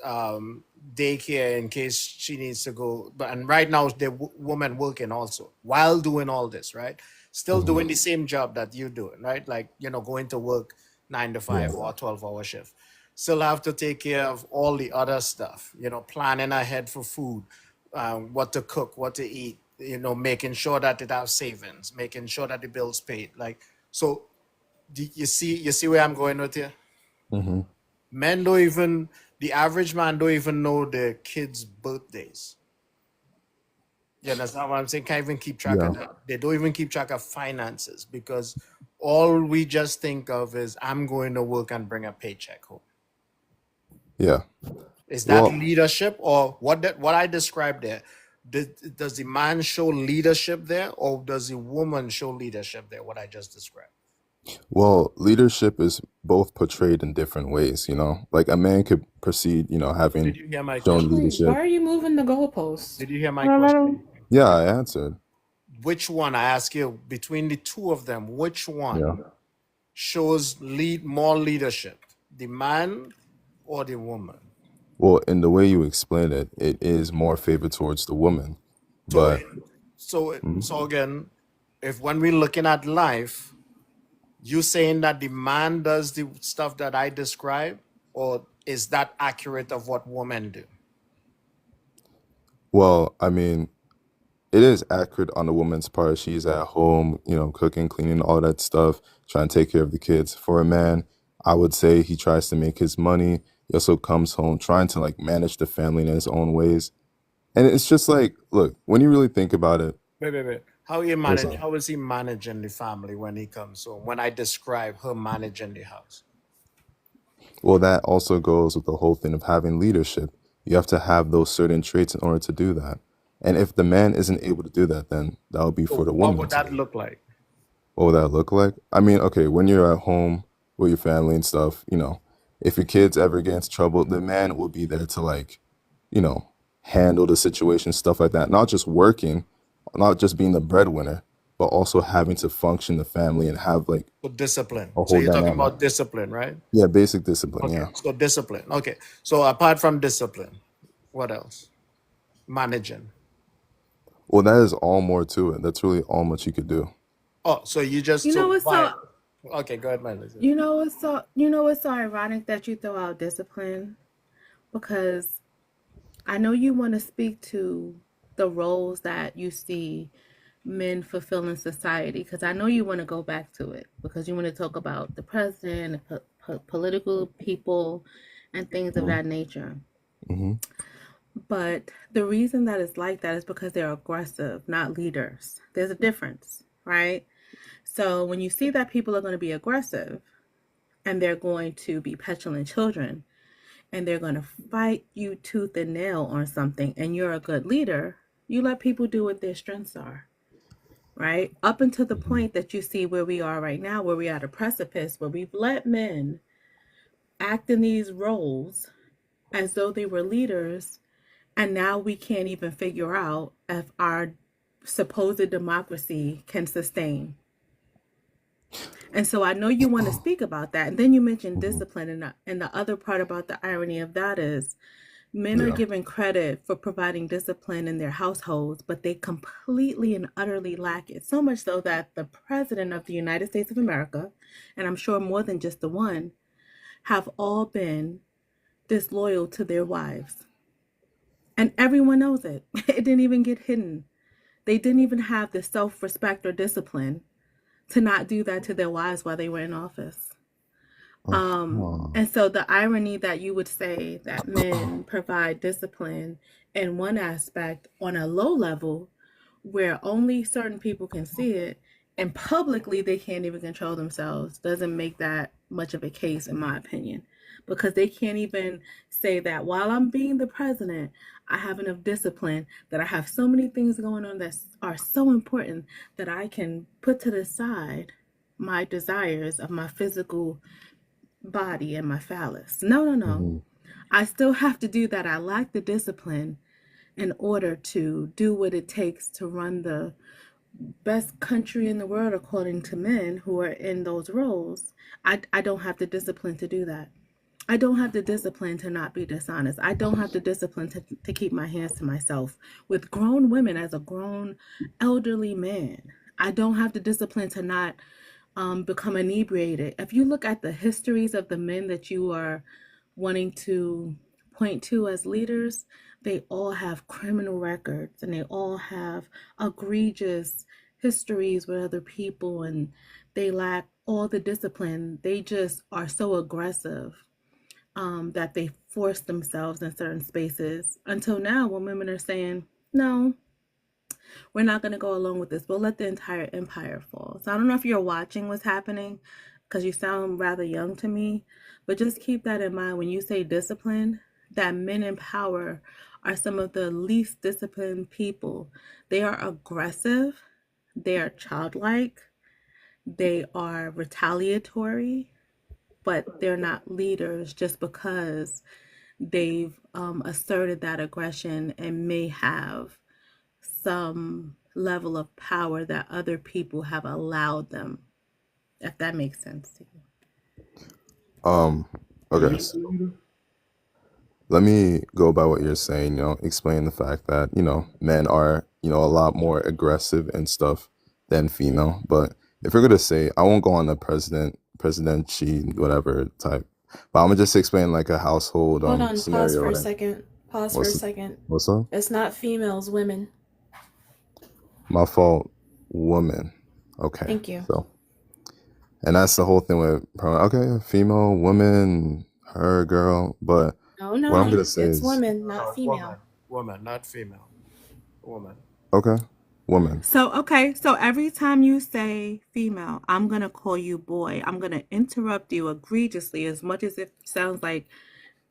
daycare in case she needs to go. And right now the woman working also while doing all this, right? Still doing the same job that you're doing, right? Like going to work 9 to 5 or a 12-hour shift. Still have to take care of all the other stuff, planning ahead for food, what to cook, what to eat, making sure that it have savings, making sure that the bills paid. Like, so you see where I'm going with here? Mm-hmm. Men don't even, the average man don't even know their kids' birthdays. You understand what I'm saying? Can't even keep track of Yeah. that. They don't even keep track of finances because all we just think of is I'm going to work and bring a paycheck home. Yeah. Is that Well, leadership or what I described there? Does the man show leadership there or does the woman show leadership there, what I just described? leadership is both portrayed in different ways, Like a man could proceed, having Did you hear my shown question? Wait, why leadership. are you moving the goalposts? Did you hear my Let question? him. Yeah, I answered. Which one, I ask you, between the two of them, which one Yeah. shows more leadership? The man or the woman? Well, in the way you explain it, it is more favored towards the woman. So But so Mhm. so again, if when we're looking at life, you saying that the man does the stuff that I describe, or is that accurate of what women do? Well, I mean, it is accurate on the woman's part. She's at home, cooking, cleaning, all that stuff, trying to take care of the kids. For a man, I would say he tries to make his money. He also comes home trying to like manage the family in his own ways. And it's just like, look, when you really think about it, Wait. what's up? How is he managing the family when he comes home? When I describe her managing the house. Well, that also goes with the whole thing of having leadership. You have to have those certain traits in order to do that. And if the man isn't able to do that, then that would be So for the what woman would to that do. look like? What would that look like? I mean, okay, when you're at home with your family and stuff, if your kids ever get into trouble, the man will be there to like, handle the situation, stuff like that. Not just working, not just being the breadwinner, but also having to function the family and have like So discipline. a So whole you're talking dynamic. about discipline, right? Yeah, basic discipline. Okay. Yeah. So discipline. Okay. So apart from discipline, what else? Managing. Well, that is all more to it. That's really all much you could do. Oh, so you just You know so what's why? so Okay, go ahead, Melissa. you know what's so ironic that you throw out discipline? Because I know you want to speak to the roles that you see men fulfill in society, because I know you want to go back to it, because you want to talk about the president, political people, and things of that nature. Mm-hmm. But the reason that it's like that is because they're aggressive, not leaders. There's a difference, right? So when you see that people are going to be aggressive and they're going to be petulant children and they're going to fight you tooth and nail on something, and you're a good leader, you let people do what their strengths are, right? Up until the point that you see where we are right now, where we're at a precipice, where we've let men act in these roles as though they were leaders, and now we can't even figure out if our supposed democracy can sustain. And so I know you want to speak about that. And then you mentioned discipline. And the other part about the irony of that is men are Yeah. given credit for providing discipline in their households, but they completely and utterly lack it. So much so that the president of the United States of America, and I'm sure more than just the one, have all been disloyal to their wives. And everyone knows it. It didn't even get hidden. They didn't even have the self-respect or discipline to not do that to their wives while they were in office. And so the irony that you would say that men provide discipline in one aspect on a low level where only certain people can see it, and publicly they can't even control themselves, doesn't make that much of a case, in my opinion, because they can't even say that while I'm being the president, I have enough discipline, that I have so many things going on that are so important that I can put to the side my desires of my physical body and my phallus. No. I still have to do that. I lack the discipline in order to do what it takes to run the best country in the world, according to men who are in those roles. I don't have the discipline to do that. I don't have the discipline to not be dishonest. I don't have the discipline to keep my hands to myself with grown women as a grown elderly man. I don't have the discipline to not become inebriated. If you look at the histories of the men that you are wanting to point to as leaders, they all have criminal records and they all have egregious histories with other people, and they lack all the discipline. They just are so aggressive that they force themselves in certain spaces, until now when women are saying, no, we're not going to go along with this. We'll let the entire empire fall. So I don't know if you're watching what's happening, because you sound rather young to me, but just keep that in mind when you say discipline, that men in power are some of the least disciplined people. They are aggressive, they are childlike, they are retaliatory, but they're not leaders just because they've asserted that aggression and may have some level of power that other people have allowed them, if that makes sense to you. Okay, so let me go by what you're saying, explain the fact that, men are, a lot more aggressive and stuff. than female. But if we're gonna say, I won't go on the president, she, whatever type. But I'm gonna just explain like a household Hold on, pause scenario. for a Like, second. Pause for a what's second. what's up? It's not females, women. My fault. Woman. Okay. Thank you. So, and that's the whole thing with okay, female, woman, her, girl. But No, what I'm no, gonna say it's is women, not female. Woman, not female. Woman. okay, woman. So, okay, so every time you say female, I'm going to call you boy. I'm going to interrupt you egregiously as much as it sounds like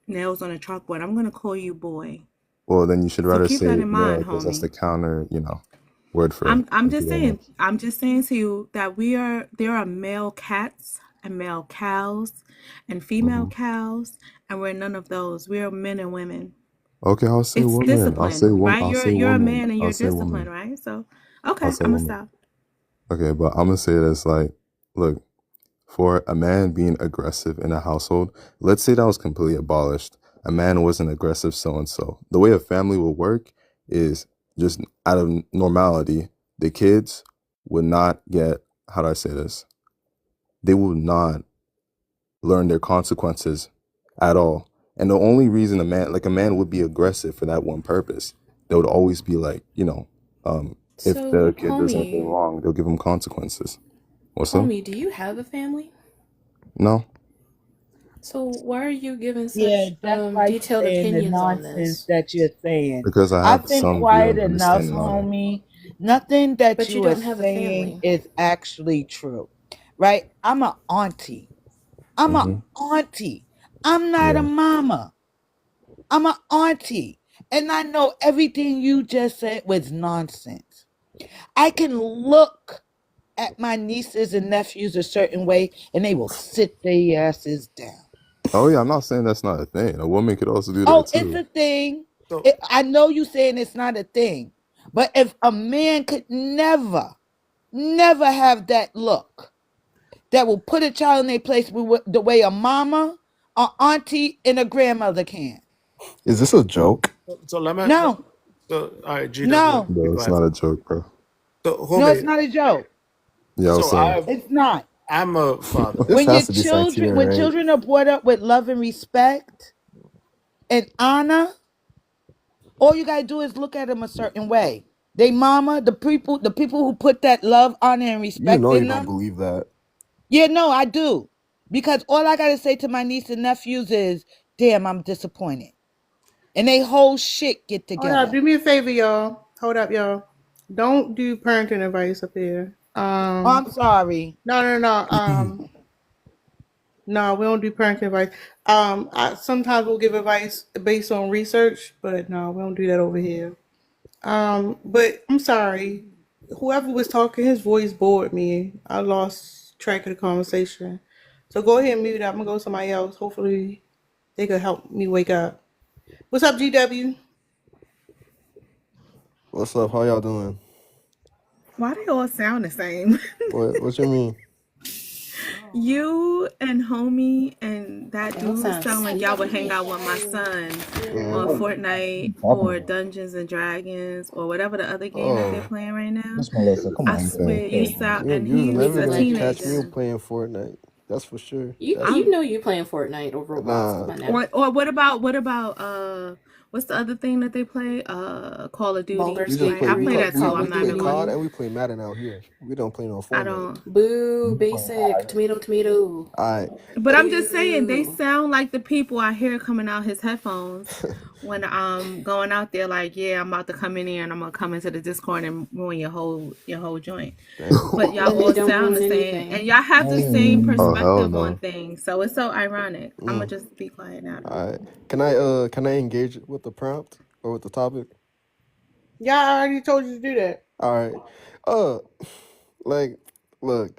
nails on a chalkboard. I'm going to call you boy. Well, then you should So rather keep say that in male mind, because that's the homie. counter, word for I'm for just woman. saying, I'm just saying to you that there are male cats and male cows and female hmm cows, and we're none of those. We are men and women. Okay, I'll say It's woman. discipline, right? I'll say You're a woman. man and I'll you're say disciplined, woman. right? So, I'll okay, say I'm gonna woman. stop. Okay, but I'm gonna say this like, look, for a man being aggressive in a household, let's say that was completely abolished. A man wasn't aggressive, so and so. The way a family will work is just out of normality, the kids would not get, how do I say this? They will not learn their consequences at all. And the only reason a man would be aggressive for that one purpose, they would always be like, if the So, kid does anything homie, wrong, they'll give him consequences. What's up? do you have a family? No. So why are you giving Yeah, such that's why you're detailed saying the opinions on nonsense this? that you're saying. Because I I've have been some view quiet and enough, understanding on it. homie. Nothing that But you you are don't have a saying family. is actually true, right? I'm an auntie. I'm an Mm-hmm. auntie. I'm not a Yeah. mama. I'm an auntie. And I know everything you just said was nonsense. I can look at my nieces and nephews a certain way and they will sit their asses down. Oh yeah, I'm not saying that's not a thing. A woman could also do that Oh, it's too. a thing. So I know you saying it's not a thing, but if a man could never have that look that will put a child in their place the way a mama, a auntie, and a grandmother can. Is this a joke? so let me No, so all right, GW, no, Bro, go it's ahead. not a joke, bro. So no, it's homie, not a joke. Yeah, I was so saying. It's not. I'm a father. This has to be Santina, When right? children are brought up with love and respect and honor, all you gotta do is look at them a certain way. They mama, the people who put that love, honor, and You respect know in you don't them. believe that. Yeah, no, I do. Because all I gotta say to my niece and nephews is, damn, I'm disappointed. And they whole shit get Hold up, together. do me a favor, y'all. Hold up, y'all. Don't do parenting advice up here. Oh, I'm sorry. No. No, we don't do parenting advice. Sometimes we'll give advice based on research, but no, we don't do that over here. But I'm sorry. Whoever was talking, his voice bored me. I lost track of the conversation. So go ahead and mute up. I'm gonna go to somebody else. Hopefully they could help me wake up. What's up, GW? What's up? How y'all doing? Why they all sound the same? What you mean? You and homie and that Y'all dude sound sound like y'all would hang similar. out with my son Yeah. on Fortnite or Dungeons and Dragons or whatever the other game that they're Oh, playing right now. Miss Melissa, come I on, swear you sound, and you was he's never a gonna catch me teenager. playing Fortnite. That's for sure. You That's you know you playing Fortnite or Roblox. Come nah. on now. Or what about what's the other thing that they play? Call of Duty, Baldur's We just Gate right? play. I We 3, play call. that We too. Call we I'm of not play gonna COD lie. Duty. and we play Madden out here. We don't play no I Fortnite. don't. Boo, basic, tomato. Alright. But I'm just saying they Boo. sound like the people I hear coming out his headphones when I'm going out there like, yeah, I'm about to come in here and I'm gonna come into the Discord and ruin your whole joint. Damn. But y'all And they all don't sound ruin the same and anything. y'all have the same Oh hell perspective on no. things. So it's so ironic. I'm gonna Mm. just be quiet now. Alright. Can I engage with the prompt or with the topic? Yeah, I already told you to do that. Alright. Uh, like, look.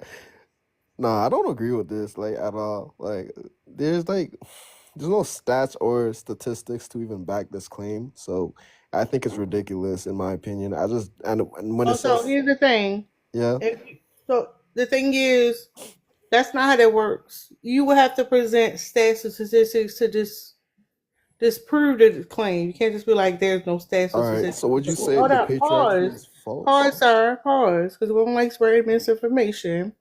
Nah, I don't agree with this like at all. There's no stats or statistics to even back this claim. So I think it's ridiculous in my opinion. And when it Also, says here's the thing. yeah, So the thing is, that's not how that works. You will have to present stats and statistics to disprove the claim. You can't just be like, "There's no stats or all right. statistics." So would you say Hold the up, patriarchy pause. is false? Pause, sir. Pause. Because we don't like spreading misinformation.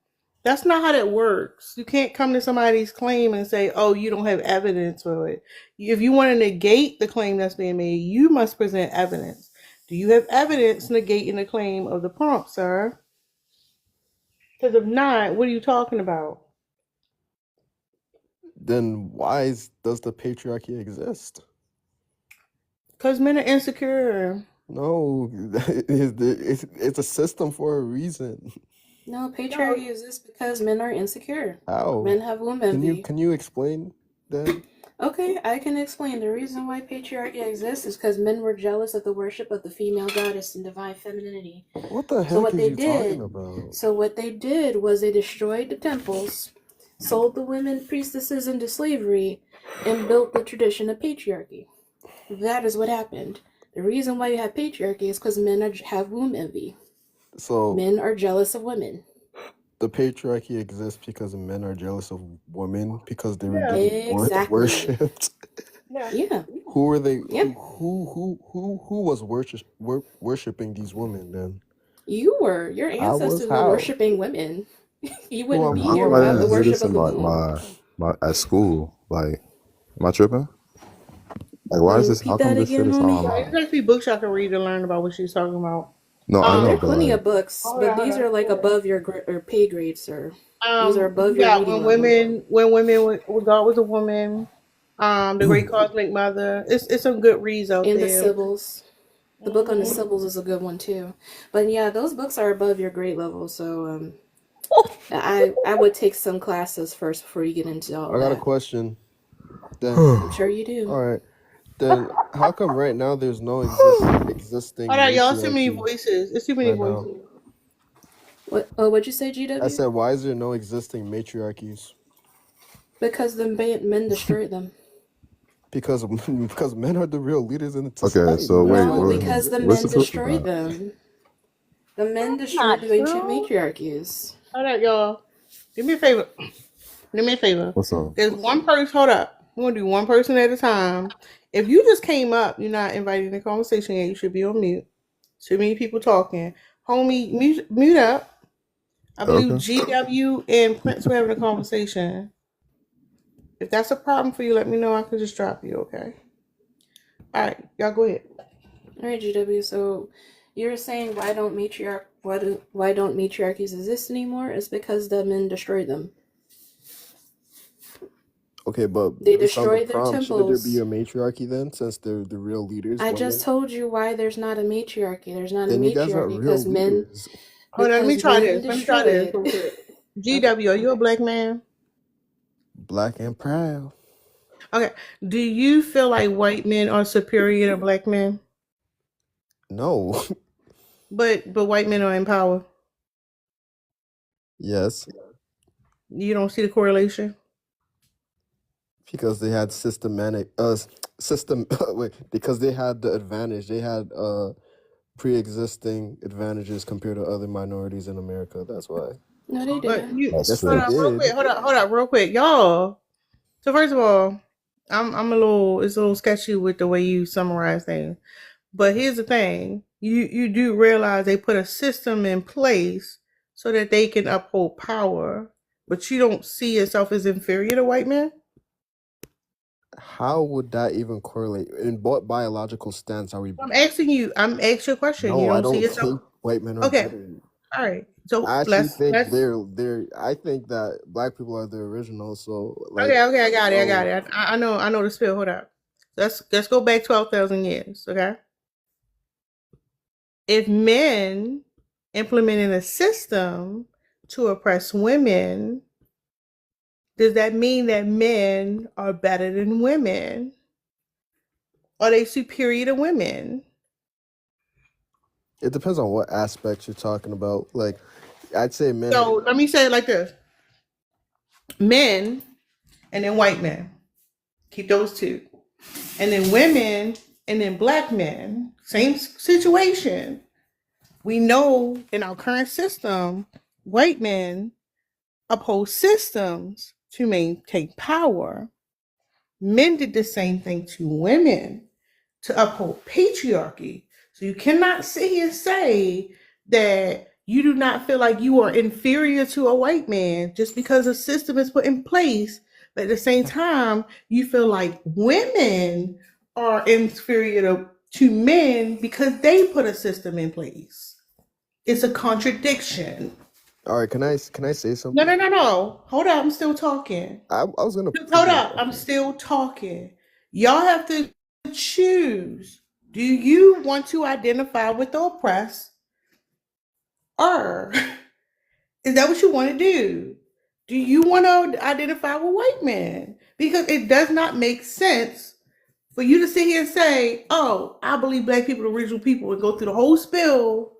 That's not how that works. You can't come to somebody's claim and say, oh, you don't have evidence for it. If you want to negate the claim that's being made, you must present evidence. Do you have evidence negating the claim of the prompt, sir? Because if not, what are you talking about? Then why does the patriarchy exist? Because men are insecure. No, it's a system for a reason. No, patriarchy exists because men are insecure. How? Men have womb envy. Can you explain that? Okay, I can explain. The reason why patriarchy exists is because men were jealous of the worship of the female goddess and divine femininity. What the heck are you talking about? So what they did was they destroyed the temples, sold the women priestesses into slavery, and built the tradition of patriarchy. That is what happened. The reason why you have patriarchy is because men have womb envy. So Men are jealous of women. the patriarchy exists because men are jealous of women because they were Yeah. getting Exactly. worshipped. Yeah. Who were they? Yep. Who was worshiping these women then? You were. Your I was ancestors were how? worshiping women. You Who wouldn't am be How here come I without the didn't do worship this of in the womb. my at school? Like, am I tripping? Like, why is this? How Repeat come that this shit again, is homie. There's actually books y'all can read to learn about what she's talking about. No, I know, There are but plenty like, of books, Hold but on, these hold are on. like above your or pay grade, sir. These are above your Yeah, reading when level. when God was a woman, the Great Cosmic Mother. It's some good reads out And the there. Sibyls. The book on the Sibyls is a good one too. But yeah, those books are above your grade level, so I would take some classes first before you get into all I got a that. question. Then, I'm sure you do. all right. Then how come right now there's no existing Hold on, y'all. Too many matriarchy voices. It's too many right now? voices. What'd you say, I GW? said, why is there no existing matriarchies? Because the men destroyed them. Because men are the real leaders in the okay. society. So wait, No, because the what's men the truth destroyed about it? them. The men That's destroyed not the ancient true. matriarchies. Hold on, y'all. Do me a favor. Do me a favor. What's up? There's one person. Hold up. We're gonna do one person at a time. If you just came up, you're not invited in the conversation yet. You should be on mute. Too many people talking. Homie, mute up. I believe Okay. GW and Prince were having a conversation. If that's a problem for you, let me know. I can just drop you, okay? All right, y'all go ahead. All right, GW. So you're saying why don't matriarchies exist anymore? It's because the men destroyed them. Okay, but They based on the destroyed their prompt, shouldn't there be temples. a matriarchy then, since they're the real leaders, I just women? told you why there's not a matriarchy. There's not a Then you guys are matriarchy real because men leaders. Hold on, let me try this. Let me try this destroyed. real quick. GW, are you a black man? Black and proud. Okay. Do you feel like white men are superior to black men? No. But white men are in power. Yes, You don't see the correlation? because they had because they had the advantage. They had pre-existing advantages compared to other minorities in America. That's why. No, they But didn't. you That's Yes, true. they hold on real did. quick. Hold up real quick. Y'all. So first of all, I'm a little sketchy with the way you summarize things. But here's the thing. You do realize they put a system in place so that they can uphold power, but you don't see yourself as inferior to white men? How would that even correlate? In what biological stance are we? I'm asking you a question. No, You I don't see don't yourself. think white men are Okay. better. All right. So I actually let's think they're. I think that black people are the original. So like, okay, I got it. so I know the spill. Hold up. Let's go back 12,000 years, okay? If men implemented a system to oppress women, does that mean that men are better than women? Are they superior to women? it depends on what aspect you're talking about. Like, I'd say men. So let me say it like this. Men and then white men. Keep those two. And then women and then black men. Same situation. We know in our current system, white men uphold systems to maintain power. Men did the same thing to women to uphold patriarchy. So you cannot sit here and say that you do not feel like you are inferior to a white man just because a system is put in place. But at the same time, you feel like women are inferior to men because they put a system in place. It's a contradiction. All right, can I say No, something? no. Hold up, I'm still talking. I was gonna Hold up, I'm still talking. Y'all have to choose. Do you want to identify with the oppressed, or is that what you want to do? Do you want to identify with white men? Because it does not make sense for you to sit here and say, "Oh, I believe black people are original people," and go through the whole spill.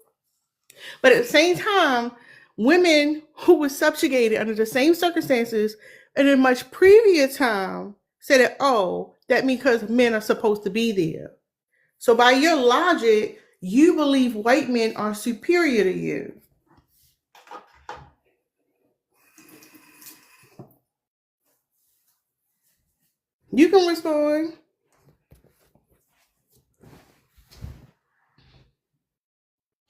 But at the same time, women who were subjugated under the same circumstances in a much previous time said that, "Oh, that means because men are supposed to be there." So by your logic, you believe white men are superior to you. You can respond.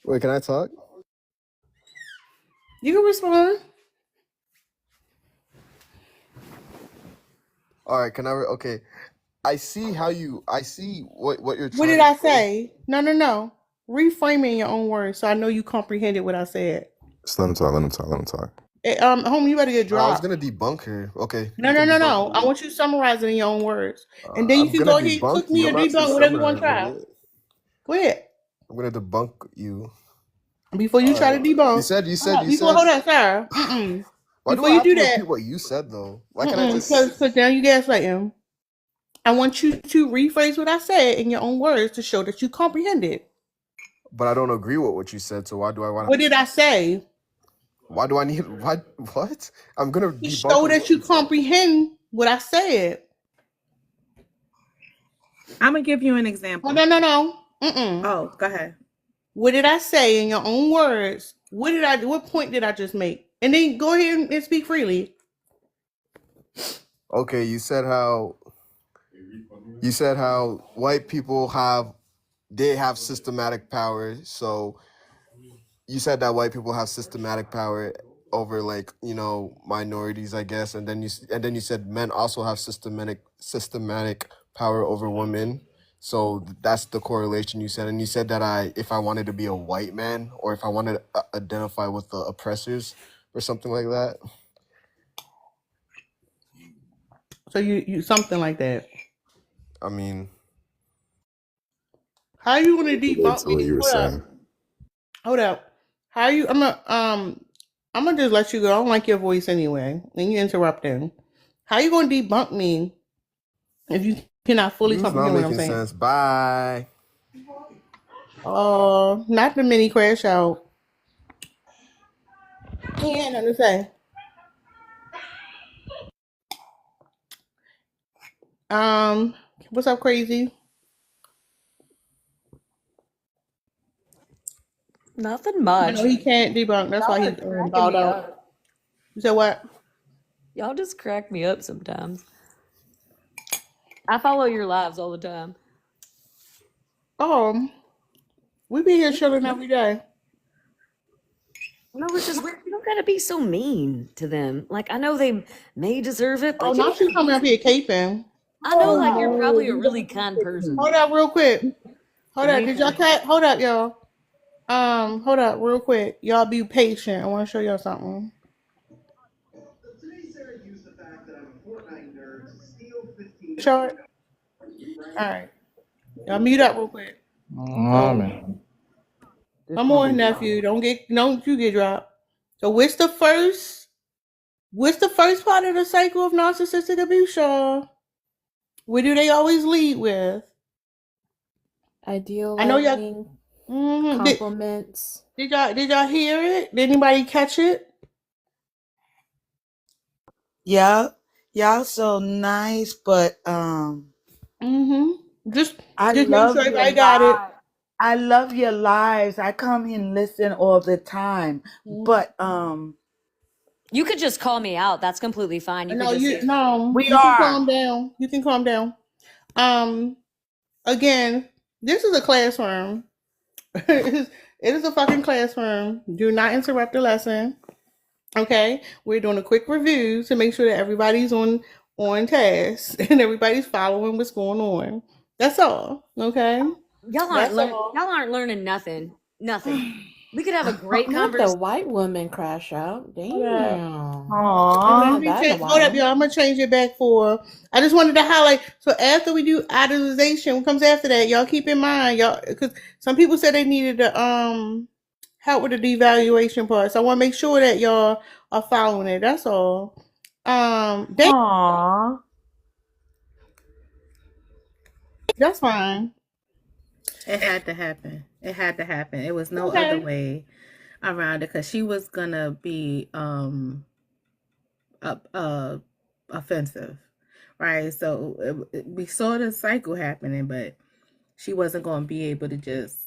Wait, can I talk? You can respond. All right, can I? Okay, I see what you're What trying did to I say. say? No. Reframe it in your own words so I know you comprehended what I said. Just let him talk. Let him talk. Let him talk. Homie, you better get I was dropped. gonna debunk her. Okay, No. you can debunk I me. want you to summarize it in your own words. And then you I'm can gonna go ahead and debunk cook you. me or I'm not debunk whatever you want to summarizing try. it. Go ahead. I'm gonna debunk you. Before you try to debunk. You said. Hold on, sir. Why do Before I you have to do that. repeat what you said though? Why can't I just? Because now you gaslighting. I want you to rephrase what I said in your own words to show that you comprehended. But I don't agree with what you said. So why do I want? What did I say? Why do I need? Why? What? I'm gonna To debunk. show that you comprehend what I said. I'm gonna give you an example. No. Oh, go ahead. What did I say in your own words? What point did I just make? And then go ahead and speak freely. Okay, you said how white people have systematic power. So you said that white people have systematic power over minorities, I guess, and then you said men also have systematic power over women. So that's the correlation you said, and you said that if I wanted to be a white man or if I wanted to identify with the oppressors or something like that. So you something like that. I mean, how you want to That's debunk what me? you were saying. Hold up. How you? I'm gonna just let you go. I don't like your voice anyway, and you interrupting. How you gonna debunk me if you cannot fully it's not comprehend what I'm making saying? sense. Bye. Not the mini crash out. He ain't nothing to say. What's up, crazy? Nothing I much. know he can't debunk. That's why Y'all are he's cracking balled me out. up. You said what? Y'all just crack me up sometimes. I follow your lives all the time. We be here chilling every day. No, it's just you don't gotta be so mean to them. Like I know they may deserve it, but you Now don't she's coming up here caping. I know like you're probably a really kind person. Hold up real quick. Hold up. Hey, Did y'all hold up, y'all? Hold up real quick. Y'all be patient. I want to show y'all something. Chart. All right. Y'all mute up real quick. Oh man. Come on, nephew. Don't you get dropped. So what's the first part of the cycle of narcissistic abuse, y'all? What do they always lead with? Ideal. I know y'all. Compliments. Did y'all hear it? Did anybody catch it? Yeah, y'all so nice, but Just I making love sure your everybody got it. lives. I love your lives. I come here and listen all the time, but you could just call me out. That's completely fine. You could just say, you can calm down. You can calm down. Again, this is a classroom. It is a fucking classroom. Do not interrupt the lesson. Okay, we're doing a quick review to make sure that everybody's on task and everybody's following what's going on. That's all. Okay, that's all. Y'all aren't learning nothing. Nothing. We could have a great Not the conversation. white women crash out. Damn. Let Haven't me heard that in a change, hold up, while. y'all. I'm gonna change it back for. I just wanted to highlight. So after we do idolization, what comes after that? Y'all keep in mind, y'all, because some people said they needed to help with the devaluation part. So I want to make sure that y'all are following it. That's all. Aww. That's fine. It had to happen. It had to happen. It was no other Okay. way around it because she was gonna be offensive, right? So we saw the cycle happening, but she wasn't gonna be able to just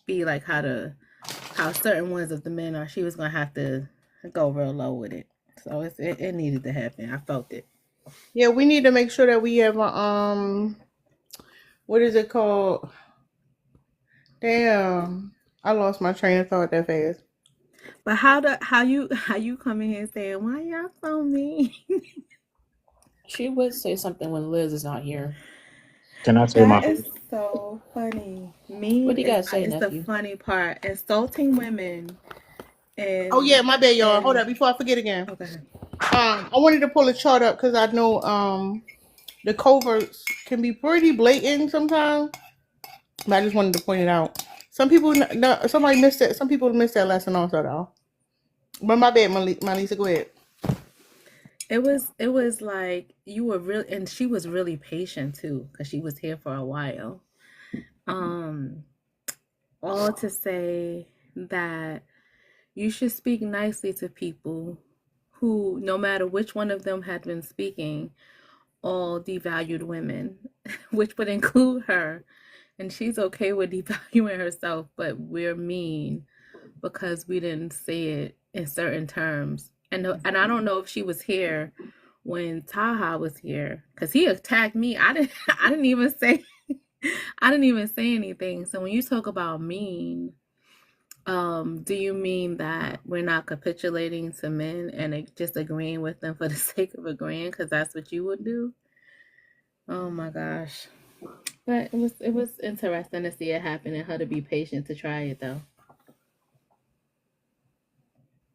be like how certain ones of the men are. She was gonna have to go real low with it. So it needed to happen. I felt it. Yeah, we need to make sure that we have a what is it called? Damn, I lost my train of thought that fast. But how you come in here saying why y'all so mean? She would say something when Liz is not here. Can I say my? That is so funny. Mean What do you guys say, is the nephew? funny part. Insulting women and Oh yeah, my bad, y'all. Hold up, before I forget again. Okay. I wanted to pull a chart up because I know the coverts can be pretty blatant sometimes, but I just wanted to point it out. Some people, somebody missed it. Some people missed that lesson also, though. But my bad, Malisa, go ahead. It was like you were really, and she was really patient too, because she was here for a while. All to say that you should speak nicely to people who, no matter which one of them had been speaking, all devalued women, which would include her. And she's okay with devaluing herself, but we're mean because we didn't say it in certain terms. And I don't know if she was here when Taha was here, because he attacked me. I didn't even say anything. So when you talk about mean, do you mean that we're not capitulating to men and just agreeing with them for the sake of agreeing, because that's what you would do? Oh my gosh. But it was interesting to see it happen and her to be patient to try it though.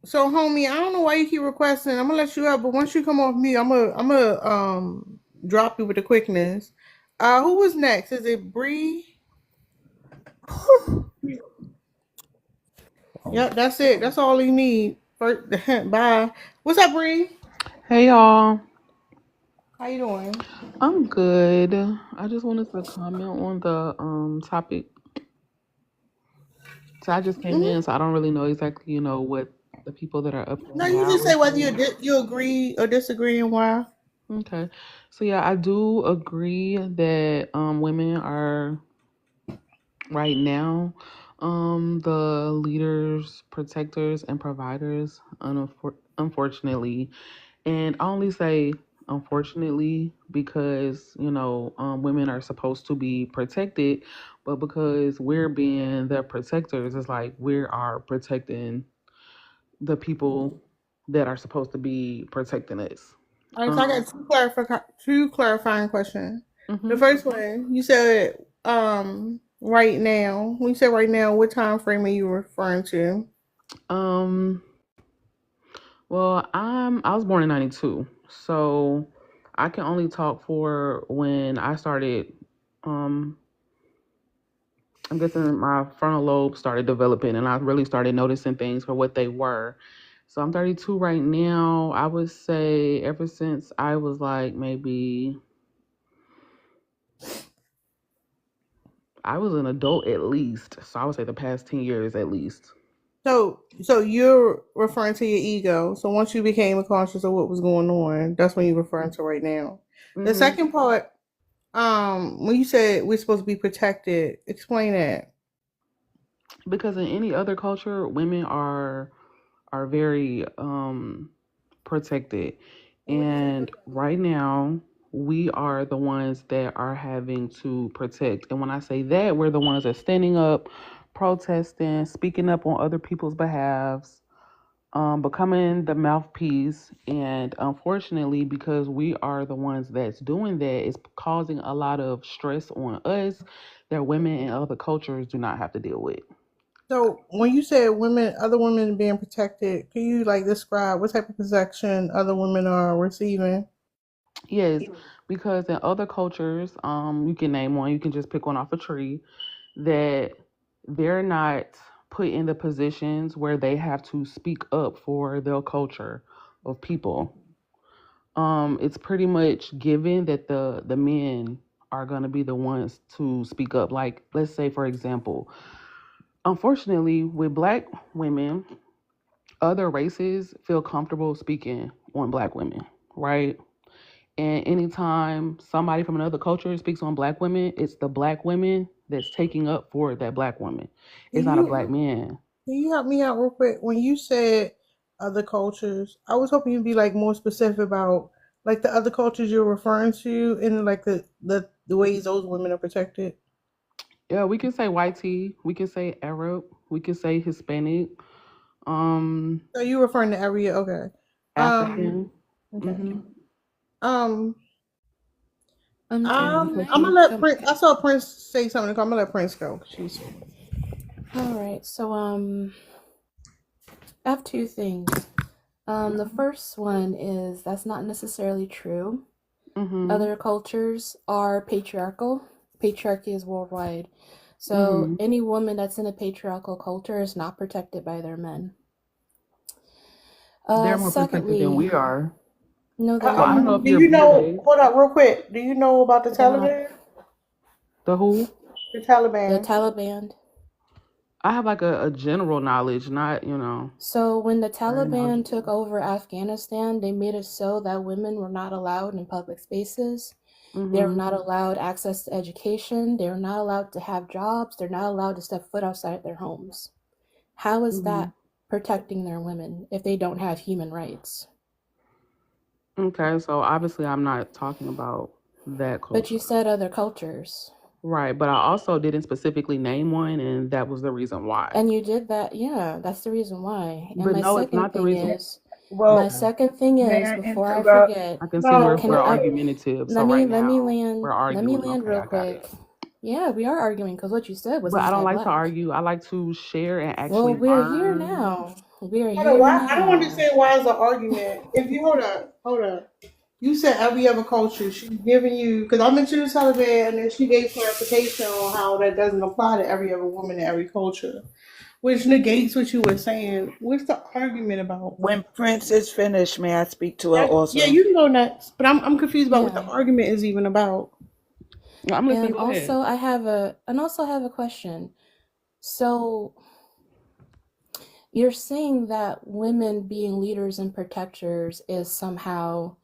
So, homie, I don't know why you keep requesting. I'm gonna let you up, but once you come off mute, I'm gonna drop you with the quickness. Who was next? Is it Bree? Yep, that's it. That's all you need. First, bye. What's up, Bree? Hey y'all, How you doing? I'm good. I just wanted to comment on the topic. So I just came in, so I don't really know exactly, what the people that are up there No, you now just are say whether saying. you agree or disagree and why. Okay, so yeah, I do agree that women are right now the leaders, protectors, and providers. Unfortunately, and I only say unfortunately because, women are supposed to be protected, but because we're being the protectors, it's like we are protecting the people that are supposed to be protecting us. All right, so I got two clarifying questions. The Mhm. first one, you said right now. When you said right now, what time frame are you referring to? Well, I was born in 92, so I can only talk for when I started. Um, I'm guessing my frontal lobe started developing, and I really started noticing things for what they were. So I'm 32 right now. I would say ever since I was like maybe I was an adult at least. So I would say the past 10 years at least. So you're referring to your ego. So once you became conscious of what was going on, that's when you're referring to right now. The hmm second part, when you said we're supposed to be protected, explain that. Because in any other culture, women are very protected. And right now, we are the ones that are having to protect. And when I say that, we're the ones that standing up, protesting, speaking up on other people's behalves, becoming the mouthpiece. And unfortunately, because we are the ones that's doing that, it's causing a lot of stress on us that women in other cultures do not have to deal with. So when you said women, other women being protected, can you like describe what type of protection other women are receiving? Yes, because in other cultures, you can name one, you can just pick one off a tree, that they're not put in the positions where they have to speak up for their culture of people. It's pretty much given that the men are gonna be the ones to speak up. Like, let's say, for example, unfortunately, with black women, other races feel comfortable speaking on black women, right? And anytime somebody from another culture speaks on black women, it's the black women that's taking up for that black woman. It's Can not a you black man. can you help me out real quick? When you said other cultures, I was hoping you'd be like more specific about like the other cultures you're referring to and like the ways those women are protected. Yeah, we can say white tea, we can say Arab, we can say Hispanic, um, So you referring to area? Okay. African. Okay. hmm Um. I'm I'm gonna let Prince. I saw Prince say something. I'm gonna let Prince go. She's. All right. So I have two things. The first one is that's not necessarily true. hmm Other cultures are patriarchal. Patriarchy is worldwide. So hmm any woman that's in a patriarchal culture is not protected by their men. They're more protected than we Secondly, are. no, they're So I don't know not. if Do you're you know? Buddhist. Hold up, real quick. Do you know about the They're not. Taliban? The who? The The Taliban. Taliban. I have like a general knowledge, not, So when the very Taliban took knowledgeable. over Afghanistan, they made it so that women were not allowed in public spaces. They were hmm not allowed access to education. They were not allowed to have jobs. They're not allowed to step foot outside their homes. How is hmm that protecting their women if they don't have human rights? Okay, so obviously I'm not talking about that But you culture. said other cultures. Right, but I also didn't specifically name one, and that was the reason why. And you did that. Yeah, that's the reason why. And But my no, it's second not the thing reason. is, Well, my second thing may is, I before I interrupt? forget, I can see we're can we're I, argumentative. So let me right let me now land we're let me arguing. land Okay, real I got it. quick. Yeah, we are arguing because what you said was But I don't like to anti-black. argue. I like to share and Well, actually we're here learn. now. We are Hold on. here Why? I don't now. understand why it's an argument. If you hold up. You said every other culture. She's giving you because I mentioned the Taliban, and then she gave clarification on how that doesn't apply to every other woman in every culture, which negates what you were saying. What's the argument about? When Prince is finished, may I speak to her Yeah, also? you can go next, but I'm confused about what the Yeah. argument is even about. No, I'm listening. And Go ahead. also I have a question. So you're saying that women being leaders and protectors is somehow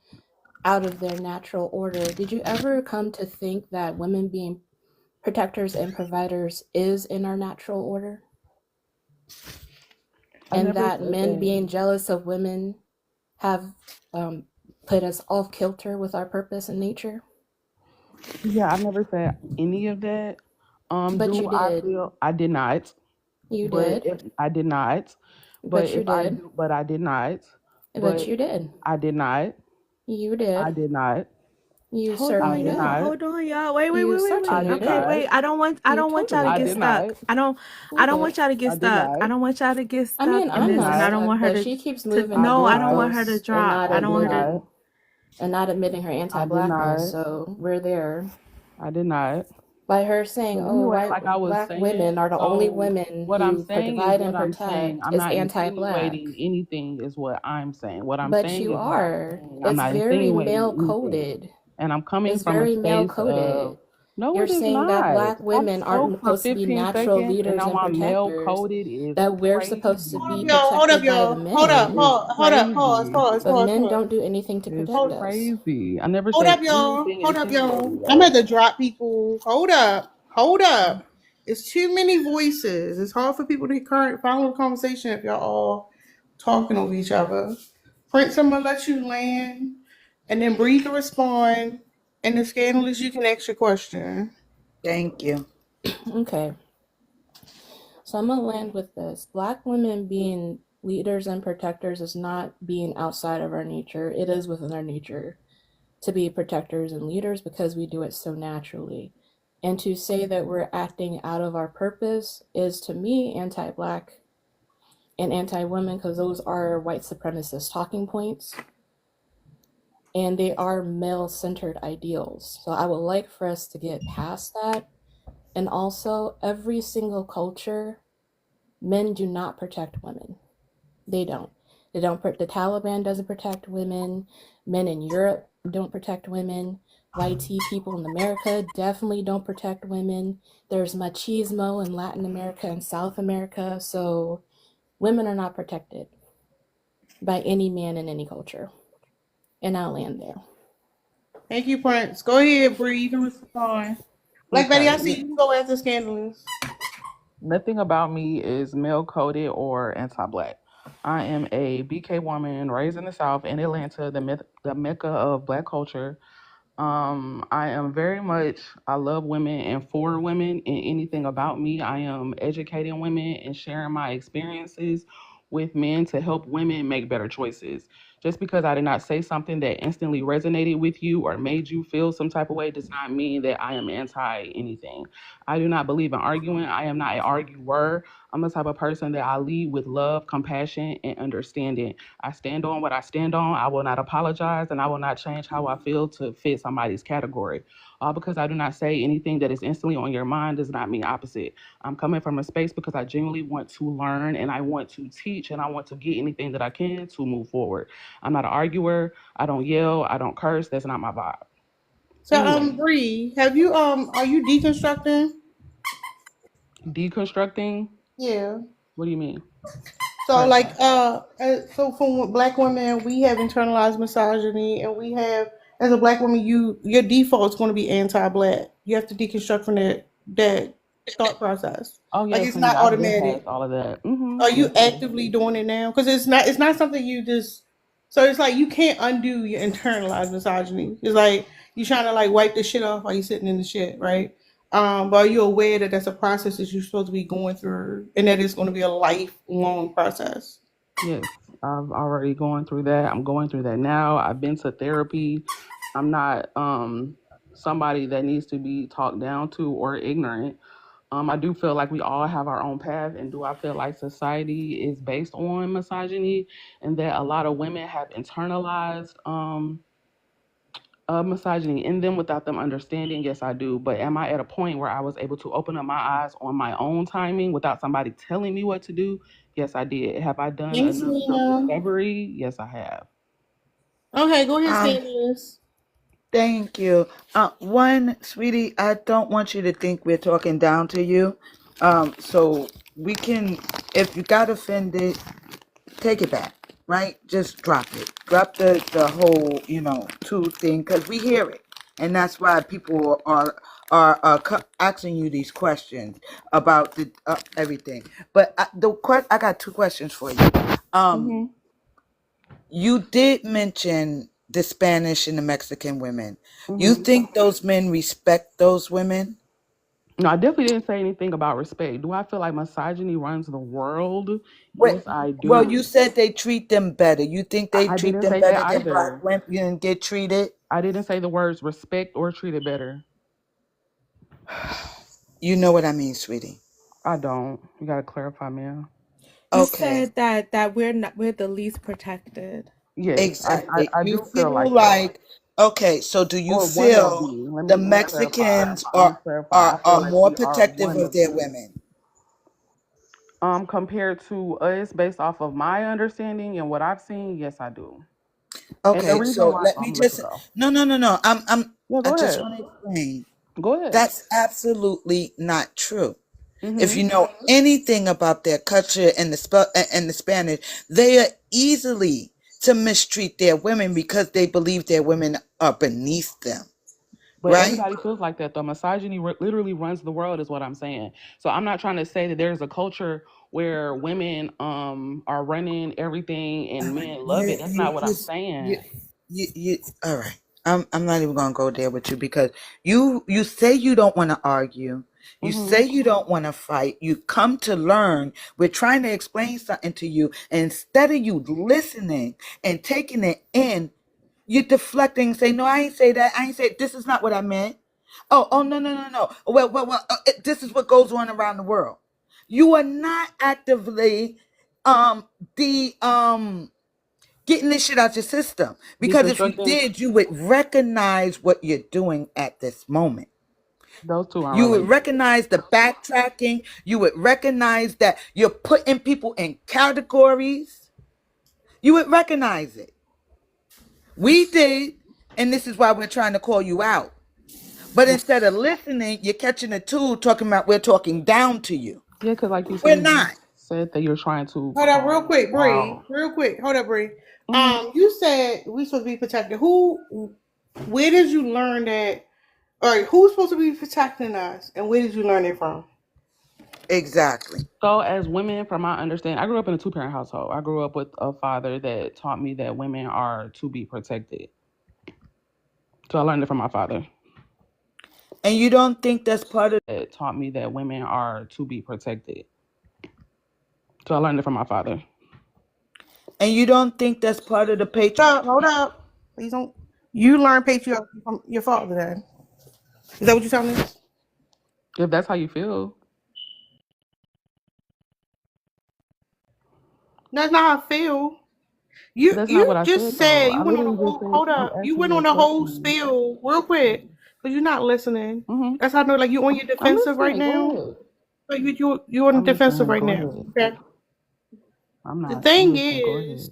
out of their natural order. Did you ever come to think that women being protectors and providers is in our natural order? I And never that said men that. being jealous of women have put us off kilter with our purpose and nature? Yeah, I never said any of that. But Do you I did. feel I did not? You But did. if I did not, but But you if I did. do, but I did not, But but you did. I did not, You I did. did not, You Hold I on, certainly did did. y'all. not, Hold on, y'all. Wait, wait, You wait, wait, I wait. certainly did Okay, did. not, wait. I don't want You y'all to totally I get did did. not, stuck. I don't But want y'all to get I did stuck. not, I don't want y'all to get I stuck mean, in I I'm did this, and not I not, don't stuck, want her but to. she keeps To moving I the no, did I don't not, want her to goalposts and drop. not I I don't did want her to. not, admitting her I did anti-blackness. not, So we're there. I did not. By her saying, But "Oh, anyway, white like I was black saying, women are the only so women what I'm who saying is provide what and I'm saying. protect," I'm is not anti-black. insinuating anything, is what I'm saying. What I'm But saying you is what I'm are. saying. I'm It's not very insinuating male anything. coded. And I'm coming It's from a very male space of, coded. no, You're it is saying that not. black I women aren't spoke for supposed to be 15 natural seconds and leaders now and my male protectors, coded is that we're supposed to Hold be up, crazy. y'all. Hold up, protected by the y'all. Hold up. men, It's Hold up. Pause. crazy. Pause. but Pause. men Pause. don't do anything to It's protect Hold. us. crazy. I never Hold said up, y'all. anything Hold up, y'all. insinuating I'm that. at to drop people. Hold up. Hold up. It's too many voices. It's hard for people to follow the conversation if y'all all talking over each other. Prince, I'm gonna let you land, and then Bree can respond, and the scandalous you can ask your question. Thank you. Okay. So I'm gonna land with this. Black women being leaders and protectors is not being outside of our nature. It is within our nature to be protectors and leaders because we do it so naturally. And to say that we're acting out of our purpose is, to me, anti-Black and anti-women, because those are white supremacist talking points. And they are male-centered ideals. So I would like for us to get past that. And also, every single culture, men do not protect women. They don't. They don't. The Taliban doesn't protect women. Men in Europe don't protect women. YT people in America definitely don't protect women. There's machismo in Latin America and South America. So women are not protected by any man in any culture. And I'll land there. Thank you, Prince. Go ahead, Bree. You can respond. Black Betty, I Okay. see you can go after Scandalous. Nothing about me is male coded or anti-black. I am a BK woman raised in the South in Atlanta, the mecca of Black culture. I am very much, I love women and for women, and anything about me, I am educating women and sharing my experiences with men to help women make better choices. Just because I did not say something that instantly resonated with you or made you feel some type of way does not mean that I am anti anything. I do not believe in arguing. I am not an arguer. I'm the type of person that I lead with love, compassion, and understanding. I stand on what I stand on. I will not apologize and I will not change how I feel to fit somebody's category. All because I do not say anything that is instantly on your mind does not mean opposite. I'm coming from a space because I genuinely want to learn and I want to teach and I want to get anything that I can to move forward. I'm not an arguer. I don't yell. I don't curse. That's not my vibe. So, Anyway, Bree, have you are you deconstructing? deconstructing? Yeah. What do you mean? So like so for Black women, we have internalized misogyny, and we have, as a Black woman, your default is going to be anti-Black. You have to deconstruct from that thought process. Oh Like yes, it's honey, not I've been automatic. past all of that. Mm-hmm. Are you Yes, ma'am. actively doing it now? Because it's not something you just. So it's like you can't undo your internalized misogyny. It's like you're trying to like wipe the shit off while you're sitting in the shit, right? But are you aware that that's a process that you're supposed to be going through, and that it's going to be a lifelong process? Yes, I've already gone through that. I'm going through that now. I've been to therapy. I'm not somebody that needs to be talked down to or ignorant. I do feel like we all have our own path, and do I feel like society is based on misogyny and that a lot of women have internalized misogyny in them without them understanding? Yes, I do. But am I at a point where I was able to open up my eyes on my own timing without somebody telling me what to do? Yes, I did. Have I done Thanks, enough Lena. self-discovery? Yes, I have. Okay, go ahead, Um, Scandalous. Thank you. One, sweetie, I don't want you to think we're talking down to you. So we can, if you got offended, take it back, right? Just drop it. Drop the whole, two thing, because we hear it, and that's why people are asking you these questions about the everything. But I got two questions for you. Mm-hmm. You did mention the Spanish and the Mexican women. You Hmm. think those men respect those women? No, I definitely didn't say anything about respect. Do I feel like misogyny runs the world? Wait, Yes, I well, do. you said they treat them better. You think they I treat didn't them say that better than black either. women get treated? I didn't say the words respect or treated better. You know what I mean, sweetie. I don't. You gotta clarify, man. You Okay, said that we're the least protected. Yes, exactly. I You do feel feel like that. like, okay, so do you Or one of feel me. the Let me clarify. Mexicans Let me clarify. I feel are like more we are protective one of of their me. women? Compared to us, based off of my understanding and what I've seen, yes, I do. And the Okay, reason so why, let I'm me gonna let you just go. no. Yeah, I go just ahead. want to explain. Go ahead. That's absolutely not true. If Mm-hmm. you know anything about their culture and the Spanish, they are easily to mistreat their women because they believe their women are beneath them, But right? everybody feels like that though. Misogyny literally runs the world, is what I'm saying. So I'm not trying to say that there's a culture where women are running everything All and right, men love it. That's not what I'm you, saying. all right. I'm not even gonna go there with you because you say you don't want to argue. You Mm-hmm. say you don't want to fight. You come to learn. We're trying to explain something to you. And instead of you listening and taking it in, you're deflecting, say, no, I ain't say that. I ain't say, this is not what I meant. Oh, no. Well, this is what goes on around the world. You are not actively getting this shit out your system. Because if you Deconstructing, did, you would recognize what you're doing at this moment. those two aren't You would related. recognize the backtracking. You would recognize that you're putting people in categories. You would recognize it. We did, and this is why we're trying to call you out. But instead of listening, you're catching a tool talking about we're talking down to you. Yeah, because like you We're said, you not. said that you're trying to Hold up, real call quick, Bree. out. Real quick, hold up, Bree. Mhm. You said we supposed to be protected. Where did you learn that? All right, who's supposed to be protecting us, and where did you learn it from? Exactly. So, as women, from my understanding, I grew up in a 2-parent household. I grew up with a father that taught me that women are to be protected. So I learned it from my father. And you don't think that's part of That taught me that women are to be protected. So I learned it from my father. And you don't think that's part of the patriarchy? Hold up. Please don't. You learn patriarchy from your father then. Is that what you're telling me? If that's how you feel. That's not how I feel. That's not You what I just said, though. said you I went on a literally just whole said, hold you up. You asked went me a on a whole question. spiel real quick. Because you're not listening. Mm-hmm. That's how I know like you on your I'm defensive right listening. Go now. ahead. Like you on the I'm defensive listening. right Go now. ahead. Okay. I'm The not. thing I'm listening. Go is, ahead.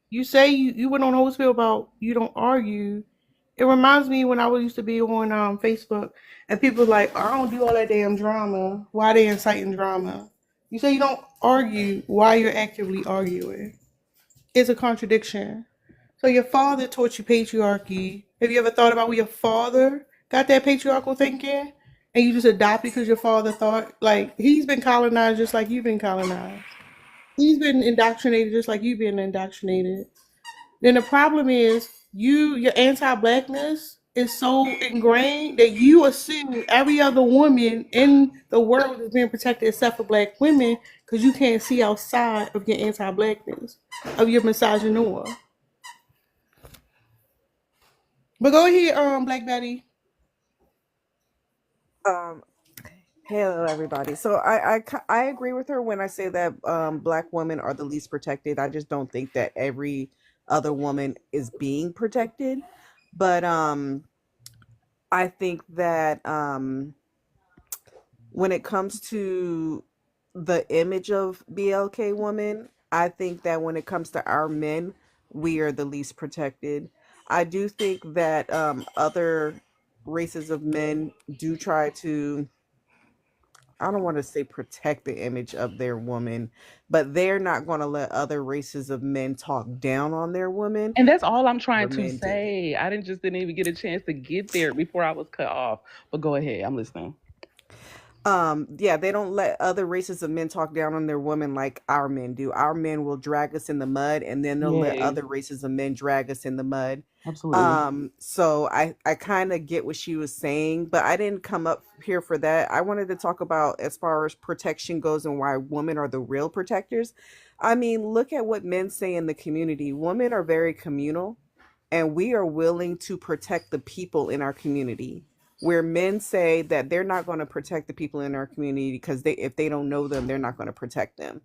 you say you went on a whole spiel about you don't argue. It reminds me when I used to be on Facebook and people like, I don't do all that damn drama. Why they inciting drama? You say you don't argue while you're actively arguing. It's a contradiction. So your father taught you patriarchy. Have you ever thought about where your father got that patriarchal thinking? And you just adopt it because your father thought like he's been colonized just like you've been colonized. He's been indoctrinated just like you've been indoctrinated. Then the problem is your anti-blackness is so ingrained that you assume every other woman in the world is being protected except for black women because you can't see outside of your anti-blackness, of your misogynoir. But go ahead, Black Betty. Um, Hello, everybody. So I agree with her when I say that Black women are the least protected. I just don't think that every other woman is being protected. But I think that when it comes to the image of BLK woman, I think that when it comes to our men, we are the least protected. I do think that other races of men do try to, I don't want to say protect the image of their woman, but they're not going to let other races of men talk down on their women. And that's all I'm trying But to men do. say. I didn't even get a chance to get there before I was cut off. But go ahead. I'm listening. Yeah, they don't let other races of men talk down on their women like our men do. Our men will drag us in the mud, and then they'll let Yes, other races of men drag us in the mud. absolutely. So I kind of get what she was saying, but I didn't come up here for that. I wanted to talk about as far as protection goes and why women are the real protectors. I mean, look at what men say in the community. Women are very communal, and we are willing to protect the people in our community, where men say that they're not going to protect the people in our community because if they don't know them, they're not going to protect them.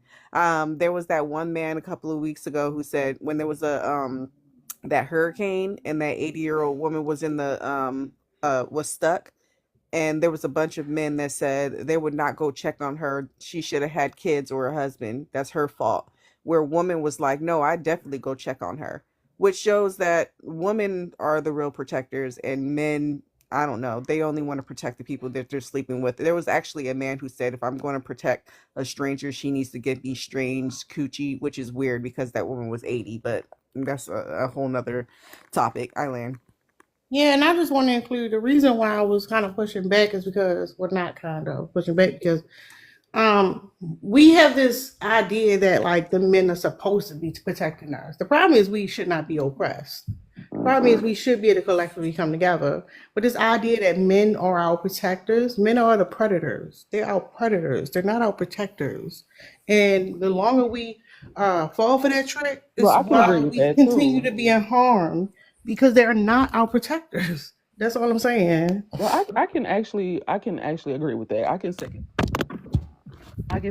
There was that one man a couple of weeks ago who said when there was that hurricane and that 80-year-old woman was in the was stuck, and there was a bunch of men that said they would not go check on her. She should have had kids or a husband. That's her fault. Where a woman was like, no, I definitely go check on her, which shows that women are the real protectors and men, I don't know, they only want to protect the people that they're sleeping with. There was actually a man who said, if I'm going to protect a stranger, she needs to get me strange coochie, which is weird because that woman was 80, but that's a whole nother topic. Eileen. Yeah, and I just want to include the reason why I was kind of pushing back is because we're not kind of pushing back because we have this idea that like the men are supposed to be protecting us. The problem is we should not be oppressed. Problem is, we should be able to collectively come together. But this idea that men are our protectors, men are the predators. They're our predators. They're not our protectors. And the longer we fall for that trick, Well, is I can agree why with we that continue too. to be in harm because they're not our protectors. That's all I'm saying. Well, I can actually agree with that. I can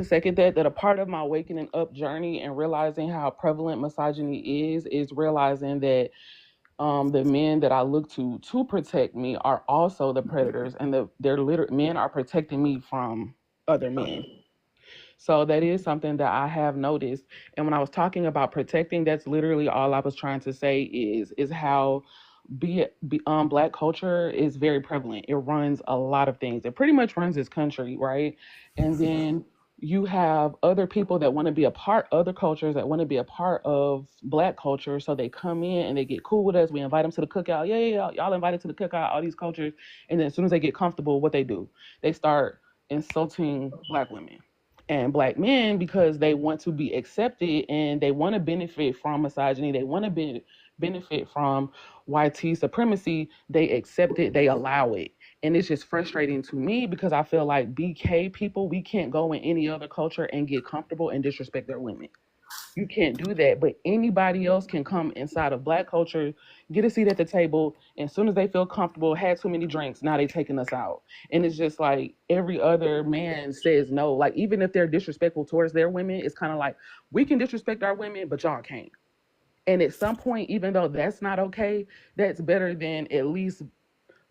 second that a part of my wakening up journey and realizing how prevalent misogyny is realizing that the men that I look to protect me are also the predators, and men are protecting me from other men. So that is something that I have noticed. And when I was talking about protecting, that's literally all I was trying to say is how black culture is very prevalent. It runs a lot of things. It pretty much runs this country, right? And then you have other people that want to be a part, other cultures that want to be a part of black culture. So they come in and they get cool with us. We invite them to the cookout. Yeah. Y'all invited to the cookout, all these cultures. And then as soon as they get comfortable, what they do, they start insulting black women and black men because they want to be accepted and they want to benefit from misogyny. They want to benefit from YT supremacy. They accept it, they allow it. And it's just frustrating to me because I feel like BK people, we can't go in any other culture and get comfortable and disrespect their women. You can't do that, but anybody else can come inside of black culture, get a seat at the table, and as soon as they feel comfortable, had too many drinks, now they taking us out. And it's just like every other man says no. Like even if they're disrespectful towards their women, it's kind of like we can disrespect our women, but y'all can't. And at some point, even though that's not okay, that's better than at least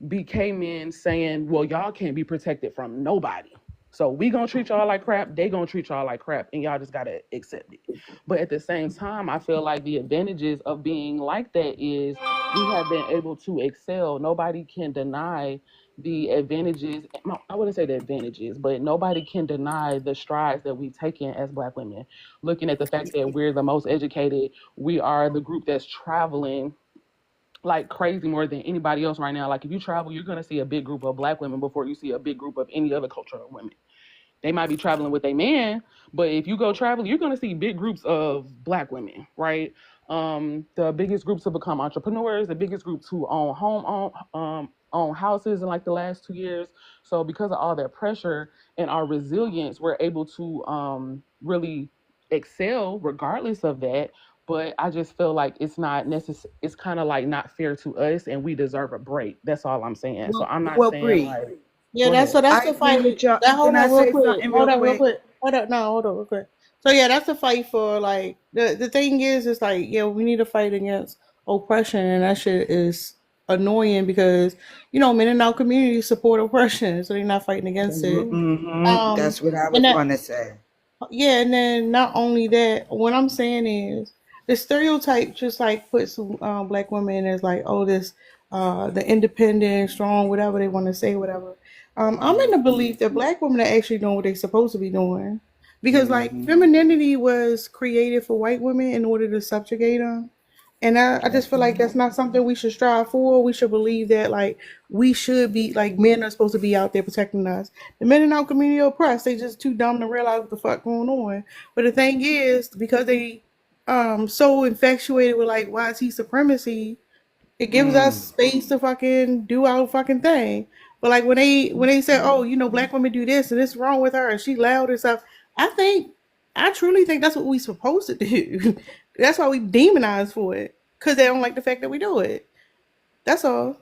BK men saying, well, y'all can't be protected from nobody. So we gonna treat y'all like crap, they gonna treat y'all like crap, and y'all just gotta accept it. But at the same time, I feel like the advantages of being like that is we have been able to excel. Nobody can deny the advantages. I wouldn't say the advantages, but nobody can deny the strides that we've taken as black women. Looking at the fact that we're the most educated, we are the group that's traveling like crazy more than anybody else right now. Like if you travel, you're gonna see a big group of black women before you see a big group of any other culture of women. They might be traveling with a man, but if you go travel, you're gonna see big groups of black women, right? The biggest groups to become entrepreneurs, the biggest groups who own houses in like the last 2 years. So because of all that pressure and our resilience, we're able to really excel regardless of that. But I just feel like it's not necessary. It's kind of like not fair to us, and we deserve a break. That's all I'm saying. So I'm not Well, saying Bree, like, yeah, go that's ahead. so that's I the agree fight. with y'all. That Can hold I on real say quick. something real quick? Hold on real quick. So yeah, that's the fight for like the thing is it's like yeah we need to fight against oppression and that shit is annoying because men in our community support oppression so they're not fighting against it. That's what I And was that going to say. yeah, and then not only that, what I'm saying is the stereotype just like puts black women as like, oh, this the independent, strong, whatever they want to say, whatever. I'm in the belief that black women are actually doing what they're supposed to be doing, because like femininity was created for white women in order to subjugate them. And I just feel like that's not something we should strive for. We should believe that like we should be like men are supposed to be out there protecting us. The men in our community are oppressed. They just too dumb to realize what the fuck going on. But the thing is, because they so infatuated with like YT supremacy, it gives us space to fucking do our fucking thing. But like when they say, oh, black women do this and it's wrong with her and she loud and stuff, I truly think that's what we supposed to do. That's why we demonize for it. Because they don't like the fact that we do it. That's all.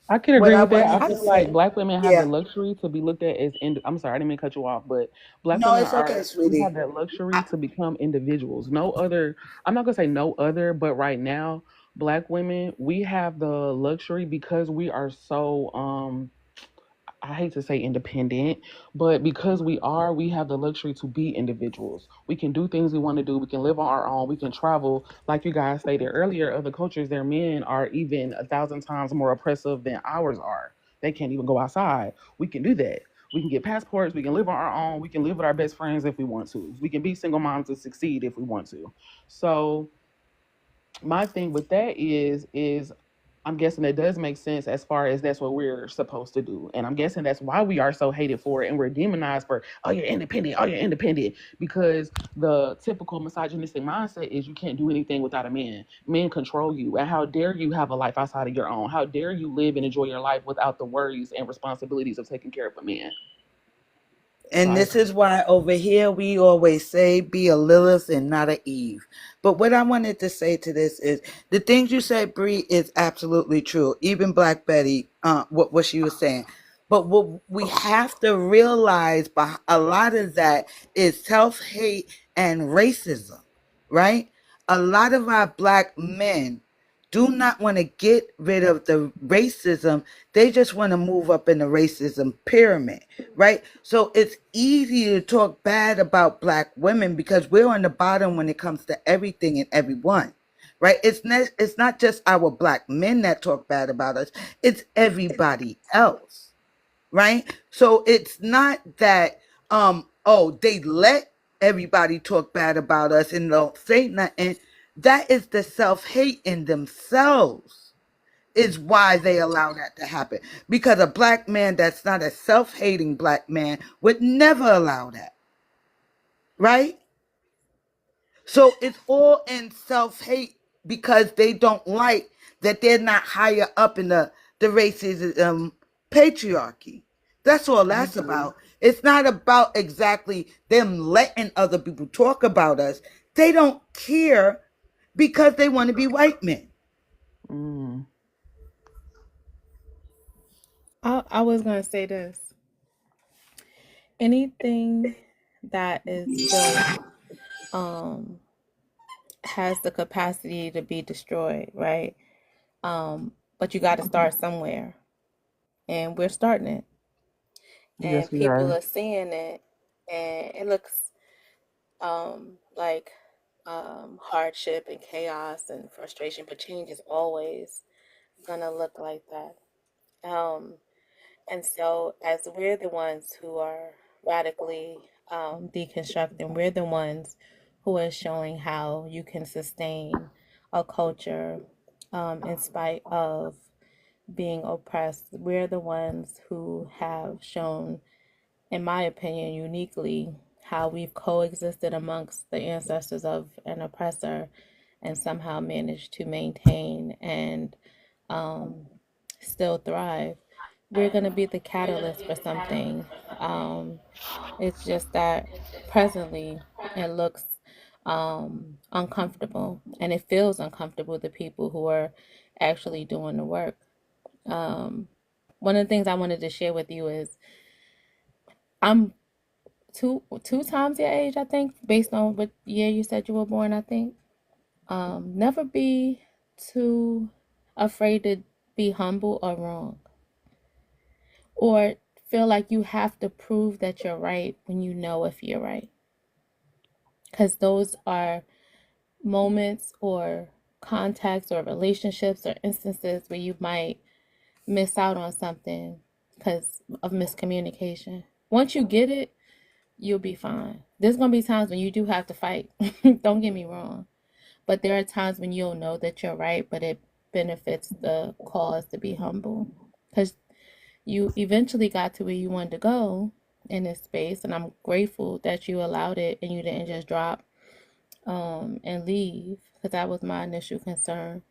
I can What agree I with that. wanted I to feel like say, black women have the yeah. luxury to be looked at as I'm sorry, I didn't mean to cut you off, but black No, women it's okay, we have sweetie. that luxury to become individuals. No other, I'm not gonna say no other, but right now, black women, we have the luxury because we are so I hate to say independent, but because we have the luxury to be individuals. We can do things we want to do. We can live on our own. We can travel. Like you guys stated earlier, other cultures, their men are even 1,000 times more oppressive than ours are. They can't even go outside. We can do that. We can get passports. We can live on our own. We can live with our best friends if we want to. We can be single moms and succeed if we want to. So my thing with that is I'm guessing that does make sense as far as that's what we're supposed to do. And I'm guessing that's why we are so hated for it and we're demonized for, oh, you're independent, oh, you're independent. Because the typical misogynistic mindset is you can't do anything without a man. Men control you. And how dare you have a life outside of your own? How dare you live and enjoy your life without the worries and responsibilities of taking care of a man? And this is why over here we always say be a Lilith and not a Eve. But what I wanted to say to this is the things you said, Bree, is absolutely true. Even Black Betty, what she was saying. But what we have to realize by a lot of that is self-hate and racism, right? A lot of our Black men do not want to get rid of the racism. They just want to move up in the racism pyramid, right? So it's easy to talk bad about Black women because we're on the bottom when it comes to everything and everyone, right? It's not just our Black men that talk bad about us. It's everybody else, right? So it's not that, they let everybody talk bad about us and don't say nothing. That is the self-hate in themselves is why they allow that to happen. Because a Black man that's not a self-hating Black man would never allow that, right? So it's all in self-hate because they don't like that they're not higher up in the racism patriarchy. That's all that's about. It's not about exactly them letting other people talk about us. They don't care because they want to be white men. I was going to say this. Anything that is built has the capacity to be destroyed, right? But you got to start somewhere. And we're starting it. Yes, And we people are. are seeing it. And it looks like hardship and chaos and frustration, but change is always gonna look like that. And so as we're the ones who are radically deconstructing, we're the ones who are showing how you can sustain a culture in spite of being oppressed. We're the ones who have shown, in my opinion, uniquely how we've coexisted amongst the ancestors of an oppressor and somehow managed to maintain and still thrive. We're going to be the catalyst for something. It's just that presently it looks uncomfortable and it feels uncomfortable to people who are actually doing the work. One of the things I wanted to share with you is I'm two times your age, I think, based on what year you said you were born, I think. Never be too afraid to be humble or wrong. Or feel like you have to prove that you're right when you know if you're right. Because those are moments or contacts or relationships or instances where you might miss out on something because of miscommunication. Once you get it, you'll be fine. There's going to be times when you do have to fight. Don't get me wrong. But there are times when you'll know that you're right, but it benefits the cause to be humble. Because you eventually got to where you wanted to go in this space. And I'm grateful that you allowed it and you didn't just drop and leave. Because that was my initial concern.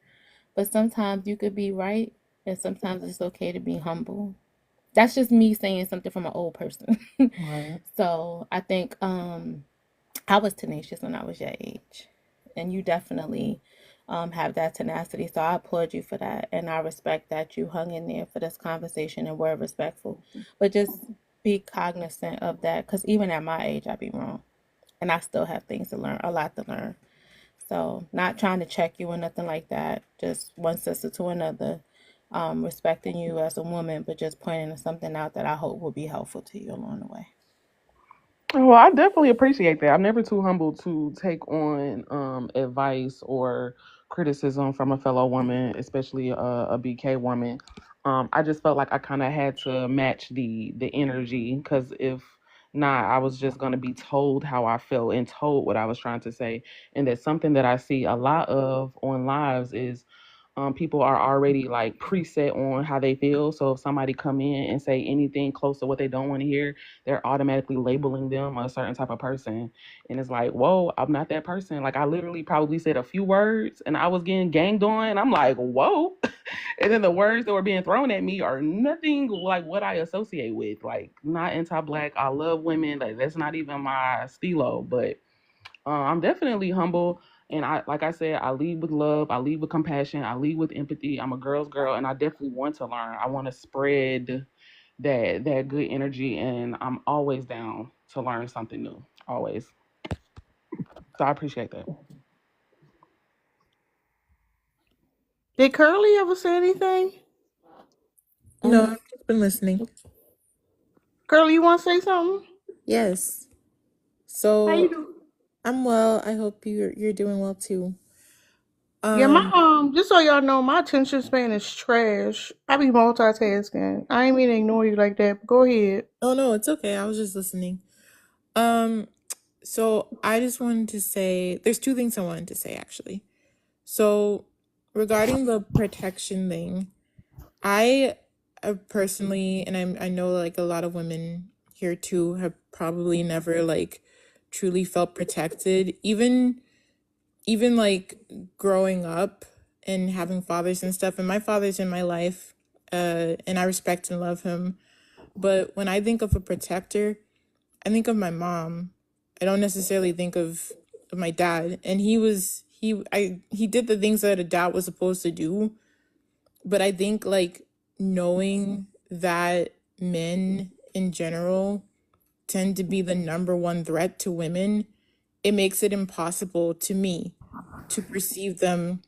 But sometimes you could be right. And sometimes it's okay to be humble. That's just me saying something from an old person. Right. So I think I was tenacious when I was your age. And you definitely have that tenacity. So I applaud you for that. And I respect that you hung in there for this conversation and were respectful. But just be cognizant of that. Because even at my age, I'd be wrong. And I still have things to learn, a lot to learn. So not trying to check you or nothing like that. Just one sister to another. Respecting you as a woman, but just pointing something out that I hope will be helpful to you along the way. Well, I definitely appreciate that. I'm never too humble to take on advice or criticism from a fellow woman, especially a BK woman. I just felt like I kind of had to match the energy because if not, I was just going to be told how I felt and told what I was trying to say. And that's something that I see a lot of on lives is people are already like preset on how they feel. So if somebody come in and say anything close to what they don't want to hear, they're automatically labeling them a certain type of person. And it's like, whoa, I'm not that person. Like I literally probably said a few words and I was getting ganged on. And I'm like, whoa. And then the words that were being thrown at me are nothing like what I associate with. Like not anti-black. I love women. Like that's not even my stilo. But I'm definitely humble, and like I said, I lead with love, I lead with compassion, I lead with empathy. I'm a girl's girl, and I definitely want to learn. I want to spread that good energy, and I'm always down to learn something new, always. So I appreciate that. Did Curly ever say anything? No, I've just been listening. Curly, you want to say something? Yes. How you So doing? I'm well. I hope you're doing well too. Yeah, my just so y'all know, my attention span is trash. I be multitasking. I ain't mean to ignore you like that, but go ahead. Oh no, it's okay. I was just listening. So I just wanted to say there's two things I wanted to say actually. So regarding the protection thing, I personally, and I know like a lot of women here too have probably never like truly felt protected, even like growing up and having fathers and stuff. And my father's in my life, and I respect and love him. But when I think of a protector, I think of my mom. I don't necessarily think of my dad. And he did the things that a dad was supposed to do. But I think like knowing that men in general tend to be the number one threat to women, it makes it impossible to me to perceive them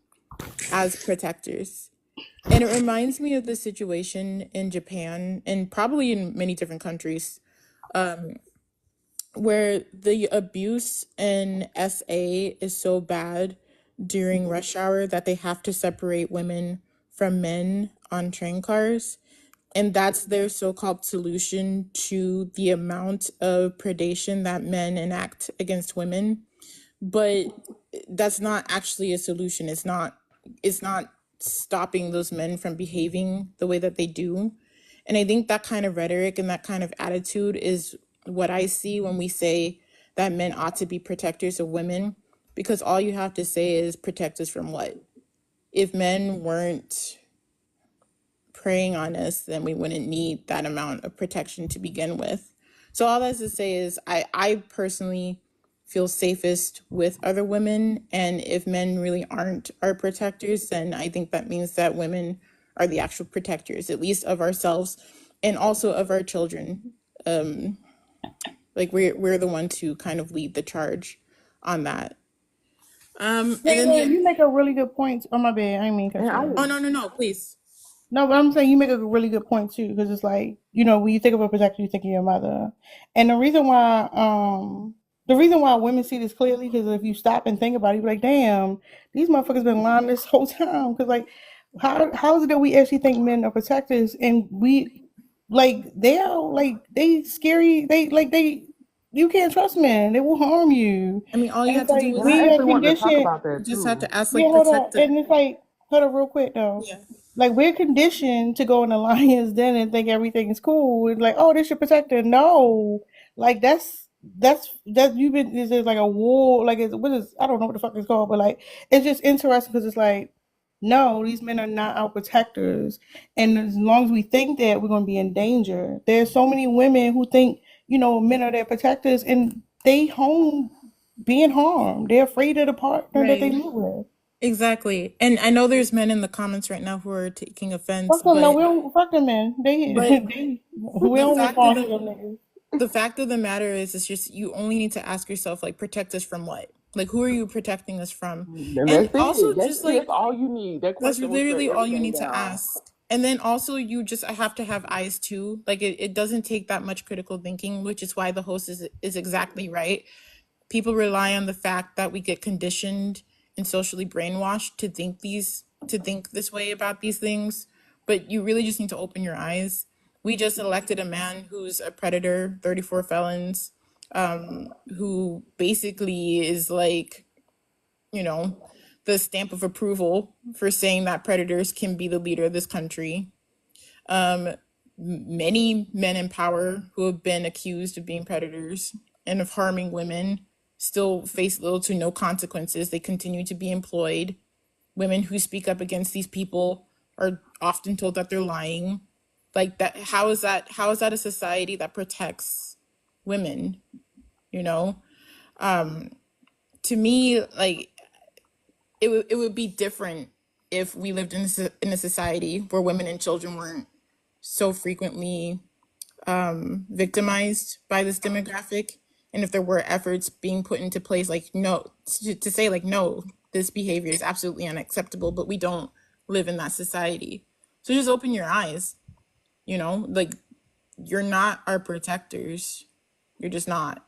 as protectors. And it reminds me of the situation in Japan and probably in many different countries, where the abuse in SA is so bad during rush hour that they have to separate women from men on train cars. And that's their so-called solution to the amount of predation that men enact against women. But that's not actually a solution. It's not stopping those men from behaving the way that they do. And I think that kind of rhetoric and that kind of attitude is what I see when we say that men ought to be protectors of women, because all you have to say is protect us from what? If men weren't preying on us, then we wouldn't need that amount of protection to begin with. So all that's to say is I personally feel safest with other women, and if men really aren't our protectors, then I think that means that women are the actual protectors, at least of ourselves and also of our children. Like we're the ones who kind of lead the charge on that. And then Yeah, you make a really good point. Oh my bad, I ain't mean to cut you off. oh no, please. No, but I'm saying you make a really good point too, because it's like, when you think of a protector, you think of your mother. And the reason why women see this clearly, because if you stop and think about it, you're like, damn, these motherfuckers been lying this whole time. Because like, how is it that we actually think men are protectors, and we like they scary, you can't trust men, they will harm you. I mean, all you And have it's to like do is we are Actually wanted to talk conditioned. about that you just have too. to ask Yeah, like hold on. protector. And it's like, hold on real quick though. Yeah. Like we're conditioned to go in the lion's den and think everything is cool. It's like, oh, this your protector. No. Like that's you've been is like a war, like I don't know what the fuck it's called, but like it's just interesting because it's like, no, these men are not our protectors. And as long as we think that, we're gonna be in danger. There's so many women who think, men are their protectors and they home being harmed. They're afraid of the partner that they Right. live with. Exactly. And I know there's men in the comments right now who are taking offense, Fuck them, no, but we don't fuck them, man. but We the don't fact of respond to the them niggas. the fact of the matter is it's just you only need to ask yourself, like, protect us from what? Like, who are you protecting us from? And And that's also it. just That's like all you need. That that's question will shut literally all you everything need to down. ask. And then also you just have to have eyes too. Like it doesn't take that much critical thinking, which is why the host is exactly right. People rely on the fact that we get conditioned and socially brainwashed to think this way about these things, but you really just need to open your eyes. We just elected a man who's a predator, 34 felons, who basically is like, the stamp of approval for saying that predators can be the leader of this country. Many men in power who have been accused of being predators and of harming women still face little to no consequences. They continue to be employed. Women who speak up against these people are often told that they're lying. Like that, how is that a society that protects women? You know? To me, like it would be different if we lived in a society where women and children weren't so frequently victimized by this demographic, and if there were efforts being put into place, like no, to say like no, this behavior is absolutely unacceptable, but we don't live in that society. So just open your eyes, you know, like you're not our protectors. You're just not.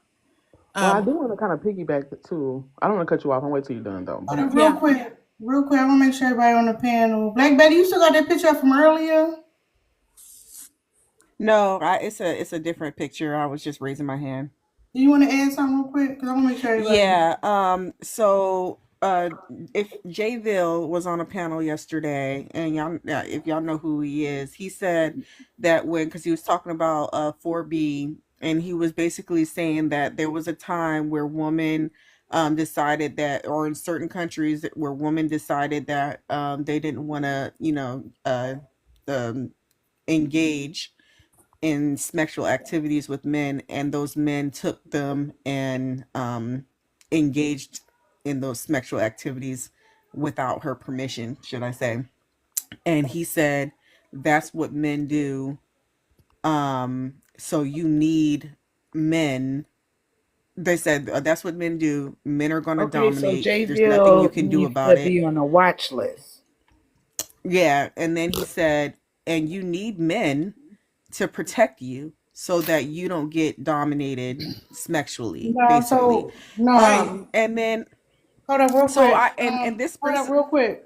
Well, I do want to kind of piggyback too. I don't want to cut you off. I'm wait till you're done though. Hold on, real quick, I want to make sure everybody on the panel. Black Betty, you still got that picture from earlier? No, it's a different picture. I was just raising my hand. Do you want to add something real quick? Because I want to make sure everybody. Yeah. So if Jayville was on a panel yesterday, and y'all, if y'all know who he is, he said that because he was talking about 4B, and he was basically saying that there was a time where women decided that, or in certain countries where women decided that they didn't want to, engage in sexual activities with men, and those men took them and engaged in those sexual activities without her permission, should I say. And he said that's what men do. So you need men. They said that's what men do. Men are going to dominate. So There's nothing you Jayville can do needs about to it. be on a watch list. Yeah, and then he said, and you need men to protect you so that you don't get dominated sexually, basically. And then Hold on, real so quick. and this Hold brings on, real quick.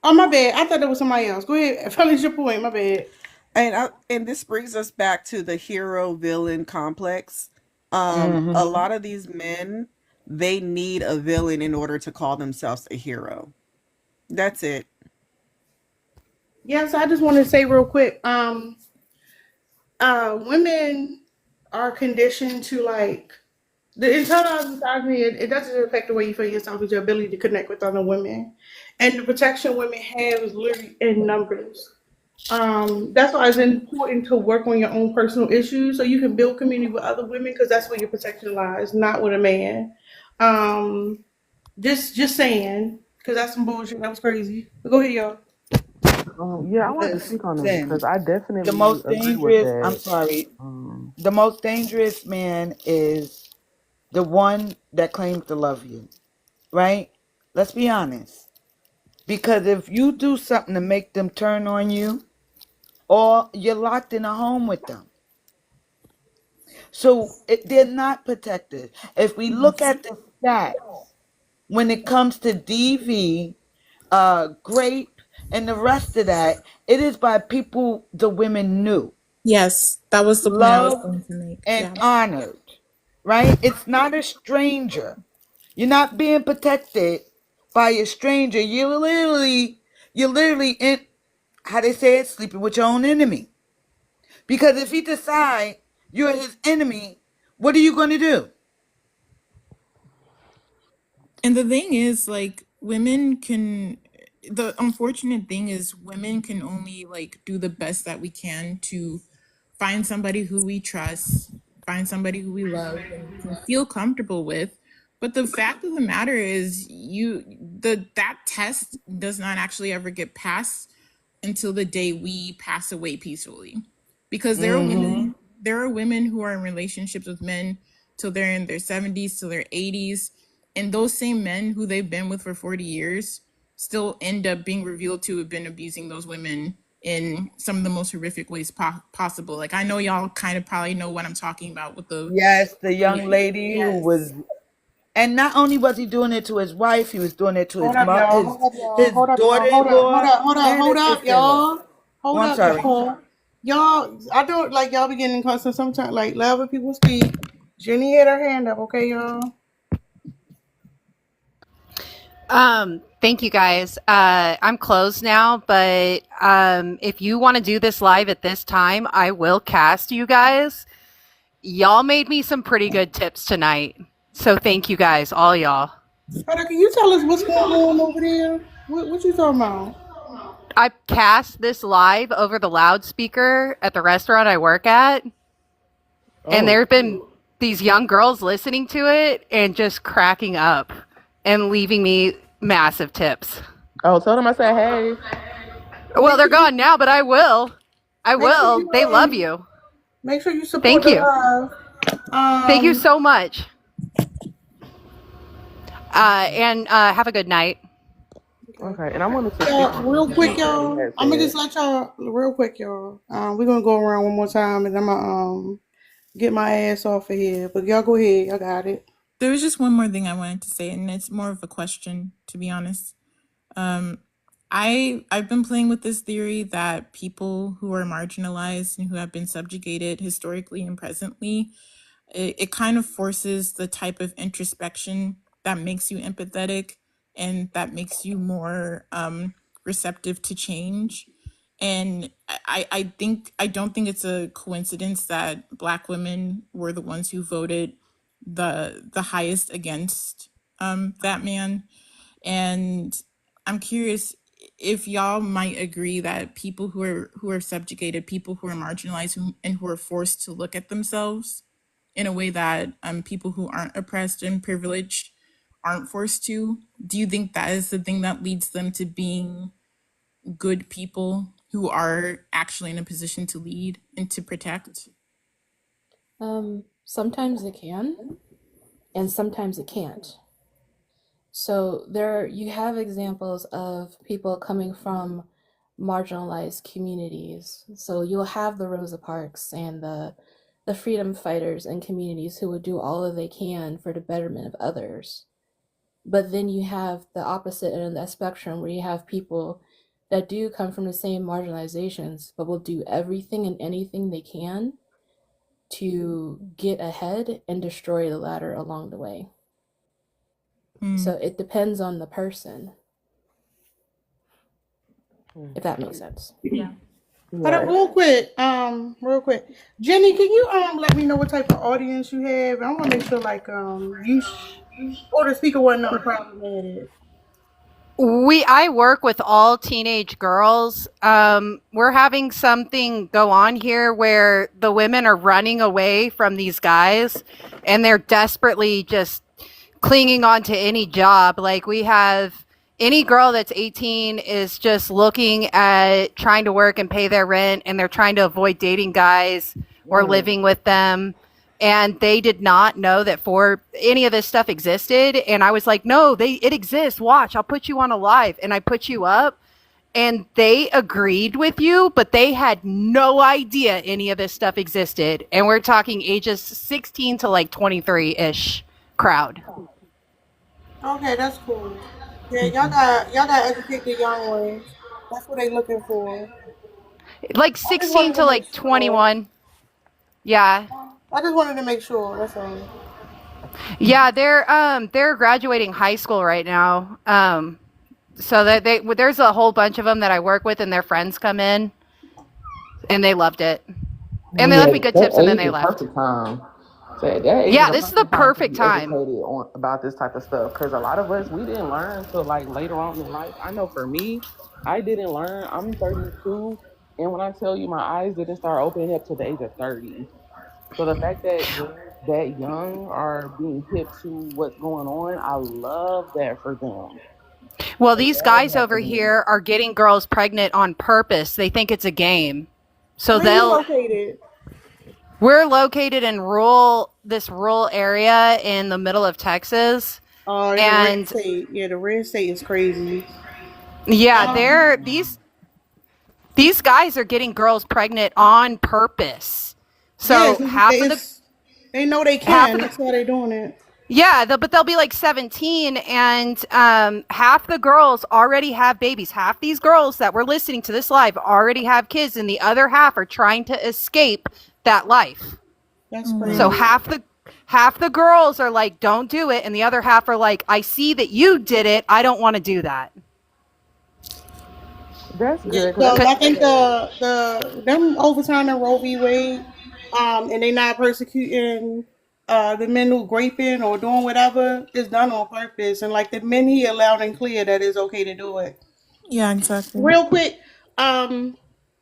Oh, my bad. I thought that was somebody else. Go ahead. Finish your point. My bad. and this brings us back to the hero villain complex. A lot of these men, they need a villain in order to call themselves a hero. That's it. Yes, I just want to say real quick. Women are conditioned to like the internalized misogyny. It doesn't affect the way you feel yourself. It's your ability to connect with other women, and the protection women have is literally in numbers. That's why it's important to work on your own personal issues so you can build community with other women, because that's where your protection lies, not with a man. Just saying, because that's some bullshit. That was crazy. But go ahead, y'all. Yeah, I want to speak on this because I definitely The most agree with dangerous, that. I'm sorry, the most dangerous man is the one that claims to love you, right? Let's be honest. Because if you do something to make them turn on you, or you're locked in a home with them. So they're not protected. If we look at the stats, when it comes to DV, grape, and the rest of that, it is by people the women knew. Yes, that was the point I was Loved going to make. and Yeah. honored, right? It's not a stranger. You're not being protected by a stranger. You're literally in, how they say it, sleeping with your own enemy. Because if he decide you're his enemy, what are you going to do? And the thing is, like, the unfortunate thing is women can only like do the best that we can to find somebody who we trust, find somebody who we love and can feel comfortable with. But the fact of the matter is that test does not actually ever get passed until the day we pass away peacefully. Because there are women who are in relationships with men till they're in their 70s, till their 80s. And those same men who they've been with for 40 years still end up being revealed to have been abusing those women in some of the most horrific ways possible. Like, I know y'all kind of probably know what I'm talking about with the... Yes, the young lady who was... And not only was he doing it to his wife, he was doing it to his daughter-in-law. Hold up, y'all. Hold I'm up, sorry. y'all. I don't like y'all be getting constant sometimes. Like, let other people speak. Jenny had her hand up, okay, y'all. Thank you guys. I'm closed now, but if you want to do this live at this time, I will cast you guys. Y'all made me some pretty good tips tonight. So thank you guys, all y'all. Spider, can you tell us what's going on over there? What you talking about? I cast this live over the loudspeaker at the restaurant I work at. And there have been these young girls listening to it and just cracking up and leaving me massive tips. Oh, tell them I said hey. Well, they're gone now, but I will. I will. They love you. Make sure you support Thank the you. live. Thank you so much. And have a good night. Okay, and I wanted to Real quick, y'all. That's I'm gonna it. just let y'all real quick, y'all. We're gonna go around one more time, and I'm gonna get my ass off of here. But y'all go ahead. Y'all got it. There was just one more thing I wanted to say, and it's more of a question, to be honest. I've been playing with this theory that people who are marginalized and who have been subjugated historically and presently, it kind of forces the type of introspection that makes you empathetic and that makes you more receptive to change. And I don't think it's a coincidence that Black women were the ones who voted the highest against that man. And I'm curious if y'all might agree that people who are subjugated, people who are marginalized, and who are forced to look at themselves in a way that people who aren't oppressed and privileged aren't forced to. Do you think that is the thing that leads them to being good people who are actually in a position to lead and to protect? Sometimes it can, and sometimes it can't. So you have examples of people coming from marginalized communities. So you'll have the Rosa Parks and the freedom fighters and communities who would do all that they can for the betterment of others. But then you have the opposite end of that spectrum, where you have people that do come from the same marginalizations, but will do everything and anything they can to get ahead and destroy the ladder along the way. So it depends on the person, if that makes sense. Yeah. Hold up, real quick. Jenny, can you let me know what type of audience you have? I want to make sure you or the speaker wasn't on the problematic. I work with all teenage girls. We're having something go on here where the women are running away from these guys and they're desperately just clinging on to any job. Like, we have any girl that's 18 is just looking at trying to work and pay their rent, and they're trying to avoid dating guys or living with them. And they did not know that any of this stuff existed. And I was like, no, it exists. Watch, I'll put you on a live. And I put you up, and they agreed with you, but they had no idea any of this stuff existed. And we're talking ages 16 to like 23-ish crowd. Okay, that's cool. Yeah, y'all got educate the young ones. That's what they looking for. Like 16 to like 21. Yeah. I just wanted to make sure. That's all. Yeah, they're graduating high school right now. So that there's a whole bunch of them that I work with, and their friends come in, and they loved it, and they left me good tips, and then they left. Perfect time. Yeah, this is the perfect time. About this type of stuff, because a lot of us, we didn't learn till like later on in life. I know for me, I didn't learn. I'm 32, and when I tell you, my eyes didn't start opening up till the age of 30. So the fact that that young are being hip to what's going on, I love that for them. Well, these guys over here are getting girls pregnant on purpose. They think it's a game. So Where you located? We're located in this rural area in the middle of Texas. Oh, yeah, and red state. Yeah, the red state is crazy. Yeah, these guys are getting girls pregnant on purpose. So they know they can. That's why they're doing it. Yeah, but they'll be like 17, and half the girls already have babies. Half these girls that were listening to this live already have kids, and the other half are trying to escape that life. That's crazy. So half Half the girls are like, don't do it. And the other half are like, I see that you did it. I don't want to do that. That's good. So Cause I think them overturning Roe v. Wade, and they not persecuting the men who graping or doing whatever is done on purpose. And like the men here loud and clear that it's okay to do it. Yeah, exactly. Real quick, let me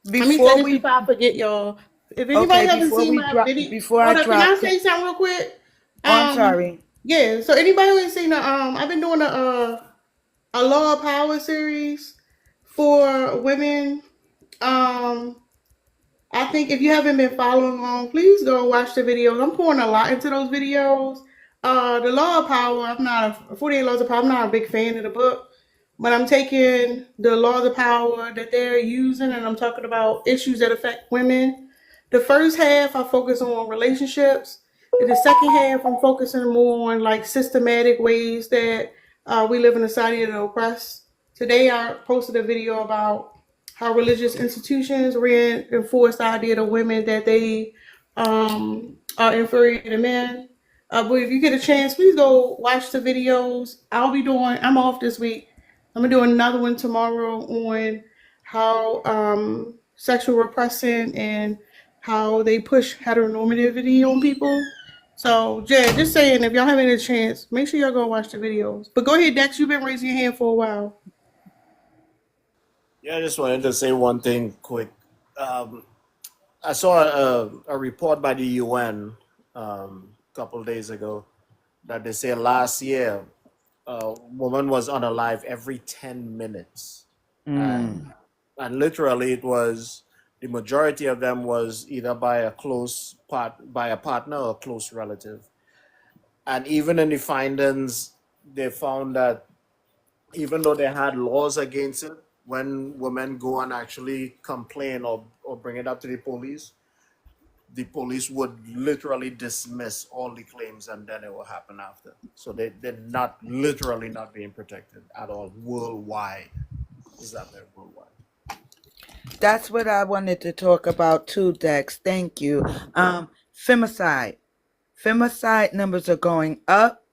say Before this we before I forget, y'all. If okay, anybody haven't seen my video, before I hold up, can I drop say something real quick? oh, I'm sorry. Yeah. So anybody who ain't seen the I've been doing a Law of Power series for women. I think if you haven't been following along, please go and watch the videos. I'm pouring a lot into those videos. The Law of Power, I'm not a 48 Laws of Power. I'm not a big fan of the book, but I'm taking the laws of power that they're using and I'm talking about issues that affect women. The first half, I focus on relationships. In the second half, I'm focusing more on like systematic ways that we live in a society of the oppressed. Today, I posted a video about how religious institutions reinforce the idea to women that they are inferior to men. But if you get a chance, please go watch the videos. I'm off this week. I'm gonna do another one tomorrow on how sexual repression and how they push heteronormativity on people. So, Jay, just saying, if y'all haven't had a chance, make sure y'all go watch the videos. But go ahead, Dex. You've been raising your hand for a while. Yeah, I just wanted to say one thing quick. I saw a report by the UN a couple of days ago that they say last year a woman was unalive every 10 minutes. And literally it was the majority of them was either by a by a partner or a close relative. And even in the findings, they found that even though they had laws against it, when women go and actually complain or bring it up to the police would literally dismiss all the claims and then it will happen after. So they're not literally not being protected at all worldwide. Is that there worldwide? That's what I wanted to talk about too, Dex. Thank you. Femicide. Femicide numbers are going up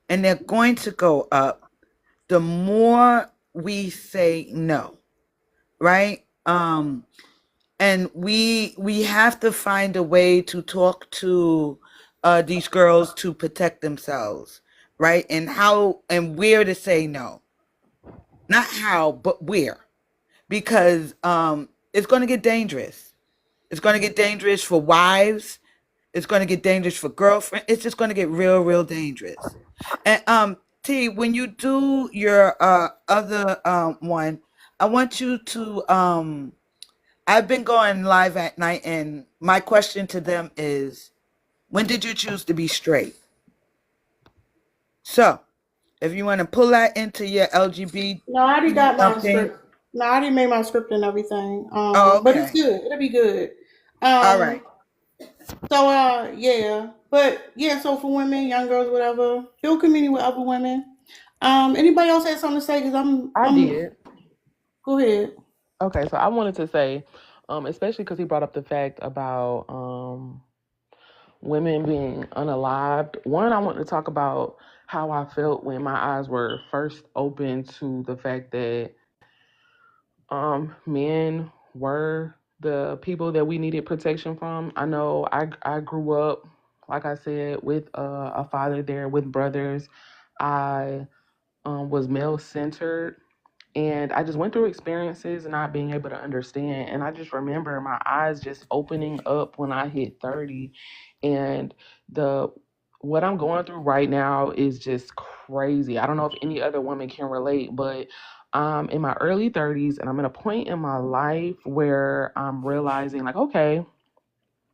and they're going to go up the more we say no, right? And we have to find a way to talk to these girls to protect themselves, right? And how and where to say no. Not how, but where. Because it's going to get dangerous. It's going to get dangerous for wives. It's going to get dangerous for girlfriends. It's just going to get real, real dangerous. And T, when you do your other one, I want you to I've been going live at night, and my question to them is, when did you choose to be straight? So, if you want to pull that into your LGBT, No, I already got my something. script. No, I already made my script and everything. Oh, But it's okay. good. It'll be good. All right. So yeah. But yeah, so for women, young girls, whatever, build community with other women. Anybody else have something to say? Because I did. Go ahead. Okay, so I wanted to say, especially because he brought up the fact about women being unalived. One, I want to talk about how I felt when my eyes were first open to the fact that men were the people that we needed protection from. I know I grew up, like I said, with a father there, with brothers. I was male centered. And I just went through experiences not being able to understand. And I just remember my eyes just opening up when I hit 30. And what I'm going through right now is just crazy. I don't know if any other woman can relate, but I'm in my early 30s and I'm at a point in my life where I'm realizing, like, okay,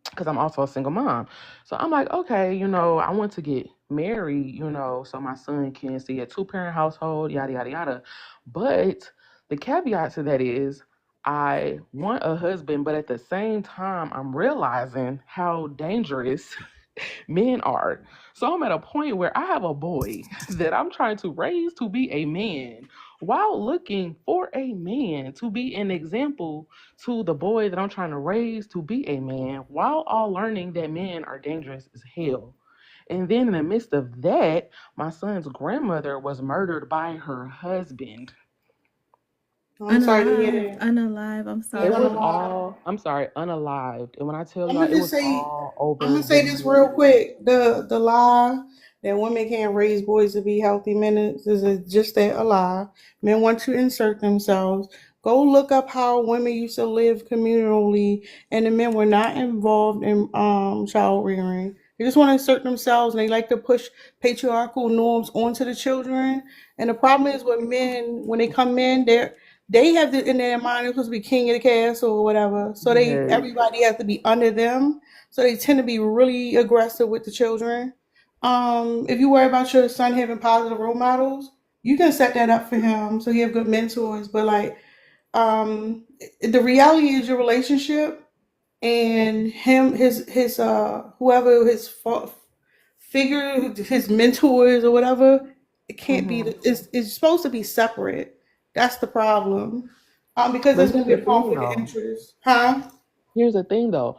because I'm also a single mom. So I'm like, okay, I want to get married, so my son can see a 2-parent household, yada, yada, yada. But the caveat to that is I want a husband, but at the same time, I'm realizing how dangerous men are. So I'm at a point where I have a boy that I'm trying to raise to be a man while looking for a man to be an example to the boy that I'm trying to raise to be a man, while all learning that men are dangerous as hell. And then in the midst of that, my son's grandmother was murdered by her husband. I'm sorry to hear Unalive, that. unalive. I'm He's It sorry. was unalive. all, I'm sorry, unalived. And when I tell I'm y'all, gonna it just was say, all I'm over gonna the say this real news. quick. The lie that women can't raise boys to be healthy men is just that, a lie. Men want to insert themselves. Go look up how women used to live communally, and the men were not involved in child rearing. They just want to insert themselves, and they like to push patriarchal norms onto the children. And the problem is with men, when they come in, they have in their mind they're supposed to be king of the castle or whatever. So Yes. everybody has to be under them. So they tend to be really aggressive with the children. If you worry about your son having positive role models, you can set that up for him so he have good mentors. But like, the reality is your relationship and his whoever figure, his mentors or whatever, it can't be. Hmm. It's supposed to be separate. That's the problem. Because But there's going here's to the be a thing, conflict of though. interest, huh? Here's the thing, though.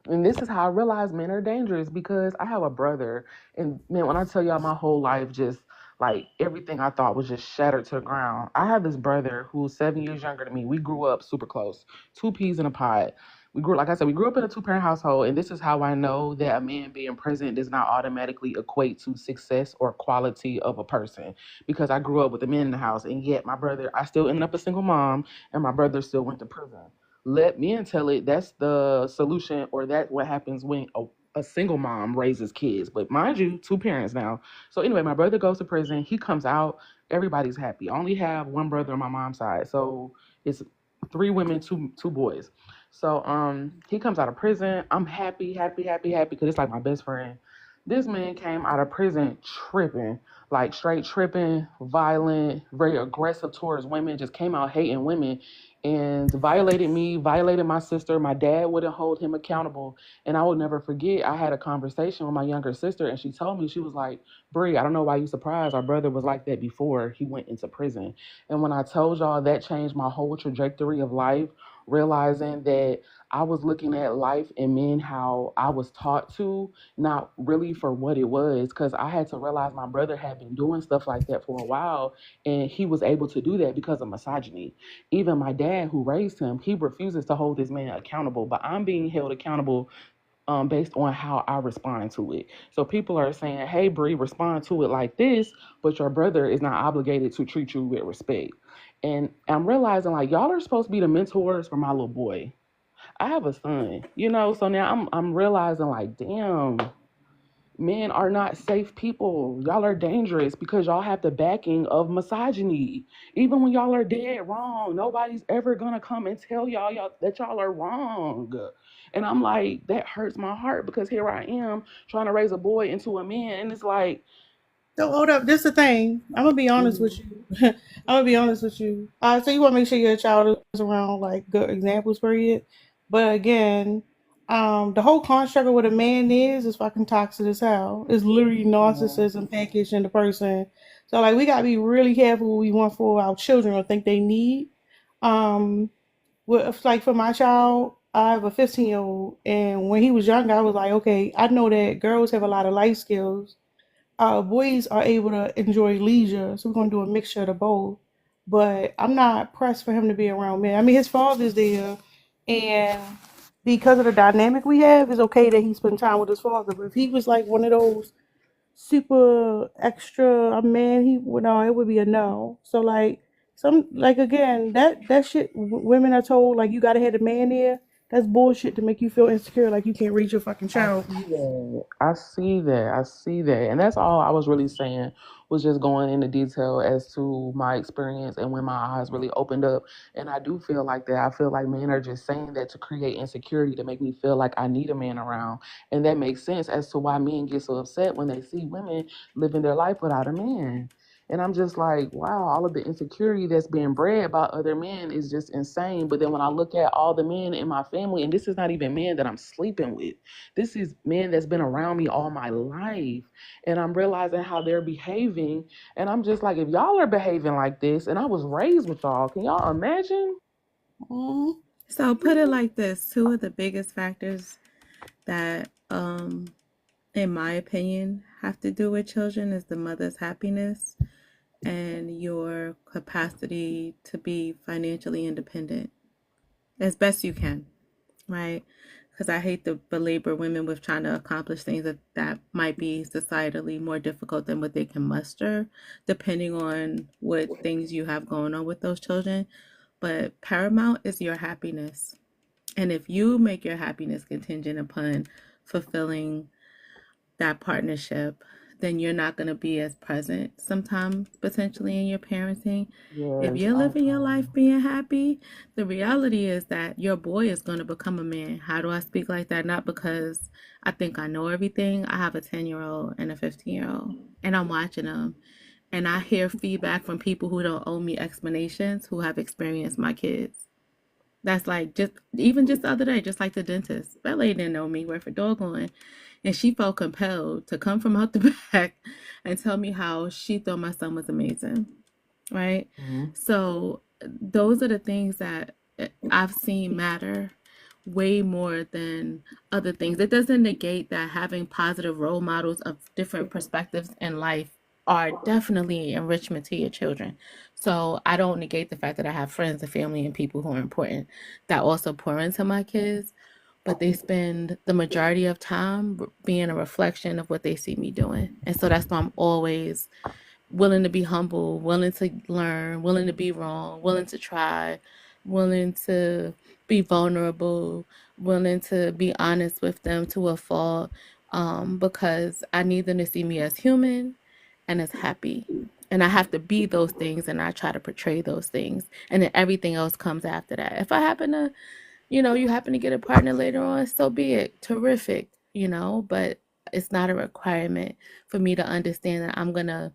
And this is how I realize men are dangerous because I have a brother. And man, when I tell y'all my whole life, just like everything I thought was just shattered to the ground. I have this brother who's 7 years younger than me. We grew up super close, two peas in a pod. We grew, like I said, we grew up in a two-parent household. And this is how I know that a man being present does not automatically equate to success or quality of a person. Because I grew up with a man in the house. And yet my brother, I still ended up a single mom, and my brother still went to prison. Let men tell it that's the solution, or that's what happens when a single mom raises kids. But mind you, two parents now. So anyway, my brother goes to prison. He comes out. Everybody's happy. I only have one brother on my mom's side, so it's three women, two boys. So he comes out of prison. I'm happy, happy, happy, happy because it's like my best friend. This man came out of prison tripping, like straight tripping, violent, very aggressive towards women. Just came out hating women and violated me, violated my sister. My dad wouldn't hold him accountable. And I will never forget, I had a conversation with my younger sister, and she told me, she was like, Bree, I don't know why you surprised. Our brother was like that before he went into prison. And when I told y'all, that changed my whole trajectory of life, realizing that I was looking at life and men how I was taught to, not really for what it was. Because I had to realize my brother had been doing stuff like that for a while, and he was able to do that because of misogyny. Even my dad, who raised him, he refuses to hold this man accountable, but I'm being held accountable based on how I respond to it. So people are saying, hey, Bree, respond to it like this, but your brother is not obligated to treat you with respect. And I'm realizing, like, y'all are supposed to be the mentors for my little boy. I have a son, so now I'm realizing, like, damn, men are not safe people. Y'all are dangerous because y'all have the backing of misogyny. Even when y'all are dead wrong, nobody's ever gonna come and tell y'all that y'all are wrong. And I'm like, that hurts my heart because here I am trying to raise a boy into a man, and it's like, So hold up, this is the thing. I'm gonna be honest with you. I'm gonna be honest with you. So you want to make sure your child is around like good examples, period. But again, the whole construct of what a man is fucking toxic as hell. It's literally narcissism packaged in the person. So like we gotta be really careful what we want for our children or think they need. Um, like for my child, I have a 15-year-old, and when he was younger, I was like, okay, I know that girls have a lot of life skills, boys are able to enjoy leisure, so we're gonna do a mixture of the both. But I'm not pressed for him to be around men. I mean, his father's there, and because of the dynamic we have, it's okay that he spend time with his father. But if he was like one of those super extra a man, he would no, it would be a no. So like again, that shit women are told like you gotta have a man there. That's bullshit to make you feel insecure, like you can't reach your fucking I child. see that. I see that. I see that. And that's all I was really saying, was just going into detail as to my experience and when my eyes really opened up. And I do feel like that. I feel like men are just saying that to create insecurity, to make me feel like I need a man around. And that makes sense as to why men get so upset when they see women living their life without a man. And I'm just like, wow, all of the insecurity that's being bred by other men is just insane. But then when I look at all the men in my family, and this is not even men that I'm sleeping with, this is men that's been around me all my life. And I'm realizing how they're behaving. And I'm just like, if y'all are behaving like this, and I was raised with y'all, can y'all imagine? So put it like this: two of the biggest factors that, in my opinion, have to do with children is the mother's happiness and your capacity to be financially independent as best you can, right? Because I hate to belabor women with trying to accomplish things that might be societally more difficult than what they can muster, depending on what things you have going on with those children. But paramount is your happiness. And if you make your happiness contingent upon fulfilling that partnership, then you're not going to be as present sometimes potentially in your parenting. If Yes, you're living your life being happy, the reality is that your boy is going to become a man. How do I speak like that? Not because I think I know everything. I have a 10-year-old and a 15-year-old, and I'm watching them. And I hear feedback from people who don't owe me explanations, who have experienced my kids. That's like just the other day, just like the dentist. That lady didn't know me, worth a doggone. And she felt compelled to come from out the back and tell me how she thought my son was amazing. Right? So those are the things that I've seen matter way more than other things. It doesn't negate that having positive role models of different perspectives in life are definitely enrichment to your children. So I don't negate the fact that I have friends and family and people who are important that also pour into my kids, but they spend the majority of time being a reflection of what they see me doing. And so that's why I'm always willing to be humble, willing to learn, willing to be wrong, willing to try, willing to be vulnerable, willing to be honest with them to a fault, because I need them to see me as human and as happy. And I have to be those things, and I try to portray those things. And then everything else comes after that. If I happen to, you happen to get a partner later on, so be it. Terrific, but it's not a requirement for me to understand that I'm going to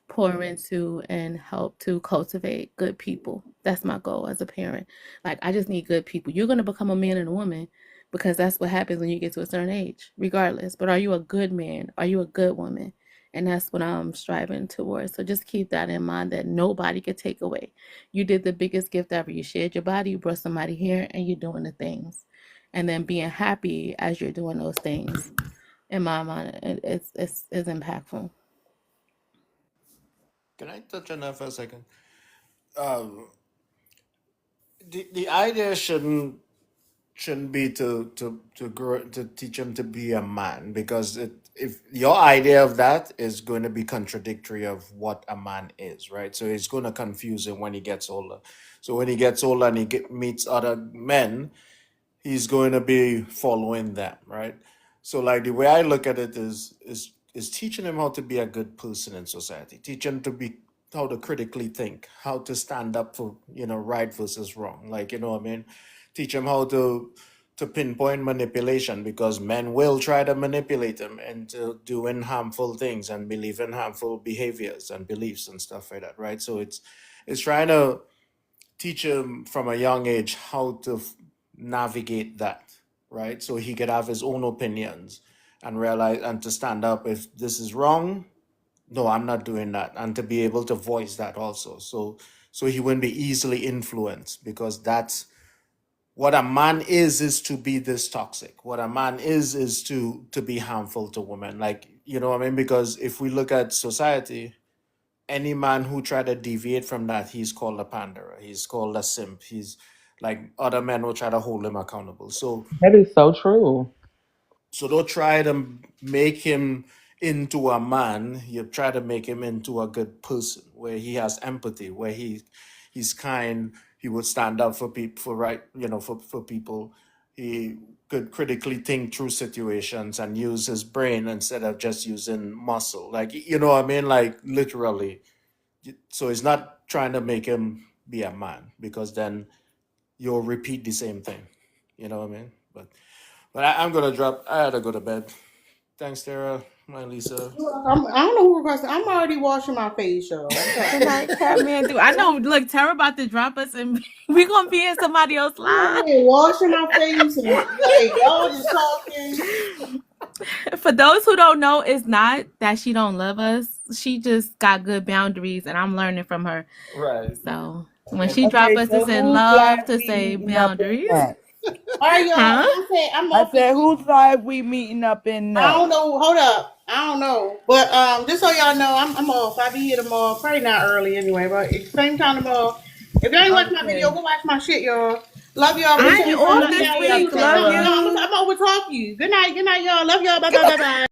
pour into and help to cultivate good people. That's my goal as a parent. Like, I just need good people. You're going to become a man and a woman because that's what happens when you get to a certain age, regardless. But are you a good man? Are you a good woman? And that's what I'm striving towards. So just keep that in mind, that nobody could take away. You did the biggest gift ever. You shared your body, you brought somebody here, and you're doing the things. And then being happy as you're doing those things, in my mind, it's impactful. Can I touch on that for a second? Um, the idea shouldn't be to grow to teach him to be a man, because if your idea of that is going to be contradictory of what a man is, right? So it's going to confuse him when he gets older. So when he gets older and meets other men, he's going to be following them, right? So like the way I look at it is teaching him how to be a good person in society, teach him to be how to critically think, how to stand up for right versus wrong, like what I mean, teach him how to pinpoint manipulation, because men will try to manipulate him into doing harmful things and believing harmful behaviors and beliefs and stuff like that, right? So it's trying to teach him from a young age how to navigate that, right? So he could have his own opinions and realize and to stand up if this is wrong. No, I'm not doing that, and to be able to voice that also. So he wouldn't be easily influenced, because that's what a man is to be this toxic. What a man is to be harmful to women. Like, you know what I mean? Because if we look at society, any man who try to deviate from that, he's called a panderer. He's called a simp. He's like, other men will try to hold him accountable. So That is so true. don't try to make him into a man. You try to make him into a good person, where he has empathy, where he's kind. He would stand up for people, for people. He could critically think through situations and use his brain instead of just using muscle. Like, you know what I mean? Like, literally. So it's not trying to make him be a man, because then you'll repeat the same thing. You know what I mean? But I'm gonna drop. I had to go to bed. Thanks, Tara. My Lisa. I don't know who requested. I'm already washing my face, y'all. Good night, Catman. I know. Look, Tara about to drop us, and we gonna be in somebody else's live. I'm washing my face and like y'all just talking. For those who don't know, it's not that she don't love us. She just got good boundaries, and I'm learning from her. Right. So when she drop us, it's in love to say boundaries. All right, y'all. Huh? I said, whose live we meeting up in I don't know. Hold up. I don't know. But just so y'all know, I'm off. I'll be here tomorrow. Probably not early anyway, but same time tomorrow. If y'all ain't watch my video, go watch my shit, y'all. Love y'all. I ain't off this week. Love you. I'm over talk you. Good night, y'all. Love y'all. Bye.